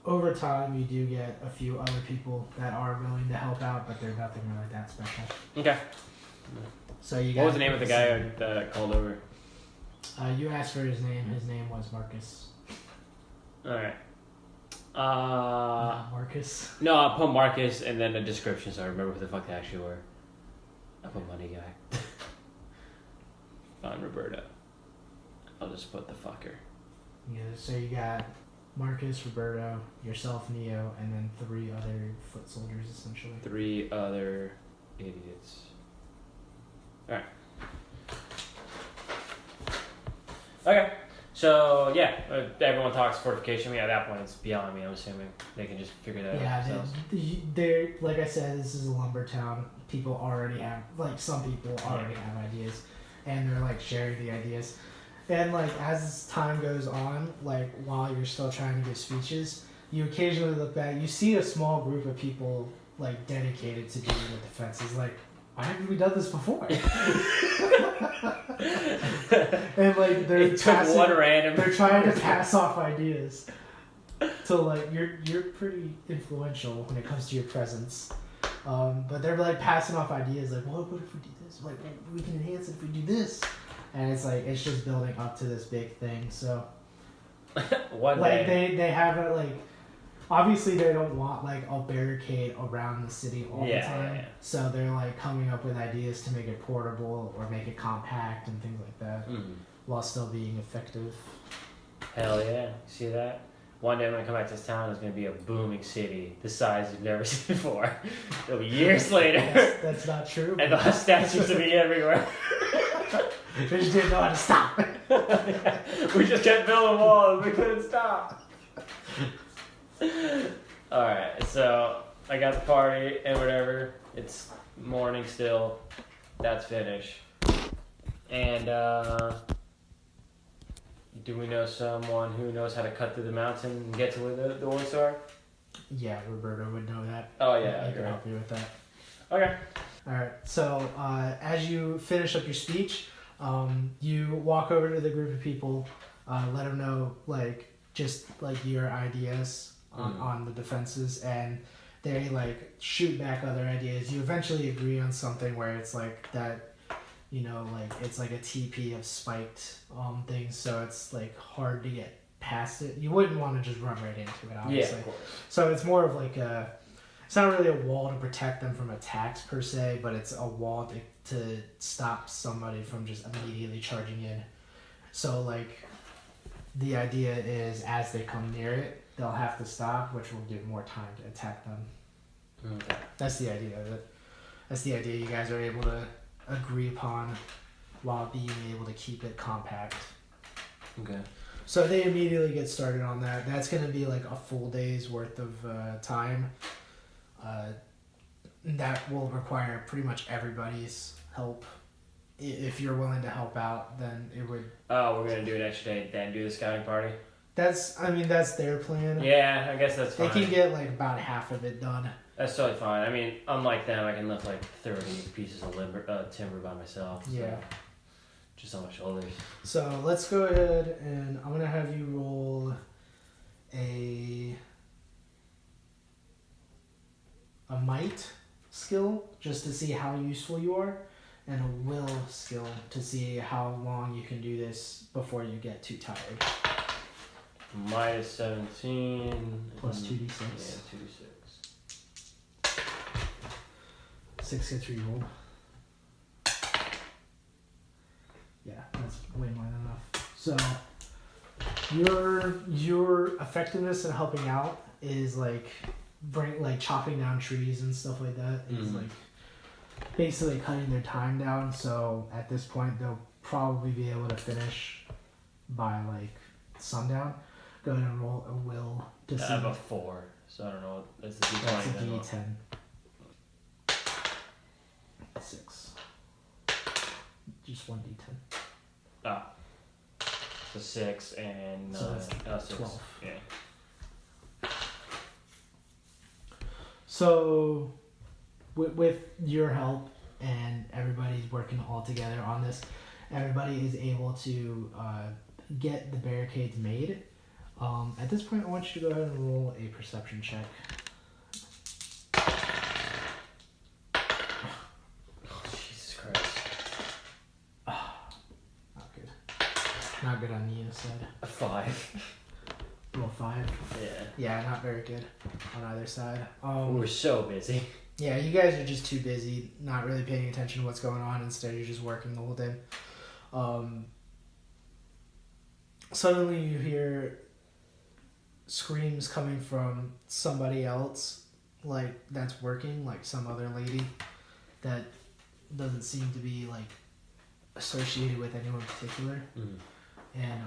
Over time, you do get a few other people that are willing to help out, but they're nothing really that special. Okay. So you What was the name of the guy that called over? You asked for his name. His name was Marcus. Alright. Not Marcus. No, I put Marcus and then a description so I remember who the fuck they actually were. I put money guy. On Roberta. I'll just put the fucker. Yeah, so you got Marcus, Roberto, yourself, Neo, and then 3 other foot soldiers, essentially. 3 other idiots. Alright. Okay. So, yeah, everyone talks fortification. At that point, it's beyond me, I'm assuming. They can just figure that out themselves. They're, like I said, this is a lumber town. People already have, like, some people already have ideas. And they're, like, sharing the ideas. And, like, as time goes on, like, while you're still trying to give speeches, you occasionally look back. You see a small group of people, like, dedicated to doing the defenses. Like, why haven't we done this before? And, like, they're trying to pass off ideas. So, like, you're pretty influential when it comes to your presence. But they're, like, passing off ideas. Like, what if we do this? Like, we can enhance it if we do this. And it's like, it's just building up to this big thing. So, One like, day. they have it, like, obviously they don't want, like, a barricade around the city all the time. Yeah. So they're, like, coming up with ideas to make it portable or make it compact and things like that, while still being effective. Hell yeah. See that? One day when I come back to this town, it's going to be a booming city, the size you've never seen before. It'll be years later. That's not true. And they'll have statues of me everywhere. They just didn't know how to stop it. We just kept building walls. We couldn't stop. Alright, so I got the party and whatever. It's morning still. That's finished. And, do we know someone who knows how to cut through the mountain and get to where the orcs are? Yeah, Roberto would know that. Oh, yeah. He can help you with that. Okay. Alright, so as you finish up your speech, you walk over to the group of people, let them know, like, just, like, your ideas on the defenses, and they, like, shoot back other ideas. You eventually agree on something where it's, like, that, you know, like, it's, like, a TP of spiked things, so it's, like, hard to get past it. You wouldn't want to just run right into it, obviously. Yeah, of course. So it's more of, like, it's not really a wall to protect them from attacks per se, but it's a wall to stop somebody from just immediately charging in. So, like, the idea is as they come near it, they'll have to stop, which will give more time to attack them. Okay. That's the idea of it. That's the idea you guys are able to agree upon while being able to keep it compact. Okay. So they immediately get started on that. That's going to be like a full day's worth of time. That will require pretty much everybody's help if you're willing to help out, then it would. Oh, we're gonna do an extra day, then do the scouting party. That's their plan. Yeah, I guess that's They fine. can get like about half of it done. That's totally fine. I mean, unlike them, I can lift like 30 pieces of timber by myself. So Yeah. just on my shoulders. So let's go ahead and I'm gonna have you roll a might skill just to see how useful you are, and a will skill to see how long you can do this before you get too tired. Minus 17. Plus 2d6. Yeah, 2d6. 6 gets rerolled. Yeah, that's way more than enough. So your effectiveness in helping out is like chopping down trees and stuff like that. Is like basically cutting their time down. So at this point, they'll probably be able to finish by like sundown. Go ahead and roll a will to see. I have a 4, so I don't know. That's a D20. That's a then. D10. 6. Just 1d10. Ah. So 6 and So that's 6. 12. Yeah. So, with your help and everybody's working all together on this, everybody is able to get the barricades made. At this point, I want you to go ahead and roll a perception check. Oh, Jesus Christ. Not good. Not good on Nia's side. A 5. Roll 5. Yeah. Yeah, not very good on either side. We're so busy. Yeah, you guys are just too busy, not really paying attention to what's going on. Instead, you're just working the whole day. Suddenly, you hear screams coming from somebody else, like that's working, like some other lady that doesn't seem to be like associated with anyone in particular. And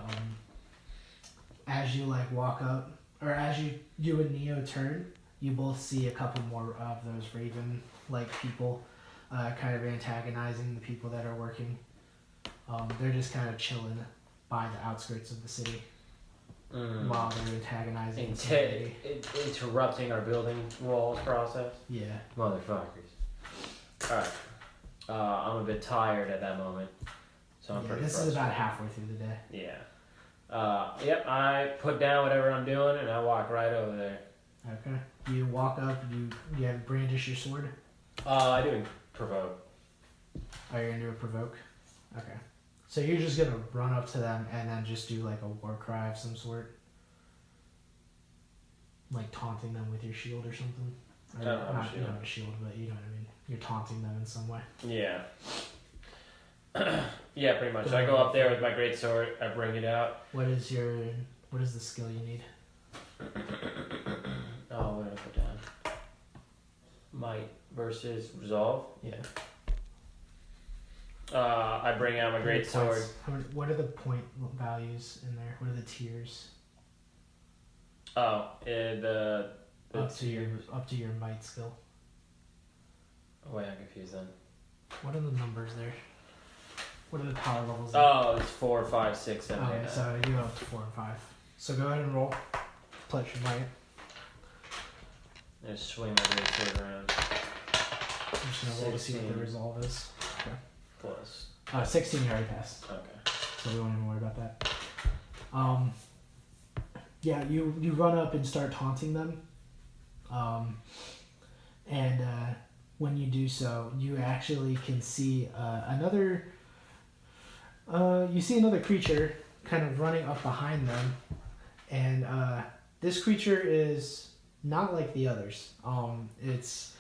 as you like walk up, or as you and Neo turn, you both see a couple more of those raven like people kind of antagonizing the people that are working. They're just kind of chilling by the outskirts of the city while they're antagonizing the lady. Interrupting our building walls process. Yeah. Motherfuckers. Alright. I'm a bit tired at that moment. So I'm pretty This frustrated. is about halfway through the day. Yeah. Yep, I put down whatever I'm doing and I walk right over there. Okay. You walk up, you have brandish your sword. I do provoke. Oh, you're gonna do a provoke? Okay. So you're just gonna run up to them and then just do like a war cry of some sort? Like taunting them with your shield or something? Or I don't have a not, shield. You don't have a shield, but you know what I mean. You're taunting them in some way. Yeah. Yeah, pretty much. I go up there with my great sword, I bring it out. What is the skill you need? Oh, what did I put down? Might versus resolve. Yeah. I bring out my great sword. What are the point values in there? What are the tiers? Oh, the Up to your might skill. Oh, wait, I'm confused then. What are the numbers there? What are the power levels there? Oh, it's 4, 5, 6, 7, 8, Okay, 9. so you go up to 4 and 5. So go ahead and roll. Pledge your might. I just swing my great sword around. I'm just gonna roll to see what the 16. resolve is. Plus. 16 you already passed. Okay. So we won't even worry about that. Yeah, you run up and start taunting them. And when you do so, you actually can see another creature kind of running up behind them. And this creature is not like the others. It's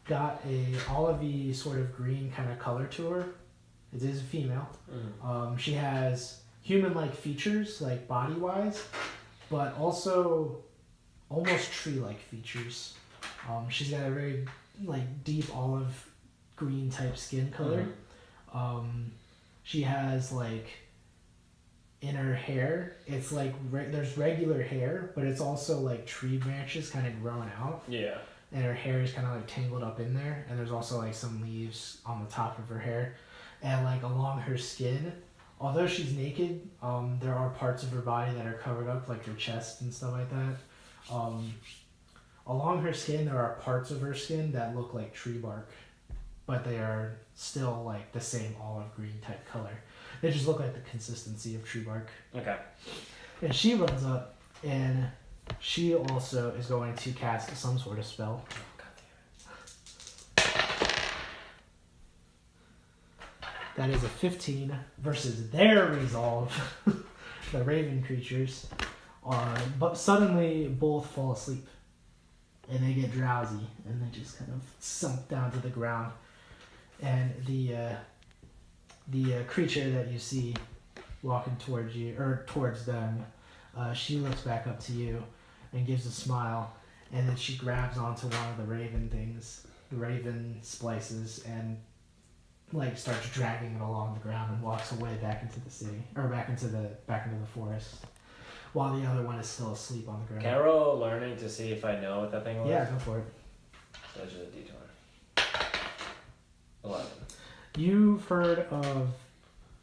got a olivey sort of green kind of color to her. It is a female. She has human-like features, like body-wise, but also almost tree-like features. She's got a very like deep olive green type skin color. She has like in her hair, it's like there's regular hair, but it's also like tree branches kind of growing out. Yeah. And her hair is kind of like tangled up in there, and there's also like some leaves on the top of her hair. and like along her skin, although she's naked, there are parts of her body that are covered up, like her chest and stuff like that. Along her skin, there are parts of her skin that look like tree bark, but they are still like the same olive green type color. They just look like the consistency of tree bark. Okay. And she runs up, and she also is going to cast some sort of spell. That is a 15 versus their resolve, the raven creatures. But suddenly both fall asleep. And they get drowsy, and they just kind of sunk down to the ground. And the creature that you see walking towards you, or towards them, she looks back up to you and gives a smile, and then she grabs onto one of the raven things, the raven splices, and like starts dragging it along the ground and walks away back into the city, or back into the forest, while the other one is still asleep on the ground. Can I roll learning to see if I know what that thing was? Yeah, go for it. That's just a D20. 11. You've heard of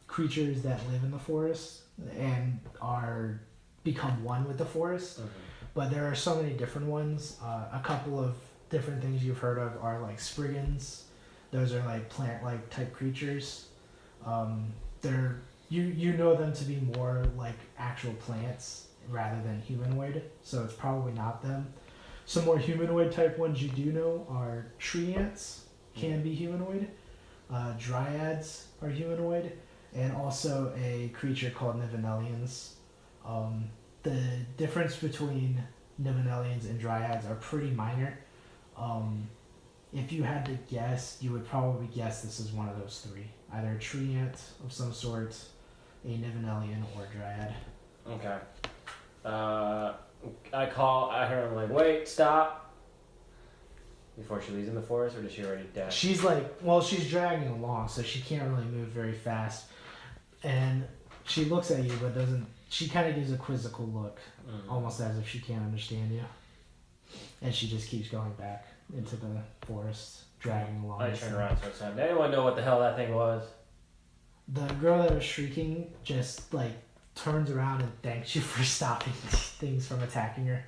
creatures that live in the forest and become one with the forest, but there are so many different ones. A couple of different things you've heard of are like spriggans. Those are like plant-like type creatures. You know them to be more like actual plants rather than humanoid, so it's probably not them. Some more humanoid type ones you do know are tree ants, can be humanoid. Dryads are humanoid, and also a creature called Nivenellians. The difference between Nivenellians and dryads are pretty minor. If you had to guess, you would probably guess this is one of those three. Either a tree ant of some sort, a Nivenellian, or a dryad. Okay. I heard him like, wait, stop. Before she leaves in the forest, or does she already die? She's she's dragging along, so she can't really move very fast. And she looks at you, but she kind of gives a quizzical look, almost as if she can't understand you. And she just keeps going back into the forest, dragging along. I turn around and start saying, did anyone know what the hell that thing was? The girl that was shrieking just like turns around and thanks you for stopping things from attacking her.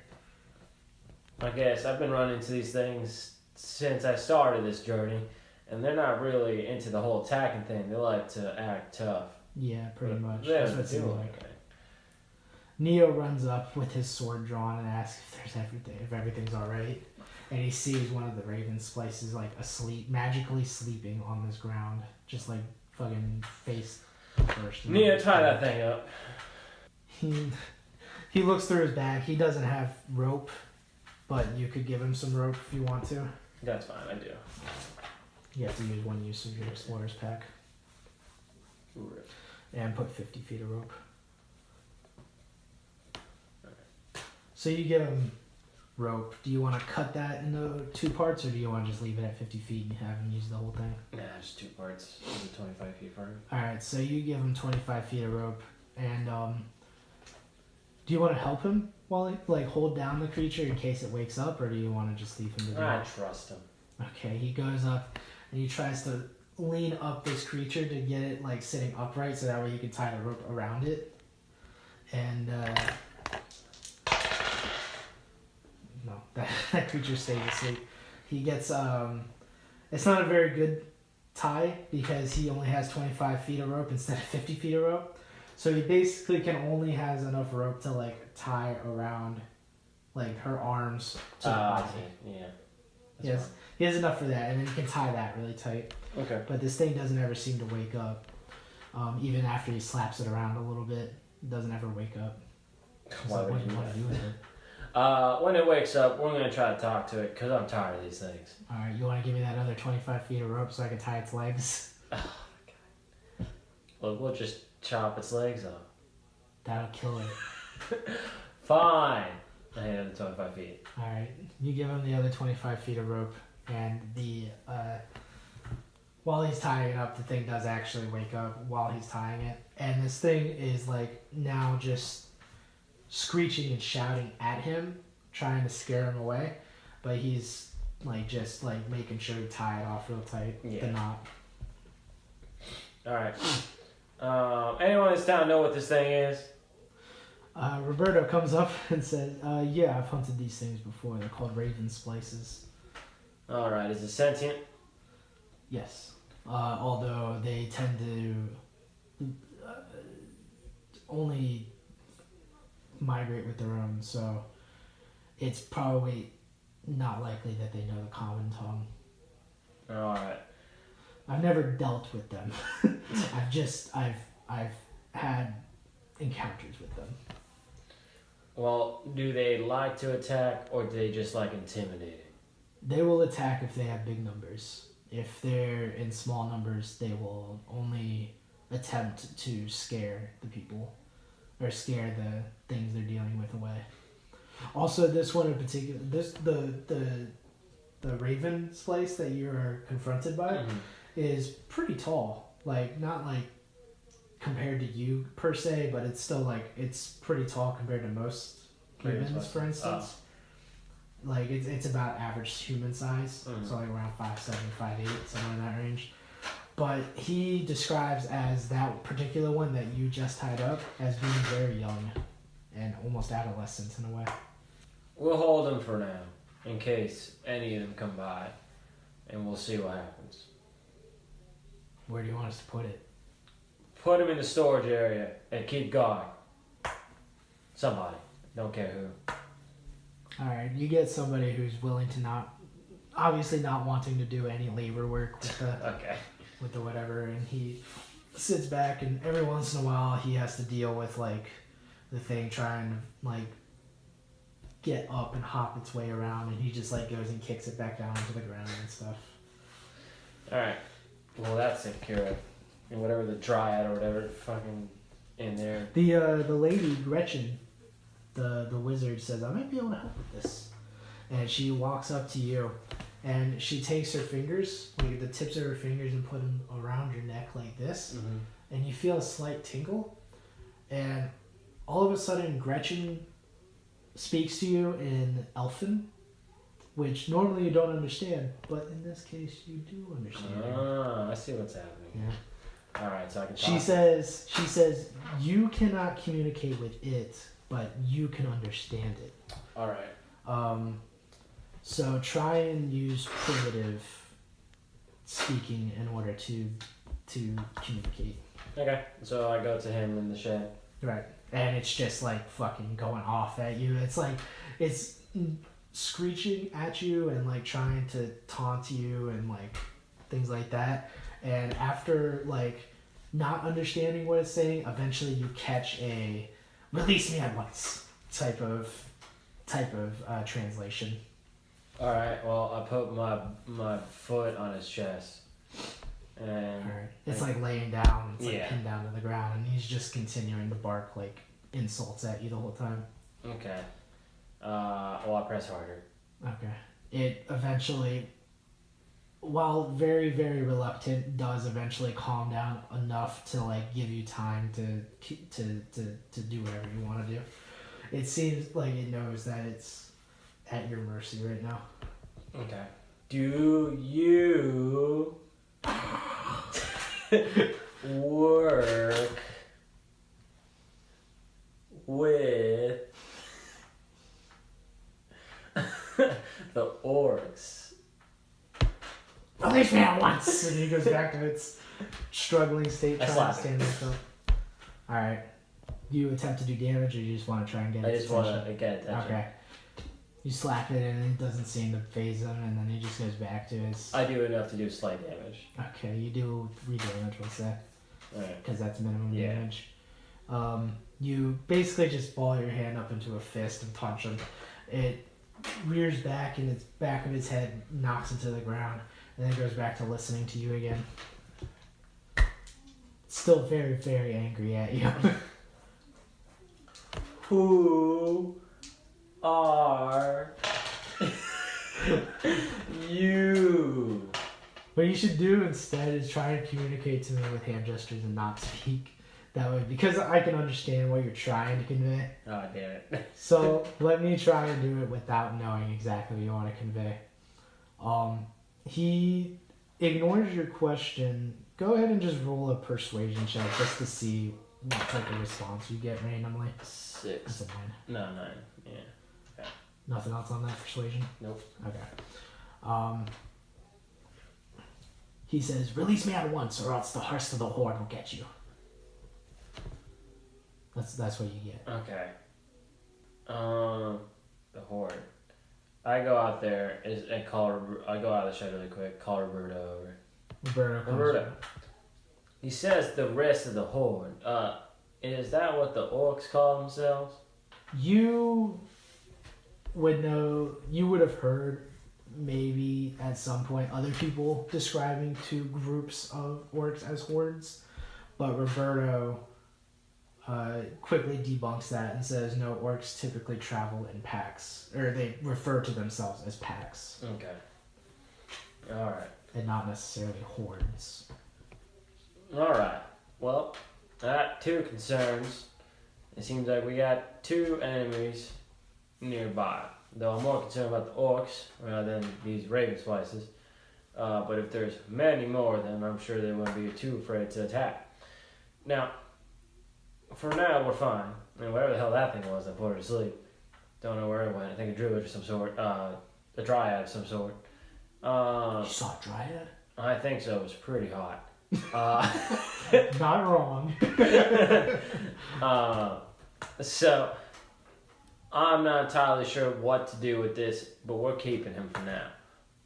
I guess I've been running into these things since I started this journey, and they're not really into the whole attacking thing. They like to act tough. Yeah, pretty much. That's what it seems like. Okay. Neo runs up with his sword drawn and asks if everything's all right. And he sees one of the raven splices like asleep, magically sleeping on this ground, just like fucking face first. Neo, tie that thing up. He looks through his bag. He doesn't have rope, but you could give him some rope if you want to. That's fine, I do. You have to use one use of your explorer's pack. Rip. And put 50 feet of rope. Okay. So you give him rope. Do you want to cut that into 2 parts, or do you want to just leave it at 50 feet and have him use the whole thing? Nah, just 2 parts. 25 feet for him. Alright, so you give him 25 feet of rope, and do you want to help him while he, hold down the creature in case it wakes up, or do you want to just leave him to do it? I trust him. Okay, he goes up and he tries to lean up this creature to get it sitting upright, so that way you can tie the rope around it. And no, that creature stays asleep. He gets it's not a very good tie because he only has 25 feet of rope instead of 50 feet of rope. So he basically only has enough rope to tie around her arms to the body. Yeah. Yes, he has enough for that, and then he can tie that really tight. Okay. But this thing doesn't ever seem to wake up. Even after he slaps it around a little bit, it doesn't ever wake up. Why would what do you want to do with it? When it wakes up, we're going to try to talk to it because I'm tired of these things. Alright, you want to give me that other 25 feet of rope so I can tie its legs? Oh, my God. Well, we'll just chop its legs off. That'll kill it. Fine. I hand the 25 feet. Alright, you give him the other 25 feet of rope, and while he's tying it up, the thing does actually wake up while he's tying it. And this thing is now just screeching and shouting at him, trying to scare him away. But he's just making sure to tie it off real tight, the knot. Alright. Anyone in this town know what this thing is? Roberto comes up and says, yeah, I've hunted these things before. They're called raven splices. Alright, is it sentient? Yes. Although they tend to only migrate with their own, so it's probably not likely that they know the common tongue. Alright. I've never dealt with them. I've had encounters with them. Well, do they like to attack or do they just like intimidating? They will attack if they have big numbers. If they're in small numbers, they will only attempt to scare the people or scare the things they're dealing with away. Also, this one in particular, the raven splice that you're confronted by is pretty tall. Like, not like compared to you per se, but it's still like, it's pretty tall compared to most humans, for instance. Like, it's about average human size, so like around 5'7", 5'8", somewhere in that range. But he describes as that particular one that you just tied up as being very young and almost adolescent in a way. We'll hold them for now, in case any of them come by, and we'll see what happens. Where do you want us to put it? Put them in the storage area and keep guard. Somebody, don't care who. Alright, you get somebody who's willing to obviously not wanting to do any labor work with the, Okay. with the whatever, and he sits back, and every once in a while he has to deal with, like, the thing trying to, like, get up and hop its way around, and he just, like, goes and kicks it back down to the ground and stuff. Alright. Well, that's taken care of. And whatever the dryad or whatever fucking in there. The lady, Gretchen, the wizard, says, I might be able to help with this. And she walks up to you, and she takes her fingers, like the tips of her fingers, and put them around your neck like this, and you feel a slight tingle, and all of a sudden Gretchen speaks to you in Elfin, which normally you don't understand, but in this case you do understand. Ah, I see what's happening. Yeah. Alright, so I can talk. She says, you cannot communicate with it, but you can understand it. Alright. So try and use primitive speaking in order to communicate. Okay, so I go to him in the shed. Right. And it's just like fucking going off at you. It's like, it's screeching at you and like trying to taunt you and like things like that. And after like not understanding what it's saying, eventually you catch a release me at once type of translation. Alright, well I put my foot on his chest. And Right. It's like laying down, it's like Yeah. pinned down to the ground, and he's just continuing to bark like insults at you the whole time. okay. Well I press harder. Okay. It eventually, while very, very reluctant, does eventually calm down enough to like give you time to do whatever you want to do. It seems like it knows that it's at your mercy right now. Okay. Do you work with the orcs? Release me at once! And he goes back to its struggling state, I trying slap to stand itself. Alright. Do you attempt to do damage, or you just want to try and get I its just want attention? to get attention. Okay. You slap it, and it doesn't seem to phase him, and then he just goes back to his... I do enough to do slight damage. Okay, you do 3 damage, we'll say. Alright. Because that's minimum Yeah. damage. You basically just ball your hand up into a fist and punch him. It rears back, and its back of its head knocks into the ground, and then goes back to listening to you again. Still very, very angry at you. Who are you? What you should do instead is try and communicate to me with hand gestures and not speak. That way, because I can understand what you're trying to convey. Oh, damn it. So let me try and do it without knowing exactly what you want to convey. He ignores your question Go ahead and just roll a persuasion check just to see what type of response you get randomly. 6. That's a 9. No, 9. Yeah. Nothing else on that persuasion? Nope. Okay. He says, release me at once or else the hearts of the horde will get you. That's what you get. Okay. The horde. I go out there and I go out of the shed really quick. Call Roberto over. Roberto. He says the rest of the horde. Is that what the orcs call themselves? You would know. You would have heard maybe at some point other people describing two groups of orcs as hordes, but Roberto quickly debunks that and says no, orcs typically travel in packs, or they refer to themselves as packs. Okay. Alright. And not necessarily hordes. Alright. Well, I got 2 concerns. It seems like we got 2 enemies nearby. Though I'm more concerned about the orcs rather than these raven splices. But if there's many more, then I'm sure they wouldn't be too afraid to attack. Now, for now, we're fine. I mean, whatever the hell that thing was, I put her to sleep. Don't know where it went. I think a druid of some sort. A dryad of some sort. You saw a dryad? I think so. It was pretty hot. Not wrong. So, I'm not entirely sure what to do with this, but we're keeping him for now.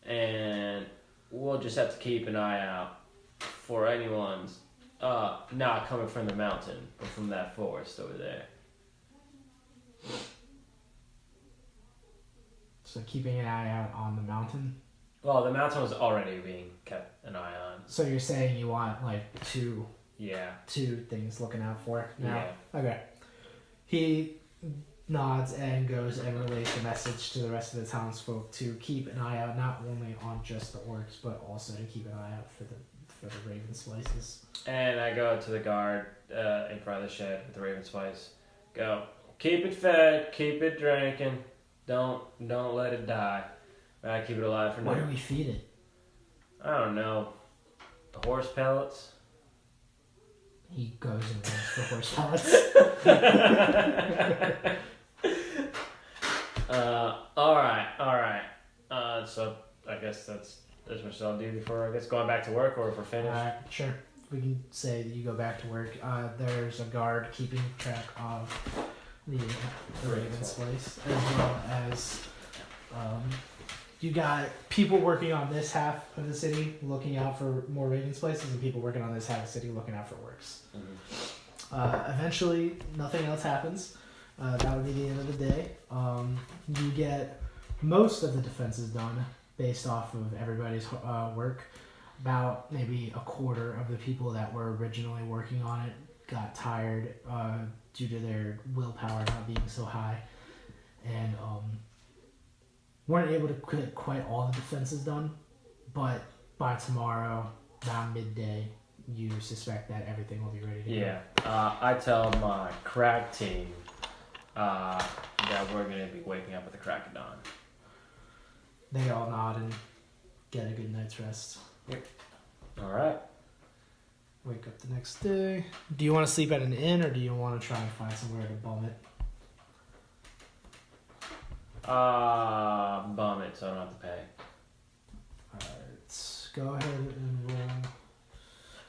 And we'll just have to keep an eye out for anyone's not coming from the mountain, but from that forest over there. So keeping an eye out on the mountain? Well, the mountain was already being kept an eye on. So you're saying you want like two things looking out for now? Yeah. Okay. He nods and goes and relays the message to the rest of the townsfolk to keep an eye out not only on just the orcs, but also to keep an eye out for the raven slices. And I go to the guard in front of the shed with the raven spice. Go, keep it fed, keep it drinking, don't let it die. I keep it alive for now. What do we feed it? I don't know. Horse pellets? He goes and runs for horse pellets. Alright. So I guess that's as much as I'll do before I guess going back to work, or if we're finished. Sure. We can say that you go back to work. There's a guard keeping track of the raven slice, as well as you got people working on this half of the city looking out for more raven splices, and people working on this half of the city looking out for works. Mm-hmm. Eventually, nothing else happens. That would be the end of the day. You get most of the defenses done based off of everybody's work. About maybe a quarter of the people that were originally working on it got tired due to their willpower not being so high, and weren't able to get quite all the defenses done. But by tomorrow, around midday, you suspect that everything will be ready to go. Yeah. I tell my crack team that we're going to be waking up at the crack of dawn. They all nod and get a good night's rest. Yep. Alright. Wake up the next day. Do you want to sleep at an inn, or do you want to try and find somewhere to bum it? Bum it so I don't have to pay. Alright, go ahead and roll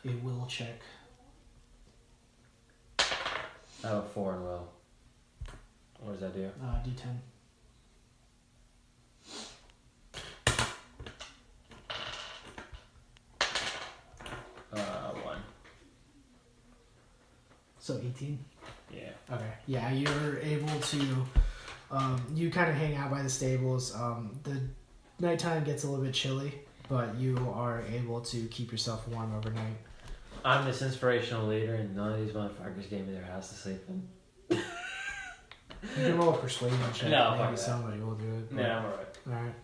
a will check. I have a 4 in will. What does that do? D10. One. So 18? Yeah. Okay. Yeah, you're able to, you kind of hang out by the stables. The nighttime gets a little bit chilly, but you are able to keep yourself warm overnight. I'm this inspirational leader, and none of these motherfuckers gave me their house to sleep in. You can roll a persuasion check. No, maybe fuck that. somebody will do it. Nah, I'm alright. Alright.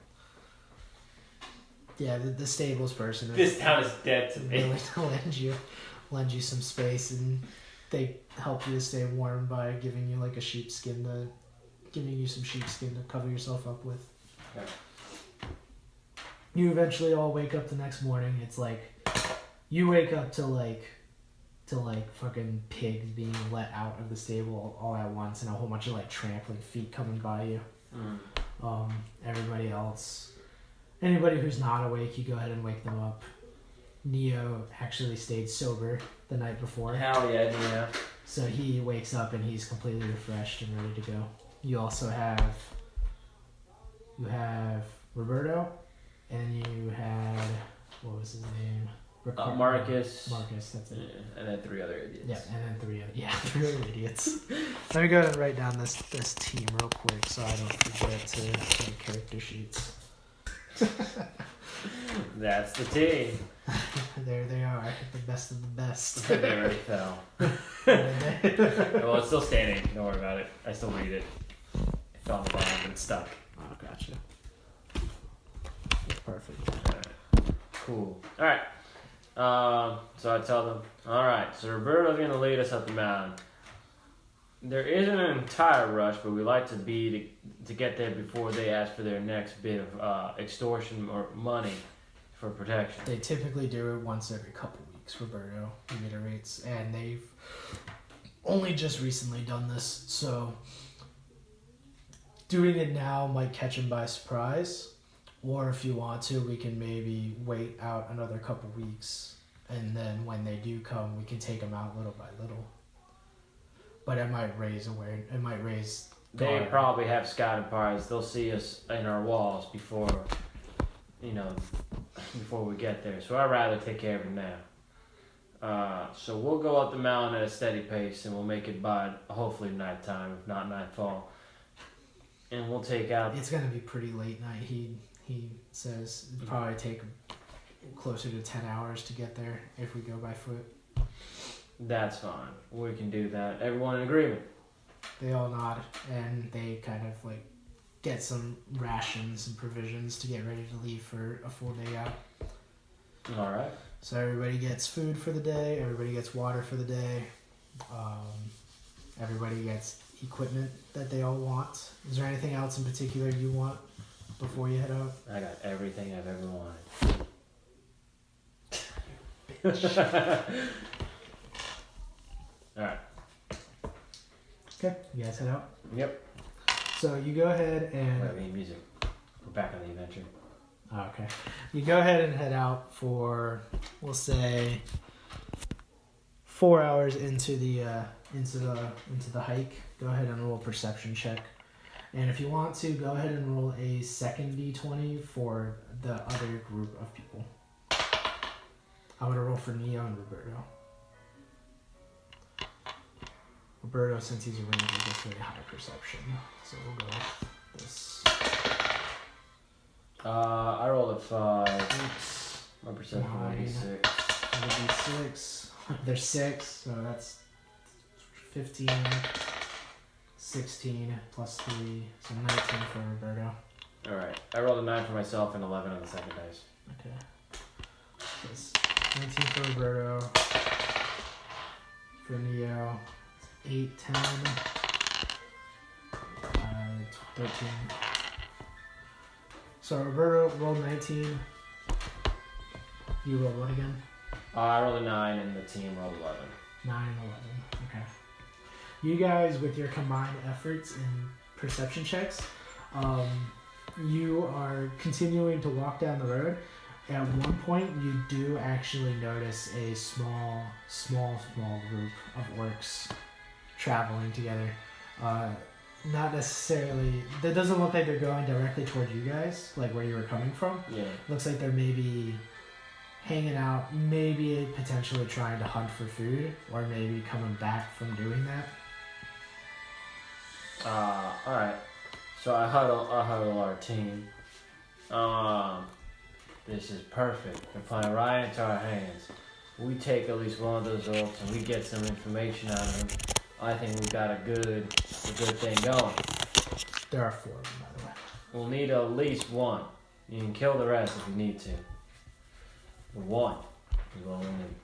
Yeah, the stables person is This town is dead to me. willing to lend you some space, and they help you to stay warm by giving you like giving you some sheepskin to cover yourself up with. Okay. You eventually all wake up the next morning. It's like You wake up to fucking pigs being let out of the stable all at once, and a whole bunch of like trampling feet coming by you. Everybody else, anybody who's not awake, you go ahead and wake them up. Neo actually stayed sober the night before. Hell yeah, Neo. So he wakes up and he's completely refreshed and ready to go. You also have Roberto, and you had, what was his name? Marcus. Marcus, that's it. Yeah, and then 3 other idiots. Yeah, and then 3 other idiots. Let me go ahead and write down this team real quick so I don't forget to make character sheets. That's the team. There they are, the best of the best. They already fell. Well, it's still standing. Don't worry about it. I still read it. It fell on the bottom, but it's stuck. Oh, gotcha. Perfect. Alright. Cool. Alright. So I tell them, alright, so Roberto's going to lead us up the mountain. There isn't an entire rush, but we like to get there before they ask for their next bit of extortion or money for protection. They typically do it once every couple weeks, Roberto reiterates, and they've only just recently done this, so doing it now might catch them by surprise, or if you want to, we can maybe wait out another couple weeks, and then when they do come, we can take them out little by little. But it might raise awareness. It might raise. They probably have scouting parties. They'll see us in our walls before we get there. So I'd rather take care of them now. So we'll go up the mountain at a steady pace, and we'll make it by hopefully nighttime, if not nightfall. And we'll take out. It's gonna be pretty late night. He says it'll probably take closer to 10 hours to get there if we go by foot. That's fine. We can do that. Everyone in agreement? They all nod, and they kind of like get some rations and provisions to get ready to leave for a full day out. All right. So everybody gets food for the day. Everybody gets water for the day. Everybody gets equipment that they all want. Is there anything else in particular you want before you head out? I got everything I've ever wanted. Alright. Okay, you guys head out? Yep. So you go ahead and... Wait, we need music. We're back on the adventure. Oh, okay. You go ahead and head out for, we'll say, 4 hours into the hike. Go ahead and roll a perception check. And if you want to, go ahead and roll a second d20 for the other group of people. I'm going to roll for Neo and Roberto. Roberto, since he's a ranger, gets very high perception. So we'll go with this. I rolled a 5. Oops. My perception would be 6. That would be 6. There's 6, so that's 15, 16 plus 3, so 19 for Roberto. Alright. I rolled a 9 for myself and 11 on the second dice. Okay. So it's 19 for Roberto. For Neo, 8, 10, 13. So Roberto rolled 19. You rolled what again? I rolled a 9 and the team rolled 11. 9 and 11. Okay. You guys, with your combined efforts in perception checks, you are continuing to walk down the road. At one point, you do actually notice a small group of orcs traveling together. Not necessarily. That doesn't look like they're going directly towards you guys, like where you were coming from. Yeah. Looks like they're maybe hanging out, maybe potentially trying to hunt for food, or maybe coming back from doing that. Alright. So I huddle our team. This is perfect. They're playing right into our hands. We take at least one of those orcs and we get some information out of them. I think we've got a good thing going. There are 4 of them, by the way. We'll need at least one. You can kill the rest if you need to. But one is what we need.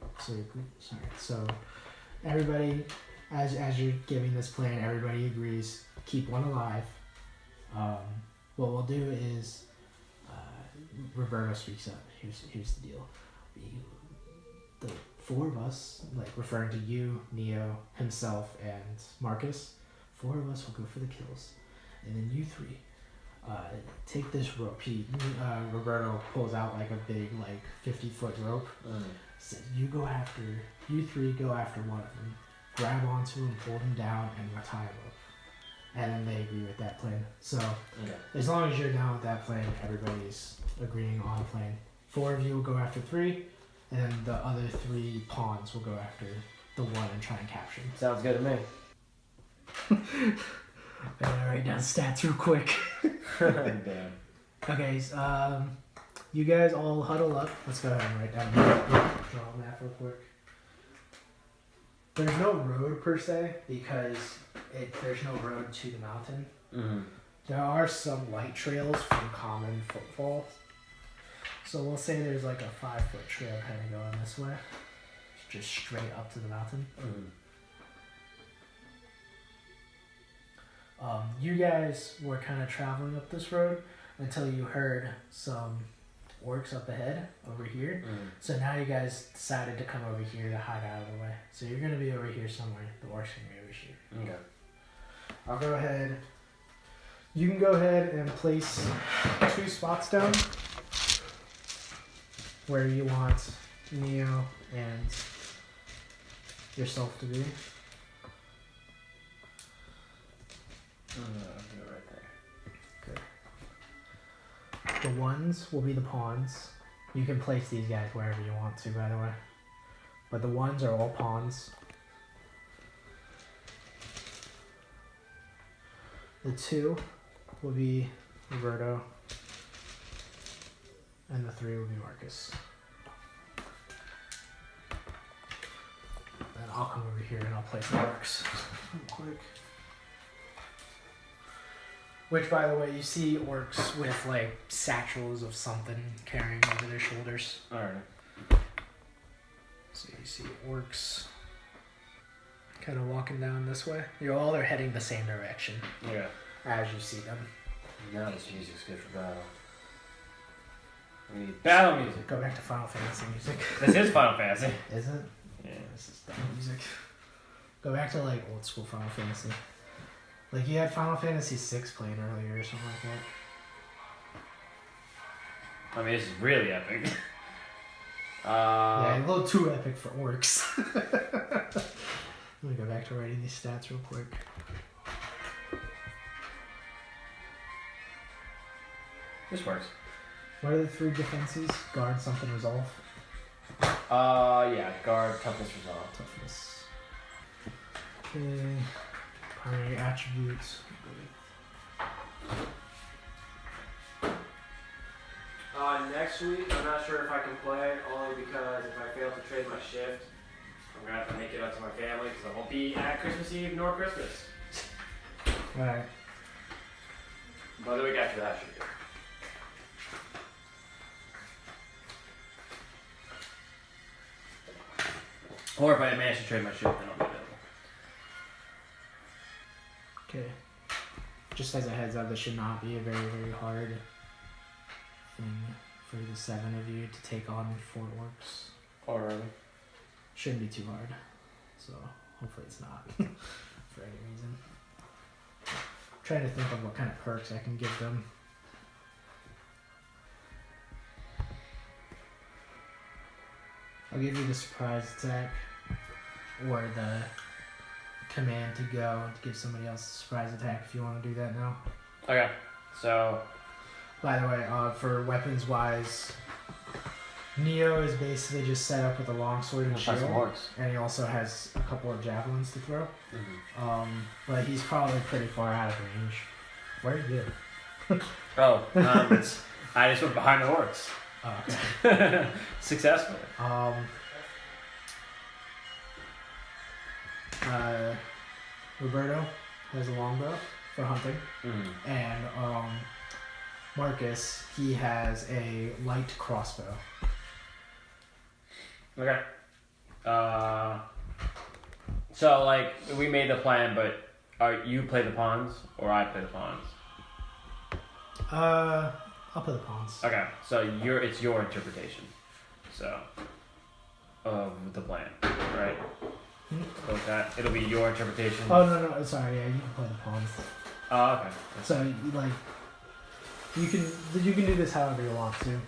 So everybody, as you're giving this plan, everybody agrees, keep one alive. What we'll do is, the four of us, like referring to you, Neo, himself, and Marcus, four of us will go for the kills. And then you three, take this rope. Roberto pulls out like a big, like 50-foot rope. Says, you three go after one of them. Grab onto him, pull him down, and we'll tie him up. And then they agree with that plan. So, as long as you're down with that plan, everybody's agreeing on a plan. 4 of you will go after 3, and then the other 3 pawns will go after the one and try and capture him. Sounds good to me. I gotta write down stats real quick. Damn. Okay, you guys all huddle up. Let's go ahead and write down draw a map real quick. There's no road per se because there's no road to the mountain. Mm-hmm. There are some light trails from common footfalls. So we'll say there's like a 5-foot trail kind of going this way, just straight up to the mountain. You guys were kind of traveling up this road until you heard some orcs up ahead over here. So now you guys decided to come over here to hide out of the way. So you're going to be over here somewhere. The orcs are going to be over here. Okay. I'll go ahead. You can go ahead and place 2 spots down where you want Neo and yourself to be. Right there. Okay. The ones will be the pawns. You can place these guys wherever you want to, by the way. But the ones are all pawns. The 2 will be Roberto. And the 3 will be Marcus. And I'll come over here and I'll place the orcs real quick. Which, by the way, you see orcs with like satchels of something carrying over their shoulders. Alright. So you see orcs kind of walking down this way. They're heading the same direction. Yeah. As you see them. Now this music's good for battle. We need battle music. Go back to Final Fantasy music. This is Final Fantasy. Is it? Yeah. This is dumb music. Go back to like old school Final Fantasy. Like you had Final Fantasy 6 playing earlier or something like that. I mean, this is really epic. Yeah, a little too epic for orcs. Let me go back to writing these stats real quick. This works. What are the 3 defenses? Guard, something, resolve. Yeah, guard, toughness, resolve. Toughness. Okay. Primary attributes. Next week, I'm not sure if I can play, only because if I fail to trade my shift, I'm going to have to make it up to my family because I won't be at Christmas Eve nor Christmas. Alright. But the week after that should be good. Or if I manage to trade my shift, then I'll be available. Okay. Just as a heads up, this should not be a very, very hard thing for the 7 of you to take on 4 orcs. Alright. Shouldn't be too hard. So hopefully it's not for any reason. I'm trying to think of what kind of perks I can give them. I'll give you the surprise attack or the command to go to give somebody else a surprise attack if you want to do that now. Okay, so... By the way, for weapons wise, Neo is basically just set up with a longsword and shield. And he also has a couple of javelins to throw. But he's probably pretty far out of range. Where are you? I just went behind the orcs. Oh, okay. Successfully. Roberto has a longbow for hunting. And Marcus, he has a light crossbow. Okay. So, like, we made the plan, but you play the pawns, or I play the pawns? I'll play the pawns. Okay, so it's your interpretation. So. of the plan, right? Hmm? Okay. It'll be your interpretation. Oh no, sorry. Yeah, you can play the pawns. Oh, okay. So like, you can do this however you want to.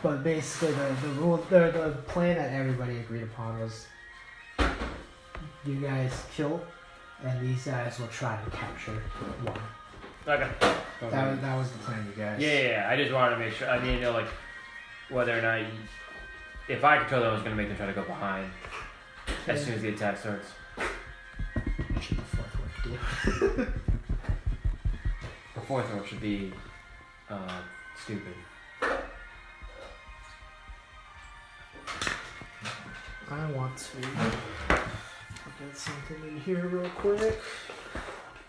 But basically, the plan that everybody agreed upon was, you guys kill, and these guys will try to capture one. Okay. That was the plan, you guys. Yeah. I just wanted to make sure. I didn't know like whether or not if I control them, I was gonna make them try to go behind as soon as the attack starts. What should the fourth orc do? The fourth orc should be stupid. I want to look at something in here real quick.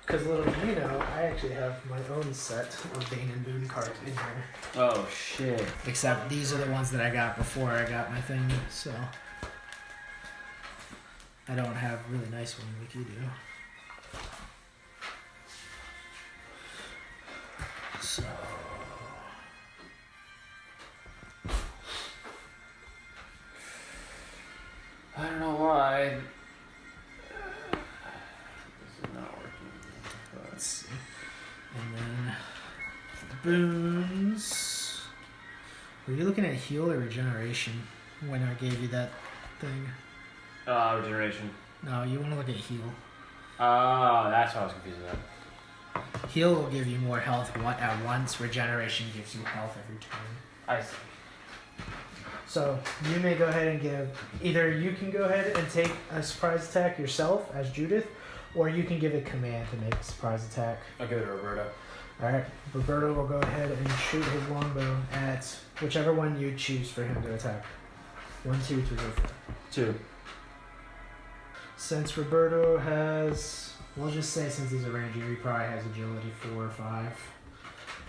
Because little do you know, I actually have my own set of Bane and Boon cards in here. Oh shit. Except these are the ones that I got before I got my thing, so I don't have really nice ones like you do. So I don't know why. This is not working. let's see. And then the boons. Were you looking at heal or regeneration when I gave you that thing? Regeneration. No, you want to look at heal. Oh, that's what I was confused about. Heal will give you more health at once. Regeneration gives you health every turn. I see. So you may go ahead and give. Either you can go ahead and take a surprise attack yourself as Judith, or you can give a command to make a surprise attack. I'll give it to Roberto. All right, Roberto will go ahead and shoot his longbow at whichever one you choose for him to attack. 1, 2, 3, or 4. 2. Since Roberto has, we'll just say since he's a ranger, he probably has agility 4 or 5,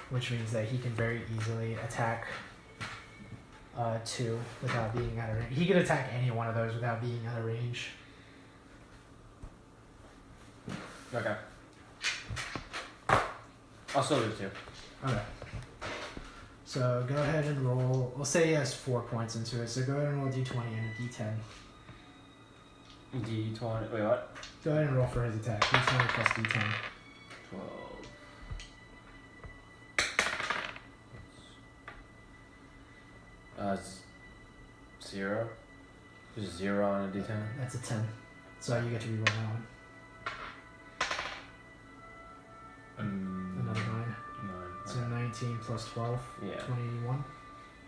which means that he can very easily attack 2 without being out of range. He could attack any one of those without being out of range. Okay. I'll still do 2. Okay. So go ahead and roll. We'll say he has 4 points into it. So go ahead and roll d20 and a d10. D20. Wait, what? Go ahead and roll for his attack. D20 plus d10. 12. 0. There's 0 on a D10. That's a 10. So you get to reroll that one. Another 9. 9. So 19 plus 12. Yeah. 21.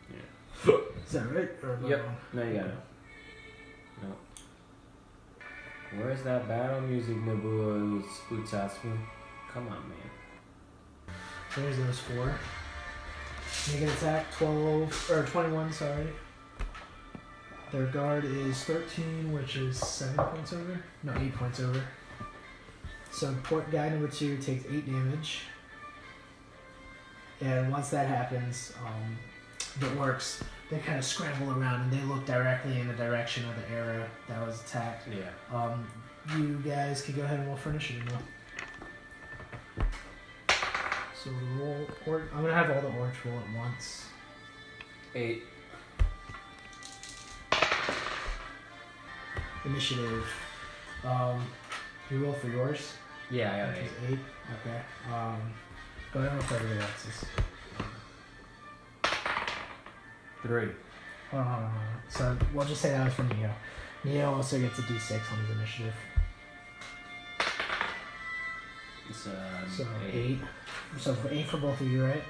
Yeah. Is that right? Or am I Yep. wrong? No, you got it. No. Where's that battle music, Nobuo Utsatsu? Come on, man. So there's those 4. Make an attack 12 or 21. Sorry. Their guard is 13, which is 7 points over. No, 8 points over. So port guy number 2 takes 8 damage. And once that happens, the orcs, they kind of scramble around and they look directly in the direction of the arrow that was attacked. Yeah. You guys can go ahead and roll for initiative now. So roll, I'm gonna have all the orcs roll at once. 8. Initiative. You roll for yours. Yeah, I got Which 8. is 8. Okay. Go ahead and roll for everybody else's. 3. Hold on. So we'll just say that was for Neo. Neo also gets a D6 on his initiative. It's So 8. So 8 for both of you, right?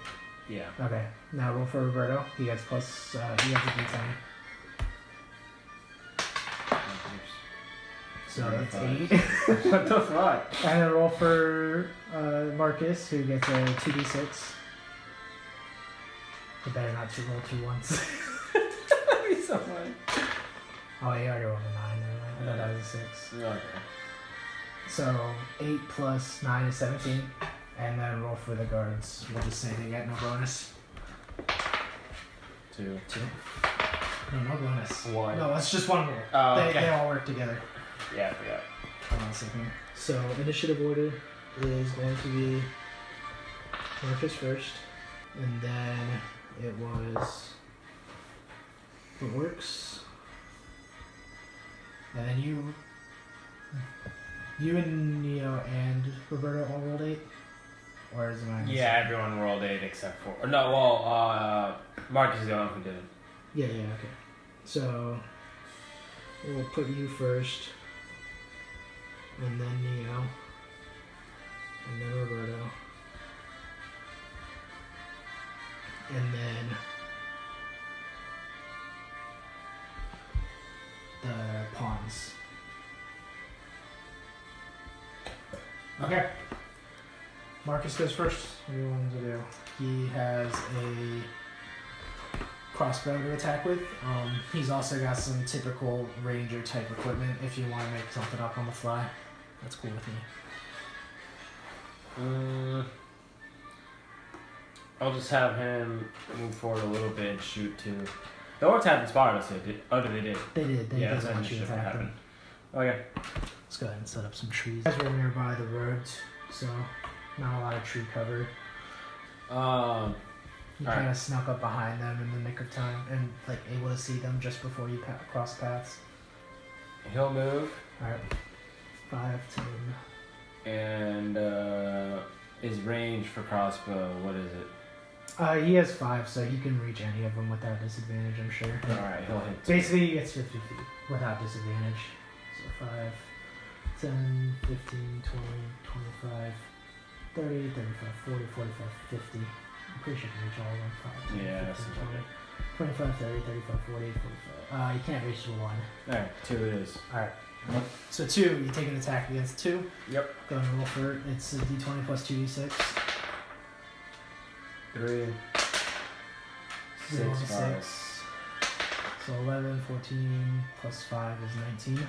Yeah. Okay. Now roll for Roberto. He gets plus. He gets a D10. So that's 8. What the fuck? And then roll for Marcus, who gets a 2d6. You better not to roll 2 1s. That'd be so funny. Oh, you already rolled a 9. I thought that was a 6. Okay. So 8 plus 9 is 17. And then roll for the guards. We'll just say they get no bonus. 2. 2. No bonus. 1. No, it's just 1 roll. Oh, They okay. all work together. Yeah, I forgot. Hold on a second. So initiative order is going to be Marcus first. And then it was the orcs. And then you and Neo and Roberto all rolled 8? Or is it mine? Yeah, everyone rolled 8 except for... No, well, Marcus is the only one who didn't. Yeah, okay. So, we'll put you first. And then Neo. And then Roberto. And then the pawns. Okay. Marcus goes first. What do you want him to do? He has a crossbow to attack with. He's also got some typical ranger type equipment if you want to make something up on the fly. That's cool with me. I'll just have him move forward a little bit and shoot too. The orcs haven't spotted us yet. They did. They did. They yeah, doesn't want you to attack them. Okay. Let's go ahead and set up some trees. You guys were nearby the roads, so not a lot of tree cover. You kind of snuck up behind them in the nick of time and like able to see them just before you cross paths. He'll move. Alright. 5, 10. And his range for crossbow, what is it? He has 5, so he can reach any of them without disadvantage, I'm sure. Alright, he'll hit. Basically, he gets 50 feet without disadvantage. So 5, 10, 15, 20, 25, 30, 35, 40, 45, 50. I'm pretty sure I can reach all of them. 5, 10, Yeah, 15, that's 20, 25, 30, 35, 40, 45. You can't reach the 1. Alright, 2 it is. Alright. So 2, you take an attack against 2. Yep. Go and roll for it. It's a d20 plus 2d6. 3. You roll 6, a 5. 6. So 11, 14 plus 5 is 19.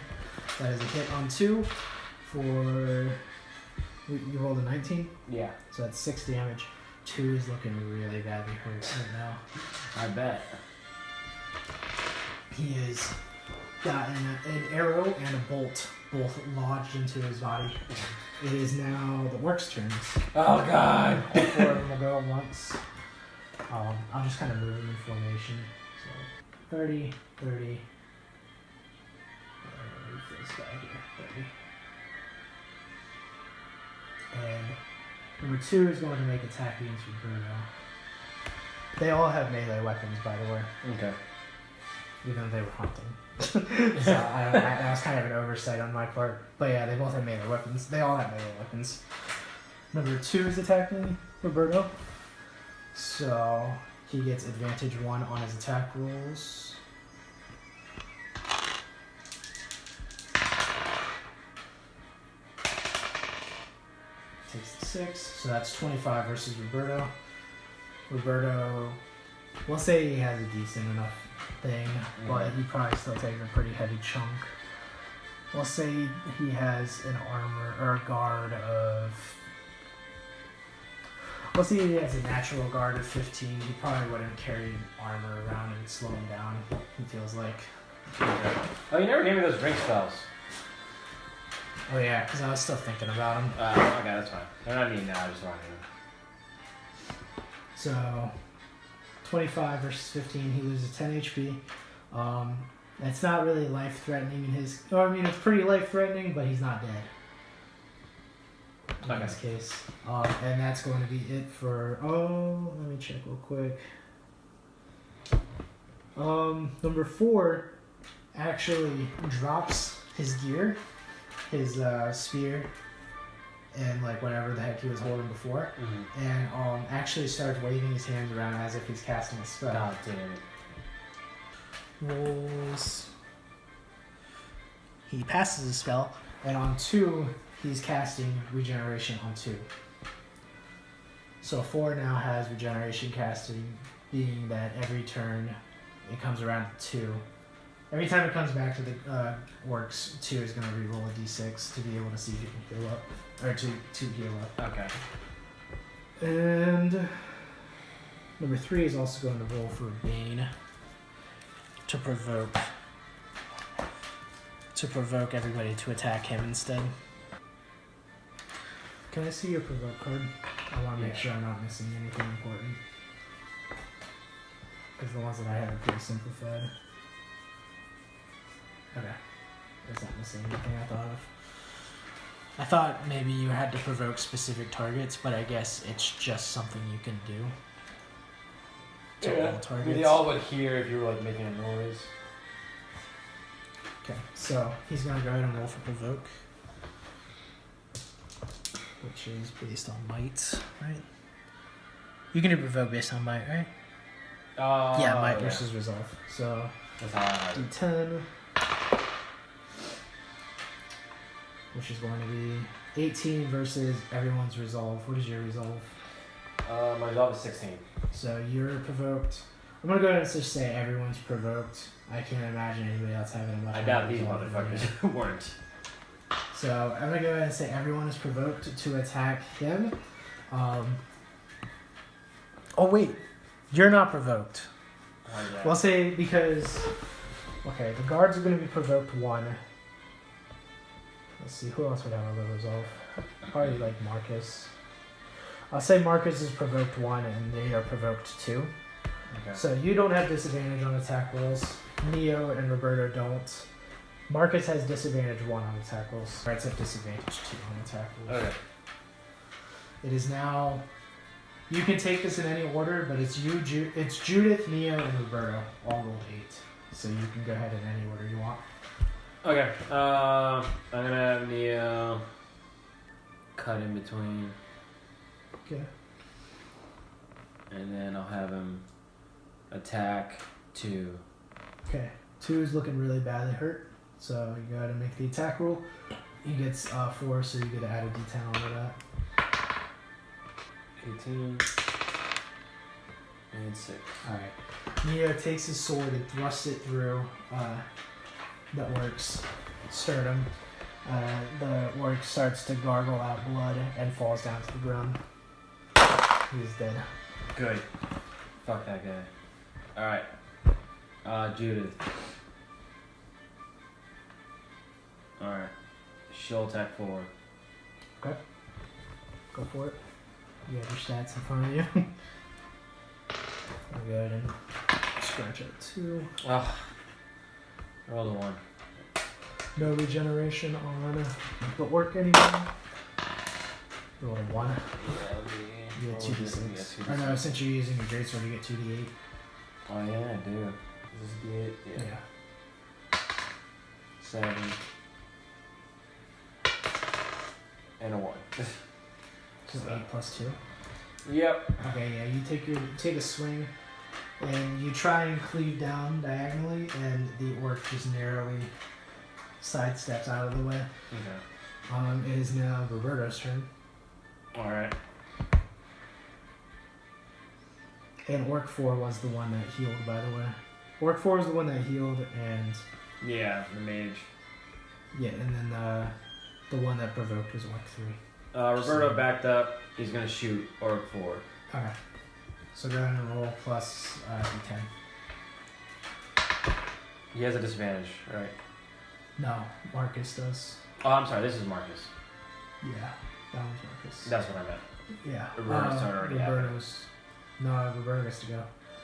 That is a hit on 2 for... You rolled a 19? Yeah. So that's 6 damage. 2 is looking really badly hurt right now. I bet. He has gotten an arrow and a bolt both lodged into his body. It is now the orcs' turns. Oh god! All 4 of them will go at once. I'll just kind of move them in formation. So 30, 30. Move this guy here, 30. And number 2 is going to make attack against Roberto. They all have melee weapons, by the way. Okay. Even though they were hunting. So that was kind of an oversight on my part. But yeah, they both have melee weapons. They all have melee weapons. Number 2 is attacking Roberto. So he gets advantage 1 on his attack rolls. Takes the 6. So that's 25 versus Roberto. Roberto, we'll say he has a decent enough thing, but he probably still takes a pretty heavy chunk. We'll say he has an armor or a guard of... We'll say he has a natural guard of 15. He probably wouldn't carry armor around and slow him down, it feels like. Okay. Oh, you never gave me those ring spells. Oh yeah, because I was still thinking about him. Okay, that's fine. They're not needed now, I just wanted to. So, 25 versus 15, he loses 10 HP. It's not really life-threatening in his... I mean, it's pretty life-threatening, but he's not dead. In this case. And that's going to be it for... Oh, let me check real quick. Number 4 actually drops his gear, his spear, and like whatever the heck he was holding before, and actually starts waving his hands around as if he's casting a spell. God damn it. Rolls. He passes the spell, and on 2, he's casting regeneration on 2. So 4 now has regeneration casting, being that every turn it comes around to 2. Every time it comes back to the orcs, 2 is going to re-roll a d6 to be able to see if you can heal up. Or to heal up. Okay. And number 3 is also going to roll for Bane to provoke everybody to attack him instead. Can I see your provoke card? I want to make sure I'm not missing anything important. Because the ones that I have are pretty simplified. Okay. Is not the same thing I thought of. I thought maybe you had to provoke specific targets, but I guess it's just something you can do. To all targets. They all would hear if you were like making a noise. Okay, so he's gonna go ahead and roll for provoke, which is based on might, right? You can do provoke based on might, right? Yeah, might versus resolve. So that's how I had it. D10, which is going to be 18 versus everyone's resolve. What is your resolve? My resolve is 16. So you're provoked. I'm gonna go ahead and just say everyone's provoked. I can't imagine anybody else having a much. I doubt higher these resolve than you. motherfuckers weren't. So I'm gonna go ahead and say everyone is provoked to attack him. Oh wait, you're not provoked. Yeah. We'll say because okay, the guards are gonna be provoked 1. Let's see, who else would have a low resolve? Probably like Marcus. I'll say Marcus is provoked 1 and they are provoked 2. Okay. So you don't have disadvantage on attack rolls. Neo and Roberto don't. Marcus has disadvantage 1 on attack rolls. Guards have disadvantage 2 on attack rolls. Okay. It is now. You can take this in any order, but it's it's Judith, Neo, and Roberto. All rolled 8. So you can go ahead in any order you want. Okay. I'm gonna have Neo cut in between, Okay. and then I'll have him attack 2. Okay. 2 is looking really badly hurt. So you go ahead and make the attack roll. He gets 4, so you get to add a D10 onto that. 18 and 6. Alright. Neo takes his sword and thrusts it through the orc's sternum. The orc starts to gargle out blood and falls down to the ground. He's dead. Good. Fuck that guy. Alright. Judith. Alright. She'll attack 4. Okay. Go for it. You have your stats in front of you. I'll go ahead and scratch out 2. Oh. Roll a 1. No regeneration on the orc anymore. Roll a 1. You get 2d6. Or no, since you're using your greatsword, you get 2d8. Oh yeah, I do. This is D8? Yeah. 7. And a 1. So 8 plus 2. Yep. Okay, yeah, you take a swing, and you try and cleave down diagonally, and the orc just narrowly sidesteps out of the way. Okay. It is now Roberto's turn. Alright. And Orc 4 was the one that healed, by the way. Orc 4 is the one that healed, and Yeah, the mage. yeah, and then the one that provoked was Orc 3. Roberto backed up. He's gonna shoot Orc 4. Okay. So go ahead and roll plus d10. He has a disadvantage, right? No, Marcus does. Oh, I'm sorry. This is Marcus. Yeah, that one's Marcus. That's what I meant. Yeah. Roberto's turn already happened. No, Roberto gets to go.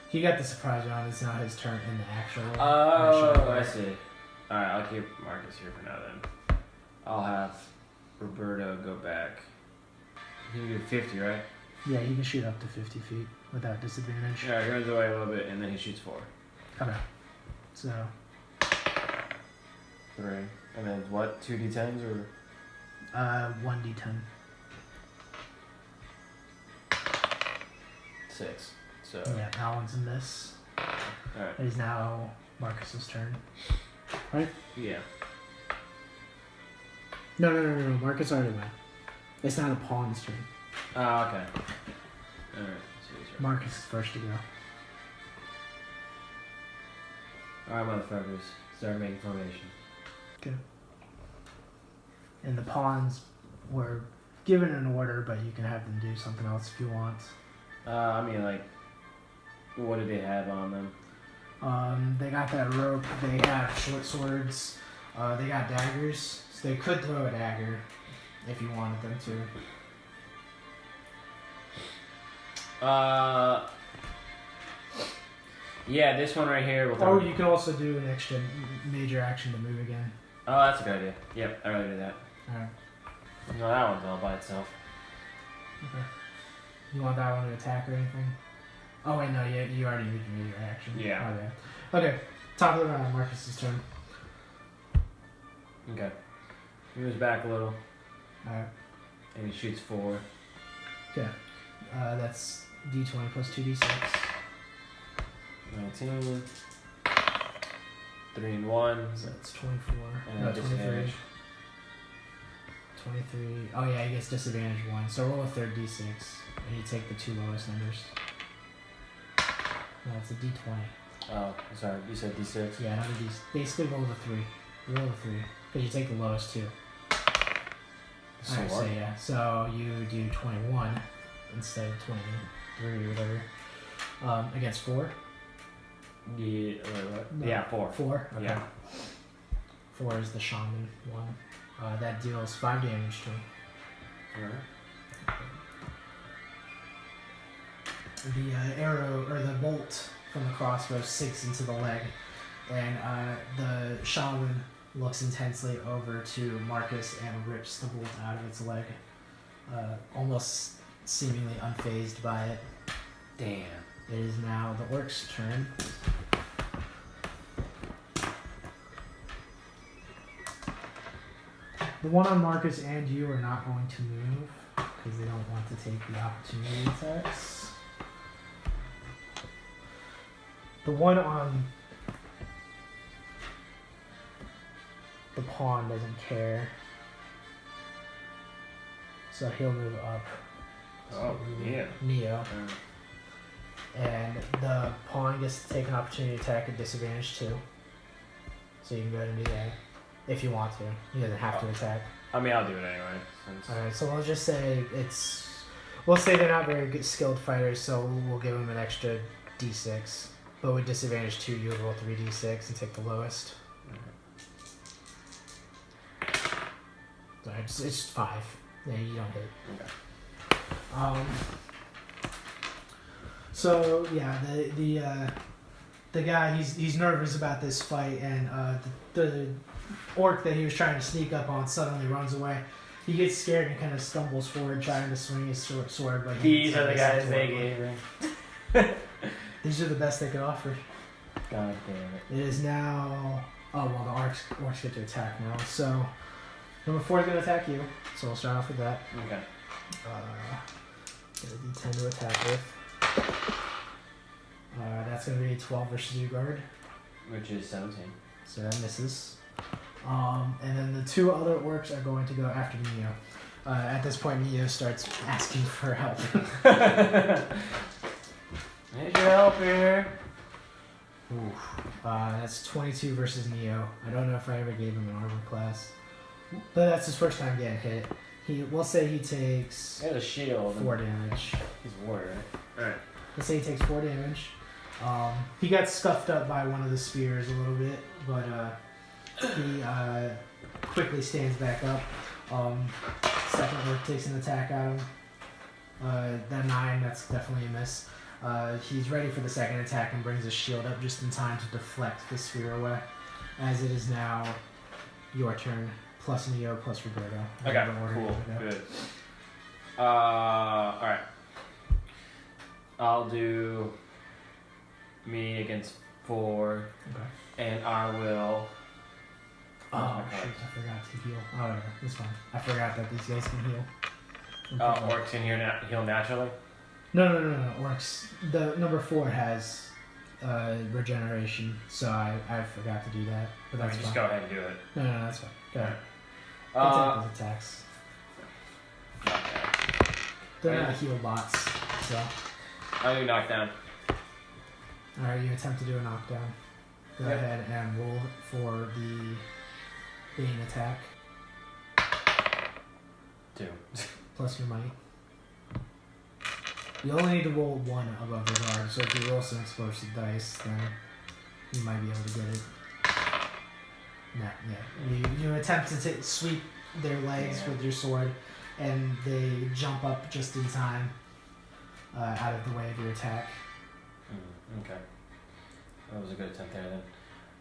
He got the surprise round. It's not his turn in the actual. Oh, I see. Alright, I'll keep Marcus here for now then. I'll have Roberto go back. He can do 50, right? Yeah, he can shoot up to 50 feet without disadvantage. Yeah, he runs away a little bit and then he shoots 4. Okay. So 3. And then what? 2d10s or? 1d10. 6. So. Yeah, Alan's in this. Alright. It is now Marcus's turn. Right? Yeah. No. Marcus already went. It's not a pawn's turn. Oh, okay. Alright. Marcus is first to go. Alright, motherfuckers. Start making formation. Okay. And the pawns were given an order, but you can have them do something else if you want. I mean, like, what do they have on them? They got that rope. They have short swords. They got daggers. So they could throw a dagger if you wanted them to. Yeah, this one right here will Or throw. you can also do an extra major action to move again. Oh, that's a good idea. Yep, I already did that. Alright. No, that one's all by itself. Okay. You want that one to attack or anything? Oh wait, no, you already did your action. Yeah. Okay. Top of the round, Marcus's turn. Okay. He moves back a little, Alright. and he shoots 4. Okay. That's D20 plus 2d6. 19. 3 and 1. So that's 24. And No, 23. disadvantage. 23. Oh yeah, he gets disadvantage 1. So roll a third d6, and you take the 2 lowest numbers. No, it's a d20. Oh, sorry. You said D6. Yeah, another d. Basically roll the 3. Roll the 3. Because you take the lowest 2. So Alright, so what? yeah. So you do 21 instead of 23 or whatever. Against 4? Yeah, wait, what? No. Yeah, 4. 4? Okay. Yeah. 4 is the shaman one. That deals 5 damage to him. Alright. The arrow, or the bolt from the crossbow sinks into the leg, and the shaman looks intensely over to Marcus and rips the bolt out of its leg, almost seemingly unfazed by it. Damn. It is now the orc's turn. The one on Marcus and you are not going to move because they don't want to take the opportunity attacks. The one on the pawn doesn't care, so he'll move up. Oh, yeah. Neo. And the pawn gets to take an opportunity attack at disadvantage too. So you can go ahead and do that if you want to. He doesn't have to attack. I mean, I'll do it anyway. Since... Alright, so we'll just say we'll say they're not very good skilled fighters, so we'll give them an extra d6. But with disadvantage 2, you roll 3d6 and take the lowest. Sorry, it's 5. Yeah, you don't hit. Okay. So yeah, the guy he's nervous about this fight, and the orc that he was trying to sneak up on suddenly runs away. He gets scared and kind of stumbles forward trying to swing his sword, but These are the guys they gave me. These are the best they could offer. God damn It is now. Oh well, the orcs get to attack now. So number 4 is going to attack you. So we'll start off with that. it. Okay. Get a d10 to attack with. That's going to be 12 versus your guard. Which is 17. So that misses. And then the 2 other orcs are going to go after Neo. At this point, Neo starts asking for help. Need your help here. Oof. That's 22 versus Neo. I don't know if I ever gave him an armor class. But that's his first time getting hit. We'll say he takes He has a shield. 4 damage. He's a warrior, right? Alright. Let's say he takes 4 damage. He got scuffed up by one of the spears a little bit, but he quickly stands back up. Second orc takes an attack at him. That 9, that's definitely a miss. He's ready for the second attack and brings his shield up just in time to deflect the spear away. As it is now your turn, plus Neo, plus Roberto. Okay, cool. Good. Alright. I'll do me against 4, Okay. and I will... Oh, shoot, I forgot to heal. Oh, whatever, it's fine. I forgot that these guys can heal. orcs in here heal naturally? No, orcs. The number 4 has regeneration, so I forgot to do that. But that's Just fine. go ahead and do it. No, that's fine. Go ahead. Uh, Take those attacks. okay. They're not heal bots, so. I'll do knockdown. Alright, you attempt to do a knockdown. Go Yep. ahead and roll for the Bane attack, 2. plus your might. You only need to roll 1 above the guard, so if you roll some explosive dice, then you might be able to get it. No, yeah. You attempt to sweep their legs with your sword, and they jump up just in time out of the way of your attack. Okay. That was a good attempt there then.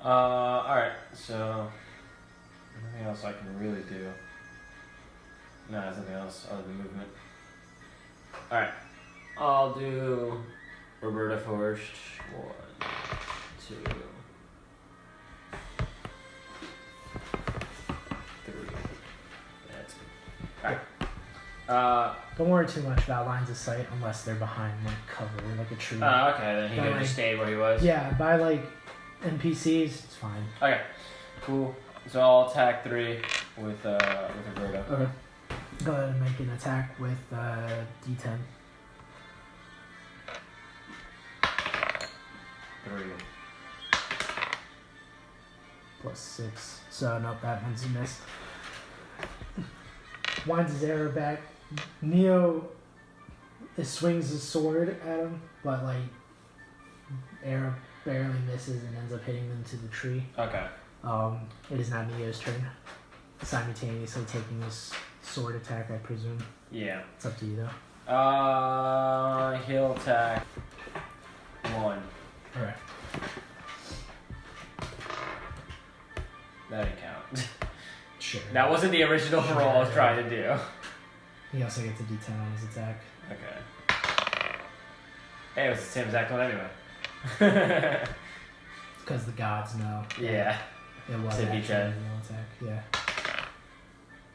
Alright, so... Nothing else I can really do. No, there's nothing else other than movement. Alright. I'll do Roberta first. 1, 2, 3. That's it. Alright. Don't worry too much about lines of sight unless they're behind like cover, like a tree. Oh, okay, then he But, could like, just stay where he was. Yeah, by like NPCs, it's fine. Okay, cool. So I'll attack 3 with Roberta. Okay. Go ahead and make an attack with D10. 3. Plus 6. So nope, that one's a miss. Winds his arrow back. Neo swings his sword at him, but like arrow barely misses and ends up hitting them to the tree. Okay. It is now Neo's turn. Simultaneously taking this sword attack, I presume. Yeah. It's up to you though. He'll attack 1. Alright. That didn't count. Sure. That wasn't the original roll I was trying to do. He also gets a D10 on his attack. Okay. Hey, it was the same exact one anyway. It's because the gods know. Yeah. It was To be actually a 10. real attack.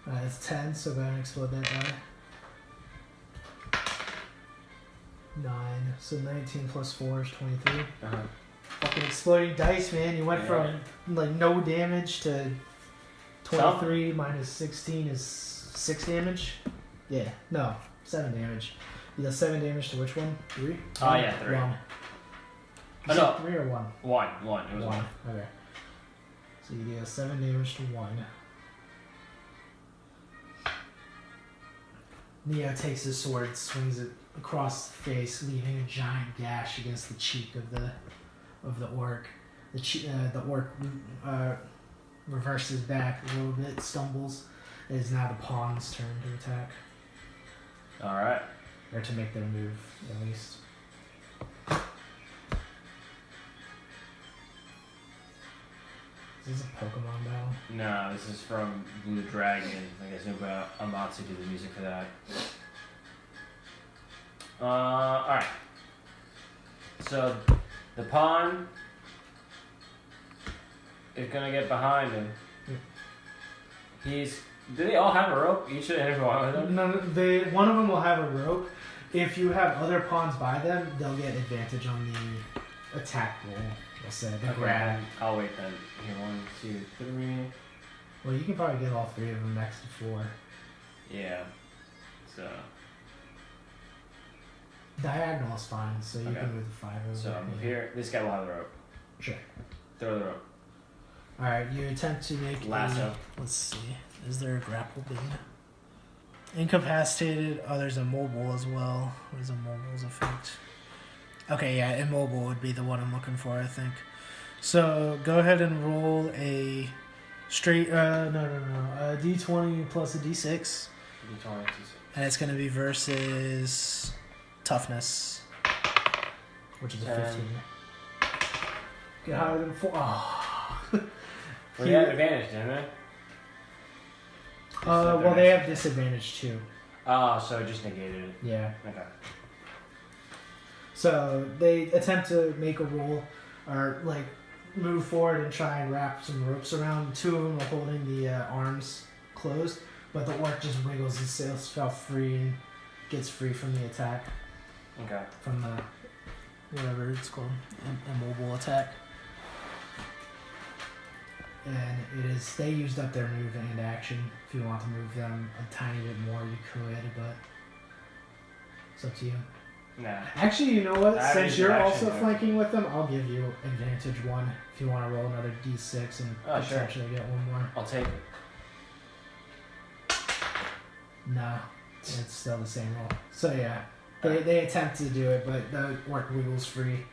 Yeah. It's 10, so go ahead and explode that die. 9. So 19 plus 4 is 23. Uh-huh. Fucking exploding dice, man. You went from like no damage to 23 minus 16 is 6 damage. Yeah, no, 7 damage. You got 7 damage to which one? 3? Oh, yeah, 3. 1. Oh, no. 3 or 1? 1. It was 1. Okay. So you deal 7 damage to 1. Neo takes his sword, swings it across the face, leaving a giant gash against the cheek of the orc. The orc reverses back a little bit, stumbles. It is now the pawn's turn to attack, Alright. or to make their move at least. Is this a Pokemon battle? No, this is from Blue Dragon. I guess Nuba Amatsu did the music for that. Alright. So, the pawn is gonna get behind him. Do they all have a rope? Each and every one of them? No, one of them will have a rope. If you have other pawns by them, they'll get advantage on the attack roll. We'll say the grab. I'll wait then. Here, 1, 2, 3. Well, you can probably get all 3 of them next to 4. Yeah. So. Diagonal is fine, so you Okay. can move the 5 over. So move here. This guy will have the rope. Sure. Throw the rope. Alright, you attempt to make Lasso. Let's see. Is there a grapple beam? Incapacitated. Oh, there's a mobile as well. What is a mobile's effect? Okay, yeah, immobile would be the one I'm looking for, I think. So go ahead and roll a straight. A D20 plus a D6, and it's going to be versus toughness, which is a 15. Get higher than 4. Oh. Well, you have advantage, didn't they? Well, they have disadvantage too. Oh, so it just negated it. Yeah. Okay. So they attempt to make a roll, or like move forward and try and wrap some ropes around. 2 of them are holding the arms closed, but the orc just wiggles himself free and gets free from the attack. Okay. From the whatever it's called, immobile attack. And it is, they used up their move and action. If you want to move them a tiny bit more, you could, but it's up to you. Nah. Actually, you know what? I have Since you're interaction also there. flanking with them, I'll give you advantage 1 if you want to roll another d6 and Sure. potentially get 1 more. I'll take it. No, it's still the same roll. So yeah, they attempt to do it, but the orc wiggles free,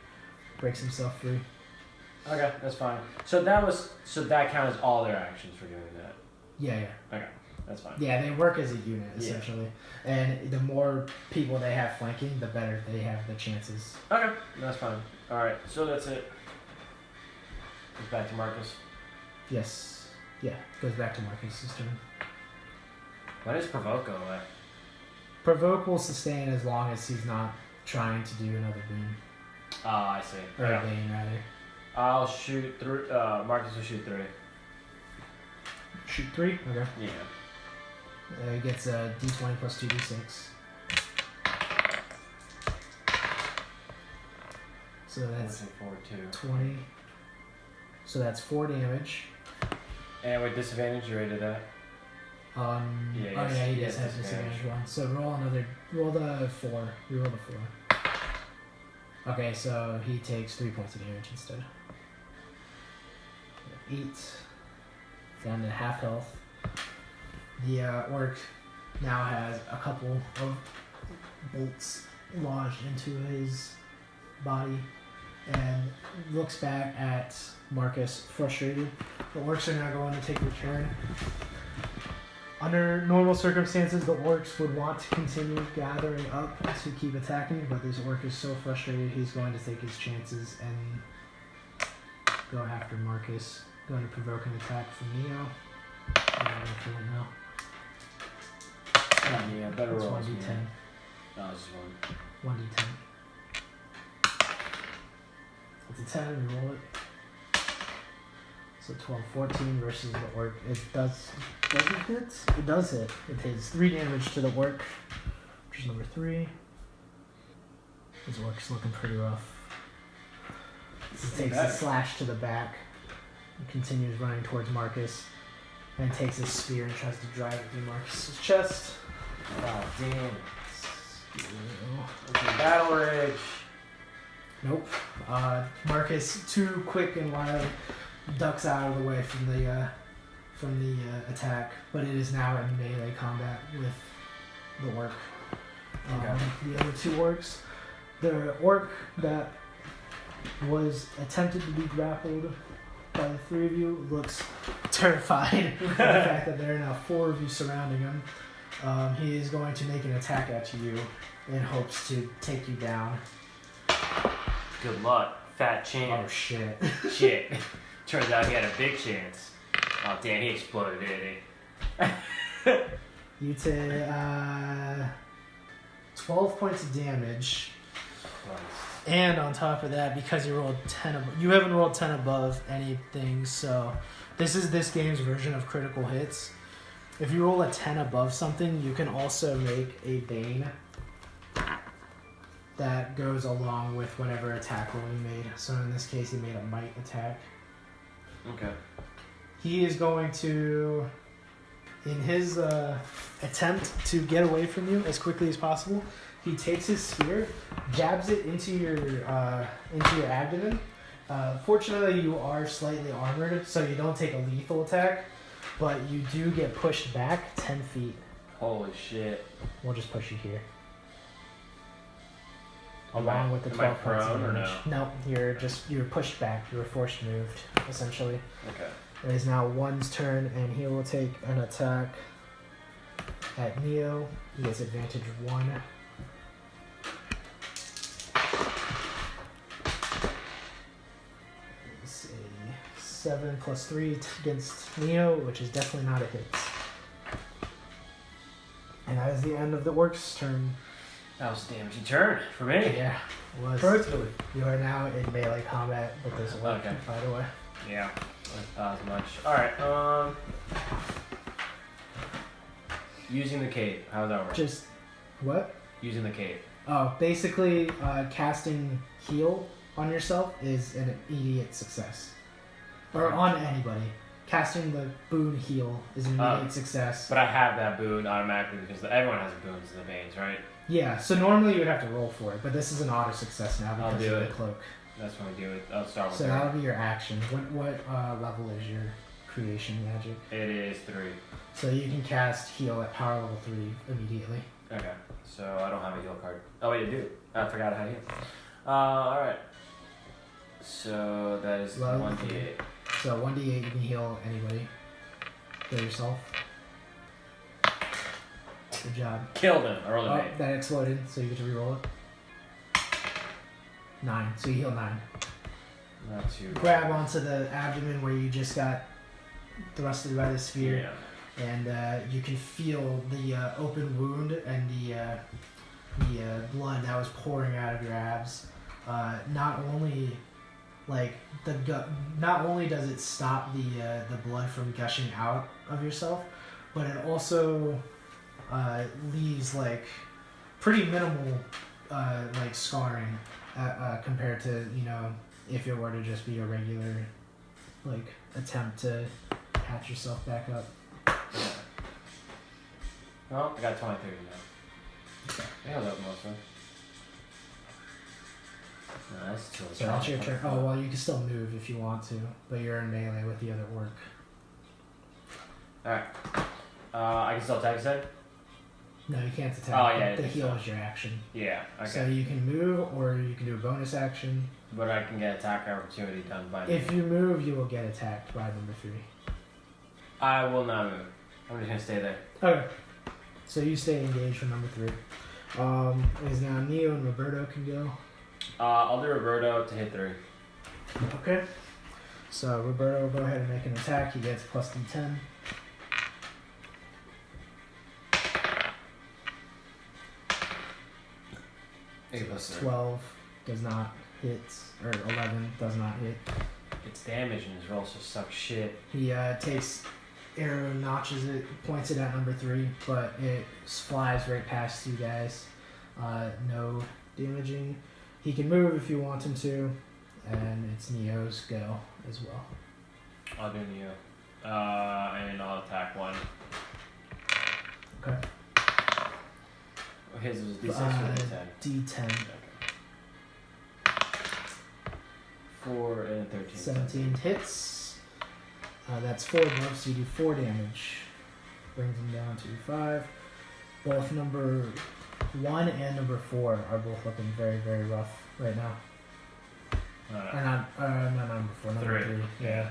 breaks himself free. Okay, that's fine. So that counts as all their actions for doing that. Yeah. Okay, that's fine. Yeah, they work as a unit Yeah. essentially, and the more people they have flanking, the better they have the chances. Okay, that's fine. All right, so that's it. It's back to Marcus. Yes. Yeah, goes back to Marcus's turn. Why does provoke go away? Provoke will sustain as long as he's not trying to do another boon. Oh, I see. Or a bane, rather. I'll shoot 3. Marcus will shoot 3. Shoot 3? Okay. Yeah. He gets a d20 plus 2d6. So that's 4, 2. 20. So that's 4 damage. And with disadvantage, you rated that? Yeah, he does have disadvantage one. So roll the 4. You roll the 4. Okay, so he takes 3 points of damage instead. 8. Down to half health. The orc now has a couple of bolts lodged into his body and looks back at Marcus frustrated. The orcs are now going to take their turn. Under normal circumstances, the orcs would want to continue gathering up to keep attacking, but this orc is so frustrated he's going to take his chances and go after Marcus. Going to provoke an attack from Neo. Yeah, better It's roll. 1d10. No, it's just 1. 1d10. It's a 10, you roll it. So 12, 14 versus the orc. It does it hit? It does hit. It takes 3 damage to the orc, which is number 3. This orc's looking pretty rough. He takes a slash to the back and continues running towards Marcus. And takes his spear and tries to drive it through Marcus's chest. Oh, damn. Okay, battle rage. Nope. Marcus, too quick and wild, ducks out of the way from the attack, but it is now in melee combat with the orc. The other 2 orcs. The orc that was attempted to be grappled by the 3 of you looks terrified of the fact that there are now 4 of you surrounding him. He is going to make an attack at you in hopes to take you down. Good luck. Fat chance. Oh shit. Shit. Turns out he had a big chance. Oh damn, he exploded, didn't he? You take 12 points of damage. Christ. And on top of that, because you rolled 10 you haven't rolled 10 above anything, so this is this game's version of critical hits. If you roll a 10 above something, you can also make a Bane that goes along with whatever attack roll you made. So in this case, he made a might attack. Okay. He is going to, in his attempt to get away from you as quickly as possible, he takes his spear, jabs it into your abdomen. Fortunately, you are slightly armored, so you don't take a lethal attack, but you do get pushed back 10 feet. Holy shit. We'll just push you here. Am Along I- with the am 12 I points of prone or damage. no? No, you're pushed back. You were forced moved, essentially. Okay. It is now one's turn, and he will take an attack at Neo. He gets advantage 1. It's a 7 plus 3 against Neo, which is definitely not a hit. And that is the end of the orc's turn. That was a damaging turn for me. Yeah, it was. Personally. You are now in melee combat with this orc, Okay. by the way. Yeah. Not as much. Alright, using the cape. How does that work? Just, what? Using the cape. Oh, basically, casting heal on yourself is an immediate success. Or on anybody. Casting the boon heal is an immediate success. But I have that boon automatically because everyone has boons in the veins, right? Yeah, so normally you would have to roll for it, but this is an auto success now I'll because do of it. the cloak. That's when we do it. I'll start with So her. that'll be your action. What level is your creation magic? It is 3. So you can cast heal at power level 3 immediately. Okay. So I don't have a heal card. Oh wait, I do. I forgot how to heal. Alright. So that is Well, 1d8. So 1d8 you can heal anybody. Heal yourself. Good job. Killed him. I rolled an Oh, 8. that exploded, so you get to reroll it. 9, so you heal 9. Not too Grab onto the abdomen where you just got thrusted by the spear. Yeah. And you can feel the open wound and the blood that was pouring out of your abs. Not only does it stop the blood from gushing out of yourself, but it also leaves like pretty minimal like scarring compared to if it were to just be a regular like attempt to patch yourself back up. Yeah. Well, I got 23 now. I held up mostly. No, that's still So that's your turn. Oh, well, you can still move if you want to, but you're in melee with the other orc. Alright. I can still attack, you said? No, you can't attack. Oh, yeah, The it is heal so. is your action. Yeah, okay. So you can move, or you can do a bonus action. But I can get attack opportunity done by me. If you move, you will get attacked by number 3. I will not move. I'm just gonna stay there. Okay. So you stay engaged for number 3. It is now Neo and Roberto can go. I'll do Roberto to hit 3. Okay. So Roberto will go ahead and make an attack. He gets plus D10. Plus 12 does not hit, or 11 does not hit. It's damage and his rolls just suck shit. He takes arrow, notches it, points it at number 3, but it flies right past you guys. No damaging. He can move if you want him to, and it's Neo's go as well. I'll do Neo. And I'll attack 1. Okay. His was D6 or D10? D10. Okay. 4 and 13. 17 hits. That's 4 buffs, so you do 4 damage. Brings him down to 5. Both number 1 and number 4 are both looking very, very rough right now. Or not number 4, number 3. Yeah.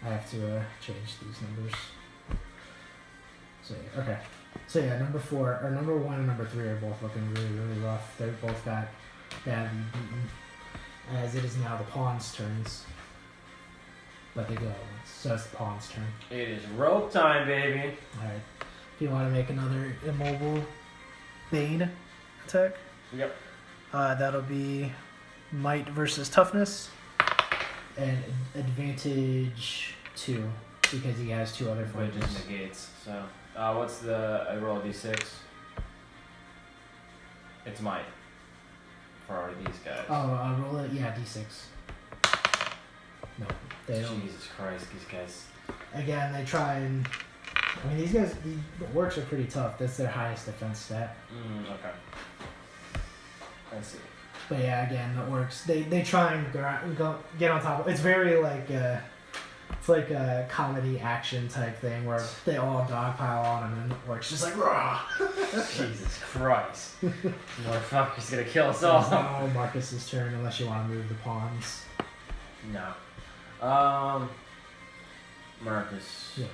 I have to change these numbers. So yeah, okay. So yeah, number 1 and number 3 are both looking really, really rough. They're both got badly beaten. As it is now the pawn's turns. But they go at once. So it's the pawn's turn. It is rope time, baby. Alright. If you want to make another immobile Bane attack. Yep. That'll be might versus toughness. And advantage 2. Because he has 2 other Which fighters. just negates. So, what's the? I roll a D6. It's might. For these guys. Oh, roll it. Yeah, D6. No, they don't. Jesus Christ, these guys. Again, they try and. I mean, these guys, the orcs are pretty tough. That's their highest defense stat. Okay. I see. But yeah, again, the orcs, they try and go get on top of. It's very like it's like a comedy action type thing where they all dogpile on him and the orcs just like raw. Jesus Christ. Motherfucker's gonna kill us So it's all. now Marcus's turn unless you want to move the pawns. No. Marcus. Yeah.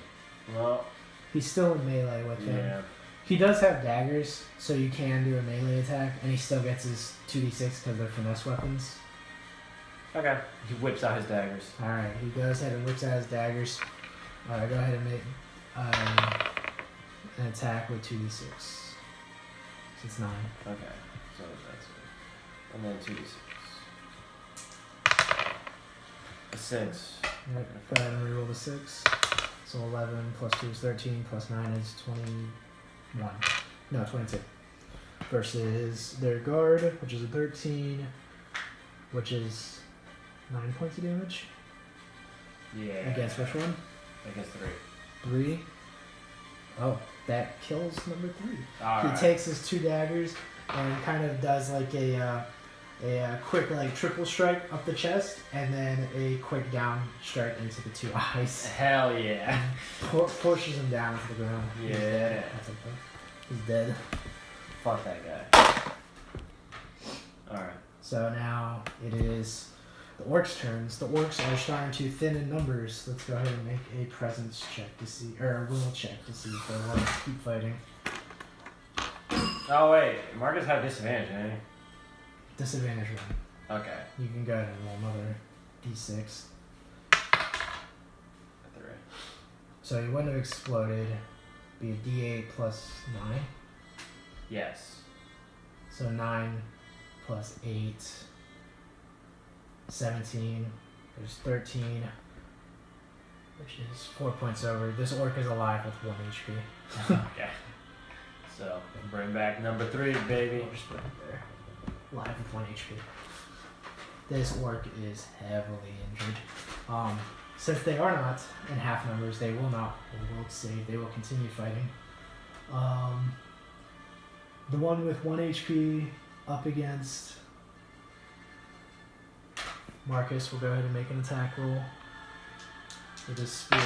Well, He's still in melee with him. yeah. He does have daggers, so you can do a melee attack, and he still gets his 2d6 because they're finesse weapons. Okay. He whips out his daggers. Alright, he goes ahead and whips out his daggers. Alright, go ahead and make an attack with 2d6. So it's 9. Okay. So that's it. And then 2d6. A 6. Alright, go ahead and reroll the 6. So 11 plus 2 is 13, plus 9 is 21. No, 22. Versus their guard, which is a 13, which is 9 points of damage. Yeah. Against which one? Against 3. 3. Oh, that kills number 3. Alright. He takes his 2 daggers and kind of does like a quick like triple strike up the chest and then a quick down strike into the 2 eyes. Hell yeah. Pushes him down to the ground. Yeah. He's dead. That's okay. He's dead. Fuck that guy. Alright. So now it is the orcs' turns. The orcs are starting to thin in numbers. Let's go ahead and make a presence check to see, or a will check to see if they want to keep fighting. Oh wait, Marcus had disadvantage, didn't he? Disadvantage 1. Okay. You can go ahead and roll another d6. A 3. So he wouldn't have exploded. Be a D8 plus 9. Yes. So 9 plus 8. 17. There's 13. Which is 4 points over. This orc is alive with 1 HP. Okay. So, bring back number 3, baby. I'll just put it there. Alive with 1 HP. This orc is heavily injured. Since they are not in half numbers, they will not will save. They will continue fighting. The one with 1 HP up against Marcus will go ahead and make an attack roll with his spear,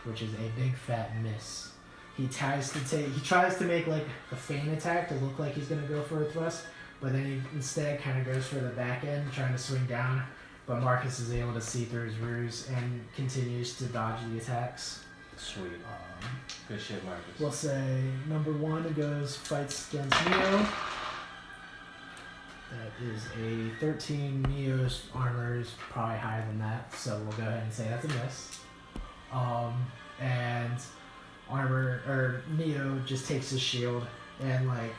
which is a big fat miss. He tries to make like a feint attack to look like he's gonna go for a thrust, but then he instead kind of goes for the back end, trying to swing down. But Marcus is able to see through his ruse and continues to dodge the attacks. Sweet. Good shit, Marcus. We'll say number 1 fights against Neo. That is a 13. Neo's armor is probably higher than that, so we'll go ahead and say that's a miss. And Neo just takes his shield and like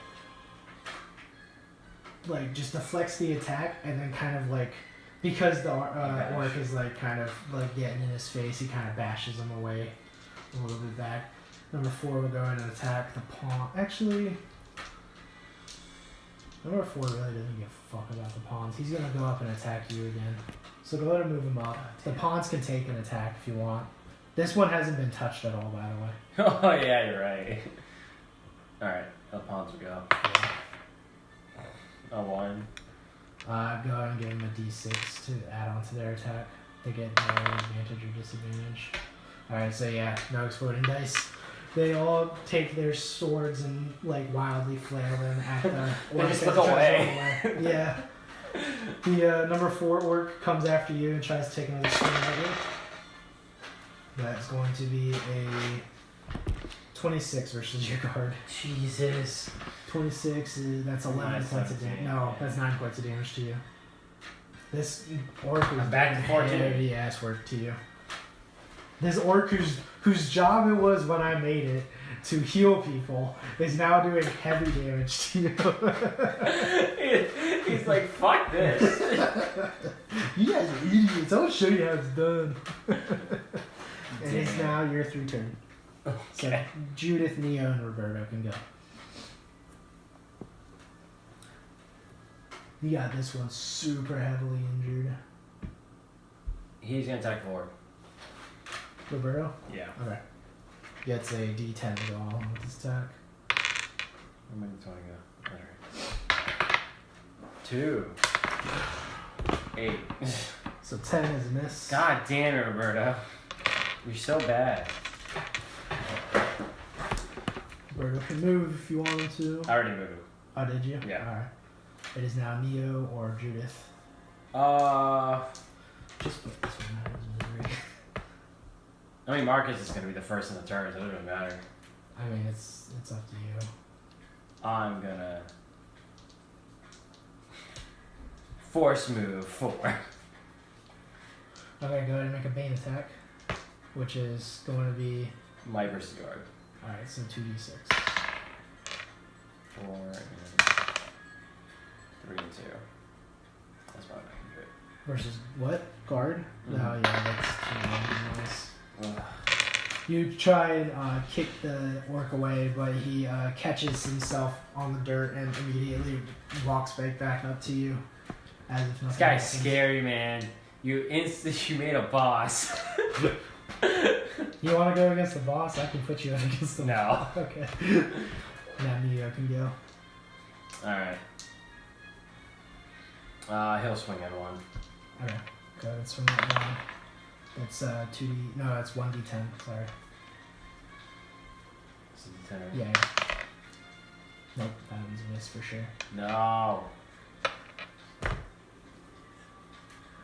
just deflects the attack, and then kind of like, because the orc is like kind of like getting in his face, he kind of bashes him away a little bit back. Number 4 will go in and attack the pawn. Actually, number 4 really doesn't give a fuck about the pawns. He's gonna go up and attack you again. So go ahead and move him up. The pawns can take an attack if you want. This one hasn't been touched at all, by the way. Oh, yeah, you're right. Alright, the pawns will go. Yeah. A 1. Go ahead and give them a d6 to add on to their attack. They get no advantage or disadvantage. Alright, so yeah, no exploding dice. They all take their swords and like wildly flail them at the They orc. just that look tries to away. run away. Yeah. The number 4 orc comes after you and tries to take another swing at you. That's going to be a 26 versus your guard. Jesus. 26 that's 11 Nice, points of damage. No, that's 9 points of damage to you. This orc is I'm back to 14. heavy ass work to you. This orc whose job it was when I made it to heal people is now doing heavy damage to you. He's like, fuck this. You guys are idiots. I'll show you how it's done. And it's now your 3 turn. Okay. So Judith, Neo, and Roberto can go. You got this one super heavily injured. He's gonna attack 4. Roberto? Yeah. Okay. Gets a d10 to go on with his attack. Where am I going to go? Alright. 2. 8. So 10 is a miss. God damn it, Roberto. You're so bad. Roberto can move if you want him to. I already moved. Oh, did you? Yeah. Alright. It is now Neo or Judith. Just put this one out of misery. I mean, Marcus is gonna be the first in the turn, so it doesn't really matter. I mean, it's up to you. I'm gonna force move 4. Okay, go ahead and make a Bane attack, which is going to be... My versus guard. Alright, so 2d6. 4 and 3 and 2. That's probably not gonna do it. Versus what? Guard? Mhm. No, yeah, that's too nice. Ugh. You try and kick the orc away, but he catches himself on the dirt and immediately walks back up to you, as if nothing This guy's happened. scary, man. You made a boss. You want to go against the boss? I can put you against the No. boss. Okay. Now Neo can go. Alright. He'll swing at 1. Okay. Go ahead and swing that one. That's 2d. No, that's 1d10. Sorry. This is the 10. Yeah. Nope, that one's a miss for sure. No.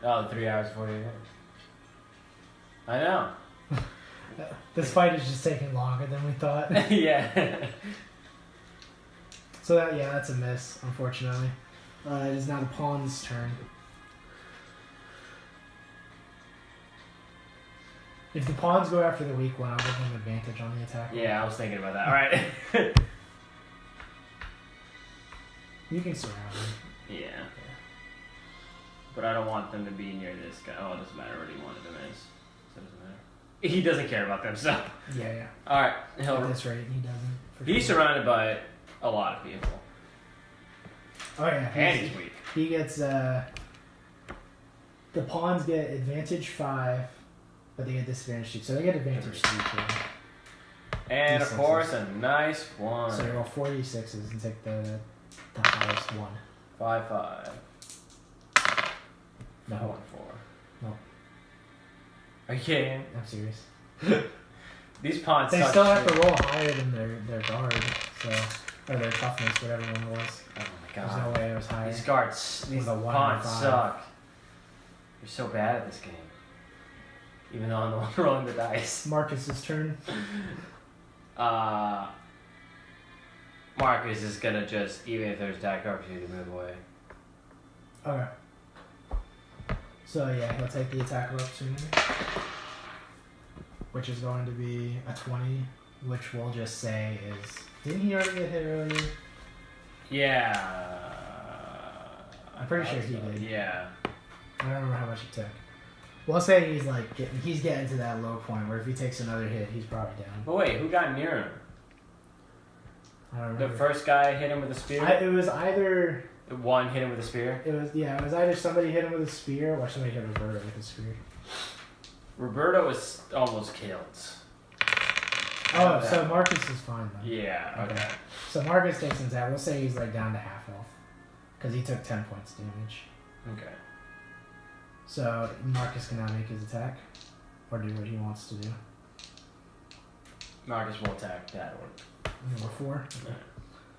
Oh, the 3 hours before you hit. I know. This fight is just taking longer than we thought. Yeah. So that's a miss, unfortunately. It is now the pawn's turn. If the pawns go after the weak one, I'll give them advantage on the attack. Yeah, I was thinking about that. All right. You can surround him. Yeah. But I don't want them to be near this guy. Oh, it doesn't matter what one of them is. So it doesn't matter. He doesn't care about them, so. Yeah. Alright. At this rate, he doesn't. He's surrounded by a lot of people. Oh, yeah. And he's weak. He gets, the pawns get advantage 5, but they get disadvantage 2. So they get advantage 3 too. And, of D6s. course, a nice one. So you roll 4 d6s and take the highest one. 5, 5. No. 1, 4. No. Are you kidding? I'm serious. These pawns They suck still have shit. to roll higher than their guard, so or their toughness, whatever one it was. Oh my There's god. no way it was higher. These guards, these With a 1 pawns or 5. suck. You're so bad at this game. Even though I'm the one rolling the dice. Marcus's turn. Marcus is gonna just, even if there's attack opportunity, move away. Okay. So yeah, he'll take the attack of opportunity, which is going to be a 20, which we'll just say is. Didn't he already get hit earlier? Yeah. I'm pretty sure he did. Yeah. I don't remember how much he took. We'll say he's like he's getting to that low point where if he takes another hit, he's probably down. But wait, who got near him? I don't The remember. first guy hit him with a spear? It was either. One hit him with a spear? It was either somebody hit him with a spear or somebody hit Roberto with a spear. Roberto was almost killed. Oh, so Marcus is fine then. Yeah, okay. So Marcus takes his attack. We'll say he's like down to half health because he took 10 points damage. Okay. So Marcus can now make his attack or do what he wants to do. Marcus will attack that one. Number 4. Yeah.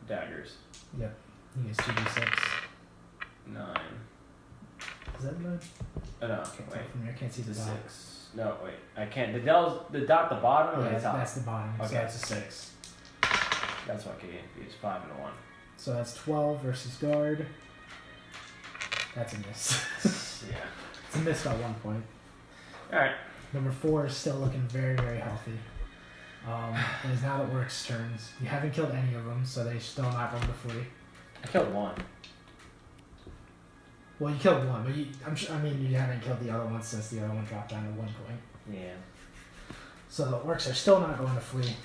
Daggers. Yep. He gets 2d6. 9. Is that 9? Oh, no, Can't wait. tell from here. I can't see the It's a dot. 6. No, wait. I can't. The dot at the bottom or Yeah, the top? that's the bottom. So Okay. that's a 6. That's what I get confused. 5 and a 1. So that's 12 versus guard. That's a miss. Yeah. It's a miss by 1 point. Alright. Number 4 is still looking very, very healthy. It is now the orc's turns. You haven't killed any of them, so they're still not going to flee. I killed 1. Well, you killed 1, but you haven't killed the other one since the other one dropped down to 1 point. Yeah. So the orcs are still not going to flee.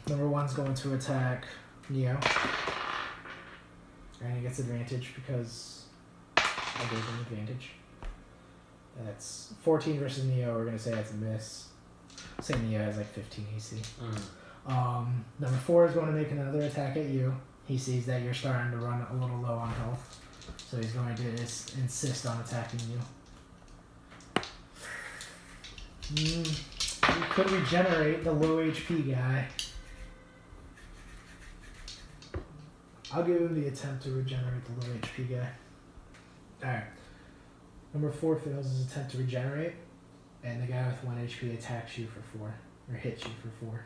Number 1's going to attack Neo. And he gets advantage because I gave him advantage. That's 14 versus Neo. We're going to say that's a miss. Say Neo has like 15 AC. Number 4 is going to make another attack at you. He sees that you're starting to run a little low on health. So he's going to insist on attacking you. You could regenerate the low HP guy. I'll give him the attempt to regenerate the low HP guy. Alright. Number 4 fails his attempt to regenerate. And the guy with 1 HP attacks you for 4. Or hits you for 4.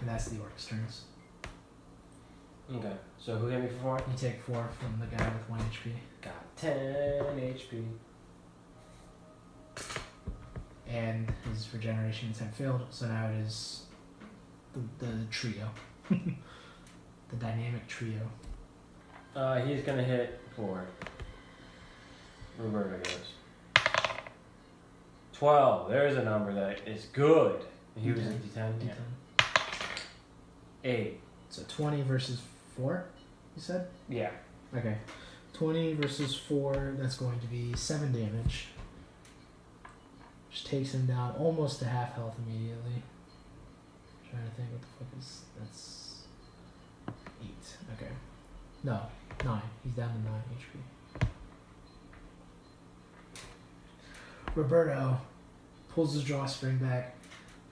And that's the orc's turns. Okay. So who hit me for 4? You take 4 from the guy with 1 HP. Got 10 HP. And his regeneration attempt failed, so now it is the trio. The dynamic trio. He's gonna hit 4. Roberto goes. 12. There's a number that is good. He was at D10? Yeah. 8. So 20 versus 4, you said? Yeah. Okay. 20 versus 4, that's going to be 7 damage. Which takes him down almost to half health immediately. Trying to think what the fuck is... That's... 8. Okay. No, 9. He's down to 9 HP. Roberto pulls his drawstring back,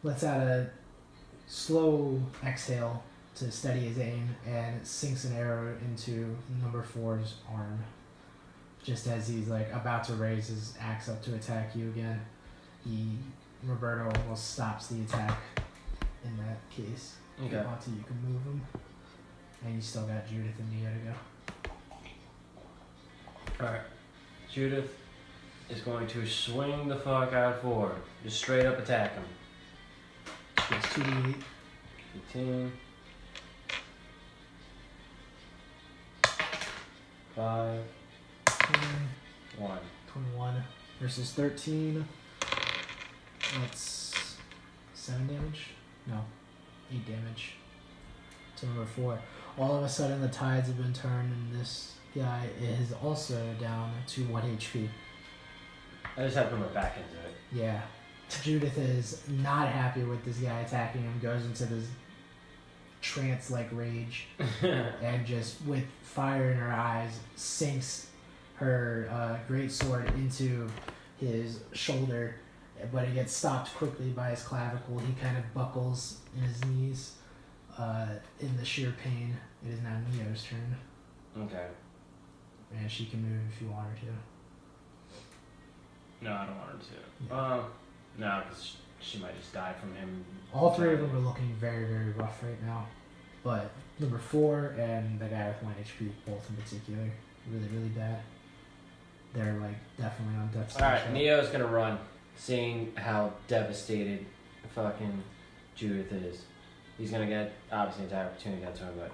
lets out a slow exhale to steady his aim, and sinks an arrow into number 4's arm. Just as he's like about to raise his axe up to attack you again, Roberto almost stops the attack in that case. If you want to, you can move him. And you still got Judith and Mia to go. Alright. Judith is going to swing the fuck out forward. Just straight up attack him. It's 2d8. 15. 5. 1. 21 versus 13. That's 7 damage? No, 8 damage. To number 4. All of a sudden the tides have been turned and this guy is also down to 1 HP. I just have to put my back into it. Yeah. Judith is not happy with this guy attacking him, goes into this trance-like rage, and just with fire in her eyes, sinks her great sword into his shoulder, but it gets stopped quickly by his clavicle. He kind of buckles in his knees in the sheer pain. It is now Neo's turn, Okay. and she can move if you want her to. No, I don't want her to. Yeah. No, because she might just die from him. All three of them are looking very, very rough right now. But number 4 and the guy with 1 HP, both in particular, really, really bad. They're like definitely on death's door. Alright, Neo's gonna run, seeing how devastated fucking Judith is. He's gonna get, obviously, attack opportunity against her, but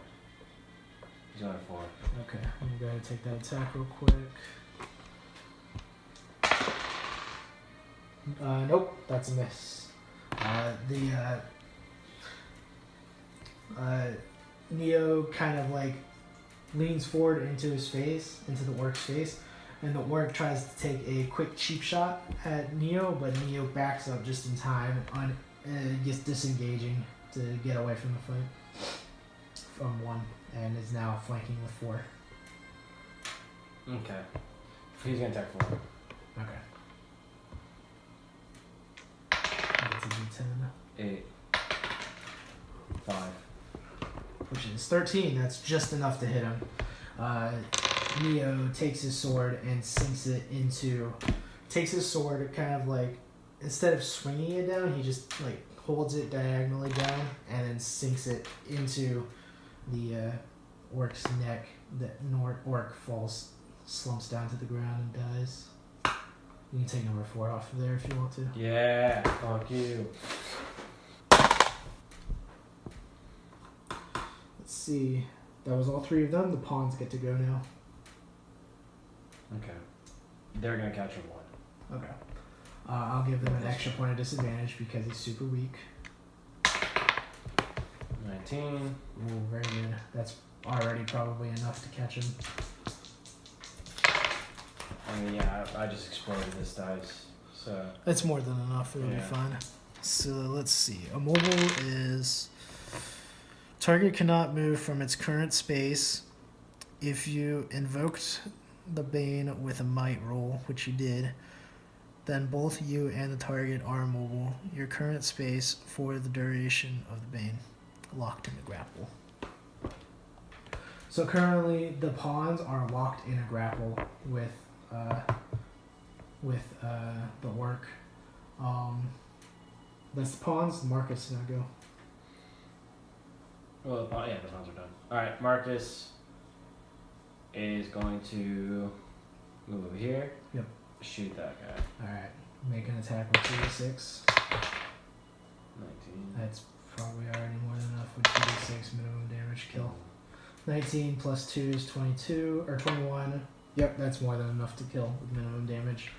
he's going for 4. Okay, I'm gonna go ahead and take that attack real quick. Nope, that's a miss. Neo kind of like leans forward into his face, into the orc's face, and the orc tries to take a quick cheap shot at Neo, but Neo backs up just in time, gets disengaging to get away from the fight from 1, and is now flanking with 4. Okay. He's gonna attack 4. Okay. That's a D10. 8. 5. Which is 13. That's just enough to hit him. Neo takes his sword and sinks it into... Takes his sword kind of like... Instead of swinging it down, he just like holds it diagonally down and then sinks it into the orc's neck. The orc falls, slumps down to the ground and dies. You can take number 4 off of there if you want to. Yeah, fuck you. Let's see. That was all 3 of them. The pawns get to go now. Okay. They're gonna catch him 1. Okay. I'll give them an extra point of disadvantage because he's super weak. 19. Ooh, very good. That's already probably enough to catch him. I mean, yeah, I just exploded this dice, so... That's more than enough. It'll be fine. So let's see. A mobile is... Target cannot move from its current space. If you invoked the Bane with a might roll, which you did, then both you and the target are immobile. Your current space for the duration of the Bane. Locked in the grapple. So currently the pawns are locked in a grapple with the orc. That's the pawns. Marcus now go. Well, the pawns are done. Alright, Marcus is going to move over here. Yep. Shoot that guy. Alright. Make an attack with 2d6. 19. That's probably already more than enough with 2d6 minimum damage kill. 19 plus 2 is 22, or 21. Yep, that's more than enough to kill with minimum damage.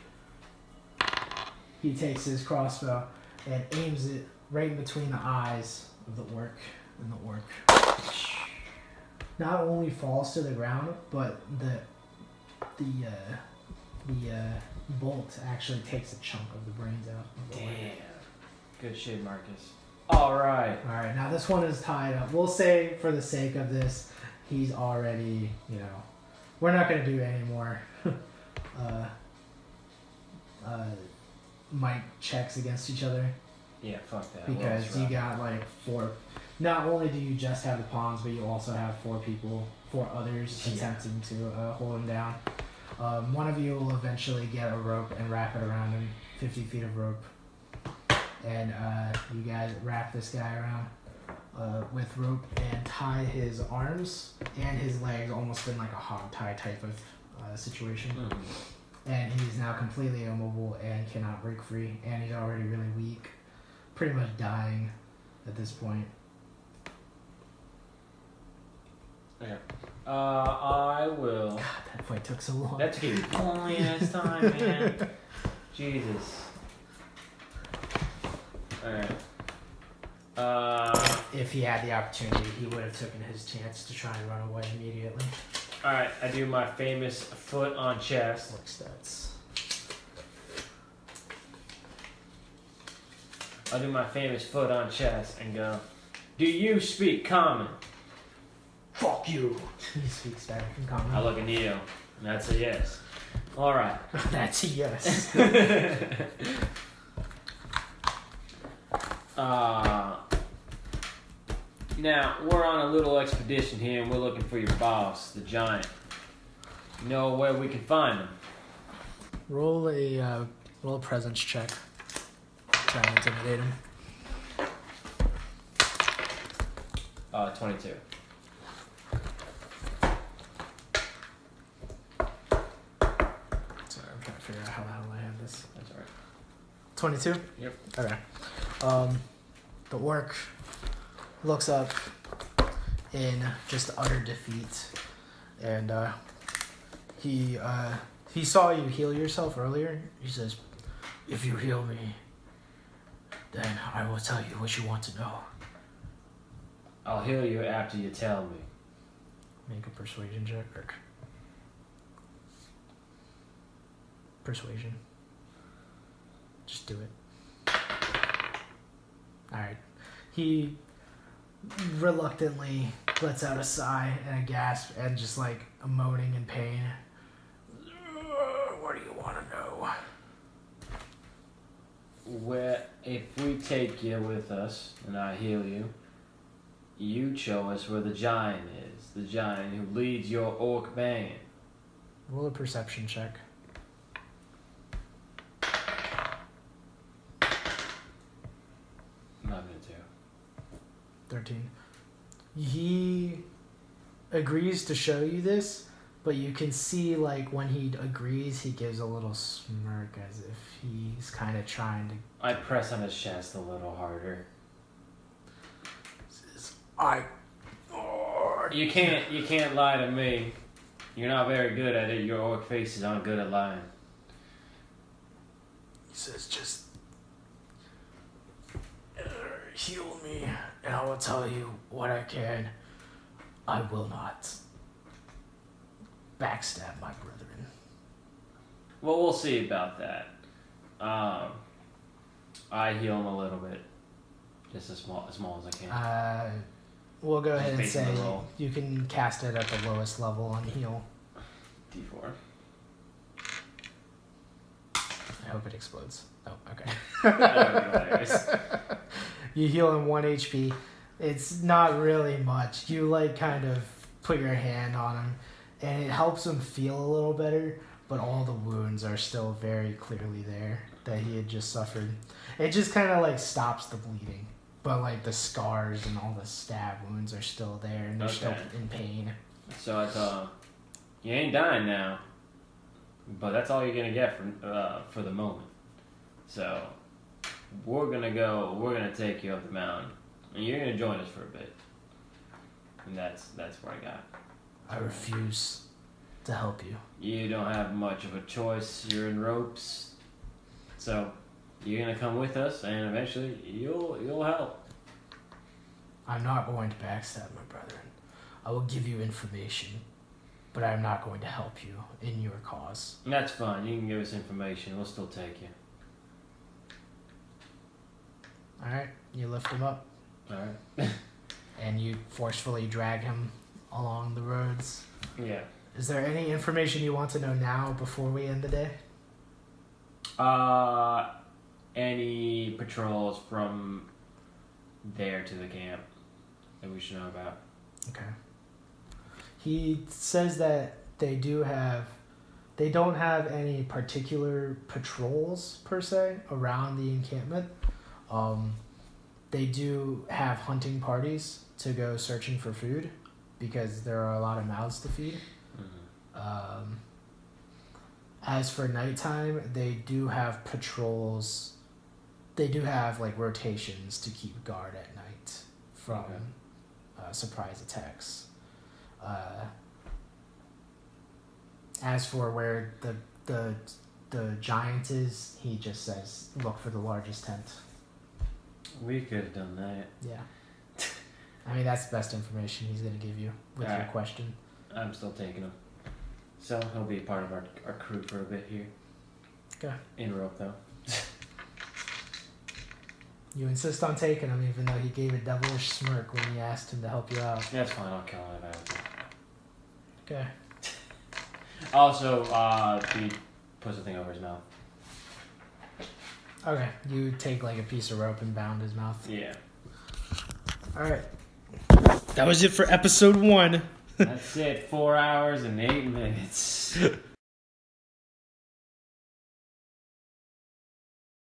He takes his crossbow and aims it right in between the eyes of the orc. And the orc not only falls to the ground, but the bolt actually takes a chunk of the brains out of the orc. Damn. Good shit, Marcus. Alright. Alright, now this one is tied up. We'll say, for the sake of this, he's already, we're not going to do any more might checks against each other. Yeah, fuck that. Because you got like 4. Not only do you just have the pawns, but you also have 4 others attempting to hold him down. One of you will eventually get a rope and wrap it around him, 50 feet of rope. And you guys wrap this guy around with rope and tie his arms and his legs almost in like a hog tie type of situation. and he's now completely immobile and cannot break free, and he's already really weak, pretty much dying at this point. Okay. I will. God, that fight took so long. That took a long ass time, man. Jesus. Alright. If he had the opportunity, he would have taken his chance to try and run away immediately. Alright, I do my famous foot on chest. Work stats. I'll do my famous foot on chest and go, do you speak common? Fuck you. He speaks back in common. I look at Neo, and that's a yes. Alright. That's a yes. Now, we're on a little expedition here, and we're looking for your boss, the giant. You know where we can find him? Roll a presence check. Try and intimidate him. 22. Sorry, I'm trying to figure out how the hell I have this. That's alright. 22? Yep. Okay. The orc looks up in just utter defeat, and he saw you heal yourself earlier. He says, "If you heal me, then I will tell you what you want to know." I'll heal you after you tell me. Make a persuasion check. Or persuasion. Just do it. Alright. He reluctantly lets out a sigh and a gasp and just like moaning in pain. What do you want to know? Where, if we take you with us and I heal you, you show us where the giant is. The giant who leads your orc band. Roll a perception check. I'm not gonna do. 13. He agrees to show you this, but you can see like when he agrees, he gives a little smirk as if he's kind of trying to. I press on his chest a little harder. Says, You can't lie to me. You're not very good at it. Your orc faces aren't good at lying. He says, just heal me, and I will tell you what I can. I will not backstab my brethren. Well, we'll see about that. I heal him a little bit, just as small as I can. We'll go Just ahead and based on say the roll. you can cast it at the lowest level on heal. D4. I hope it explodes. Oh, okay. That would be hilarious. You heal him 1 HP. It's not really much. You like kind of put your hand on him, and it helps him feel a little better, but all the wounds are still very clearly there that he had just suffered. It just kind of like stops the bleeding, but like the scars and all the stab wounds are still there, and they're still in pain. So I thought, you ain't dying now, but that's all you're gonna get for the moment. So we're gonna take you up the mountain, and you're gonna join us for a bit. And that's what I got. I refuse to help you. You don't have much of a choice. You're in ropes. So you're gonna come with us, and eventually you'll help. I'm not going to backstab my brethren. I will give you information, but I'm not going to help you in your cause. And that's fine. You can give us information. We'll still take you. Alright, you lift him up, All right. and you forcefully drag him along the roads. Yeah. Is there any information you want to know now before we end the day? Any patrols from there to the camp that we should know about? Okay. He says that they don't have any particular patrols per se around the encampment. They do have hunting parties to go searching for food because there are a lot of mouths to feed. Mm-hmm. As for nighttime, they do have patrols. They do have like rotations to keep guard at night from surprise attacks. As for where the giant is, he just says, look for the largest tent. We could have done that. Yeah. I mean, that's the best information he's going to give you with your question. I'm still taking him. So he'll be part of our crew for a bit here. Okay. In rope, though. You insist on taking him, even though he gave a devilish smirk when you asked him to help you out. That's fine, I'll kill him if I have to. Okay. Also, he puts the thing over his mouth. Okay. You take like a piece of rope and bound his mouth. Yeah. Alright. That was it for episode 1. That's it. 4 hours and 8 minutes.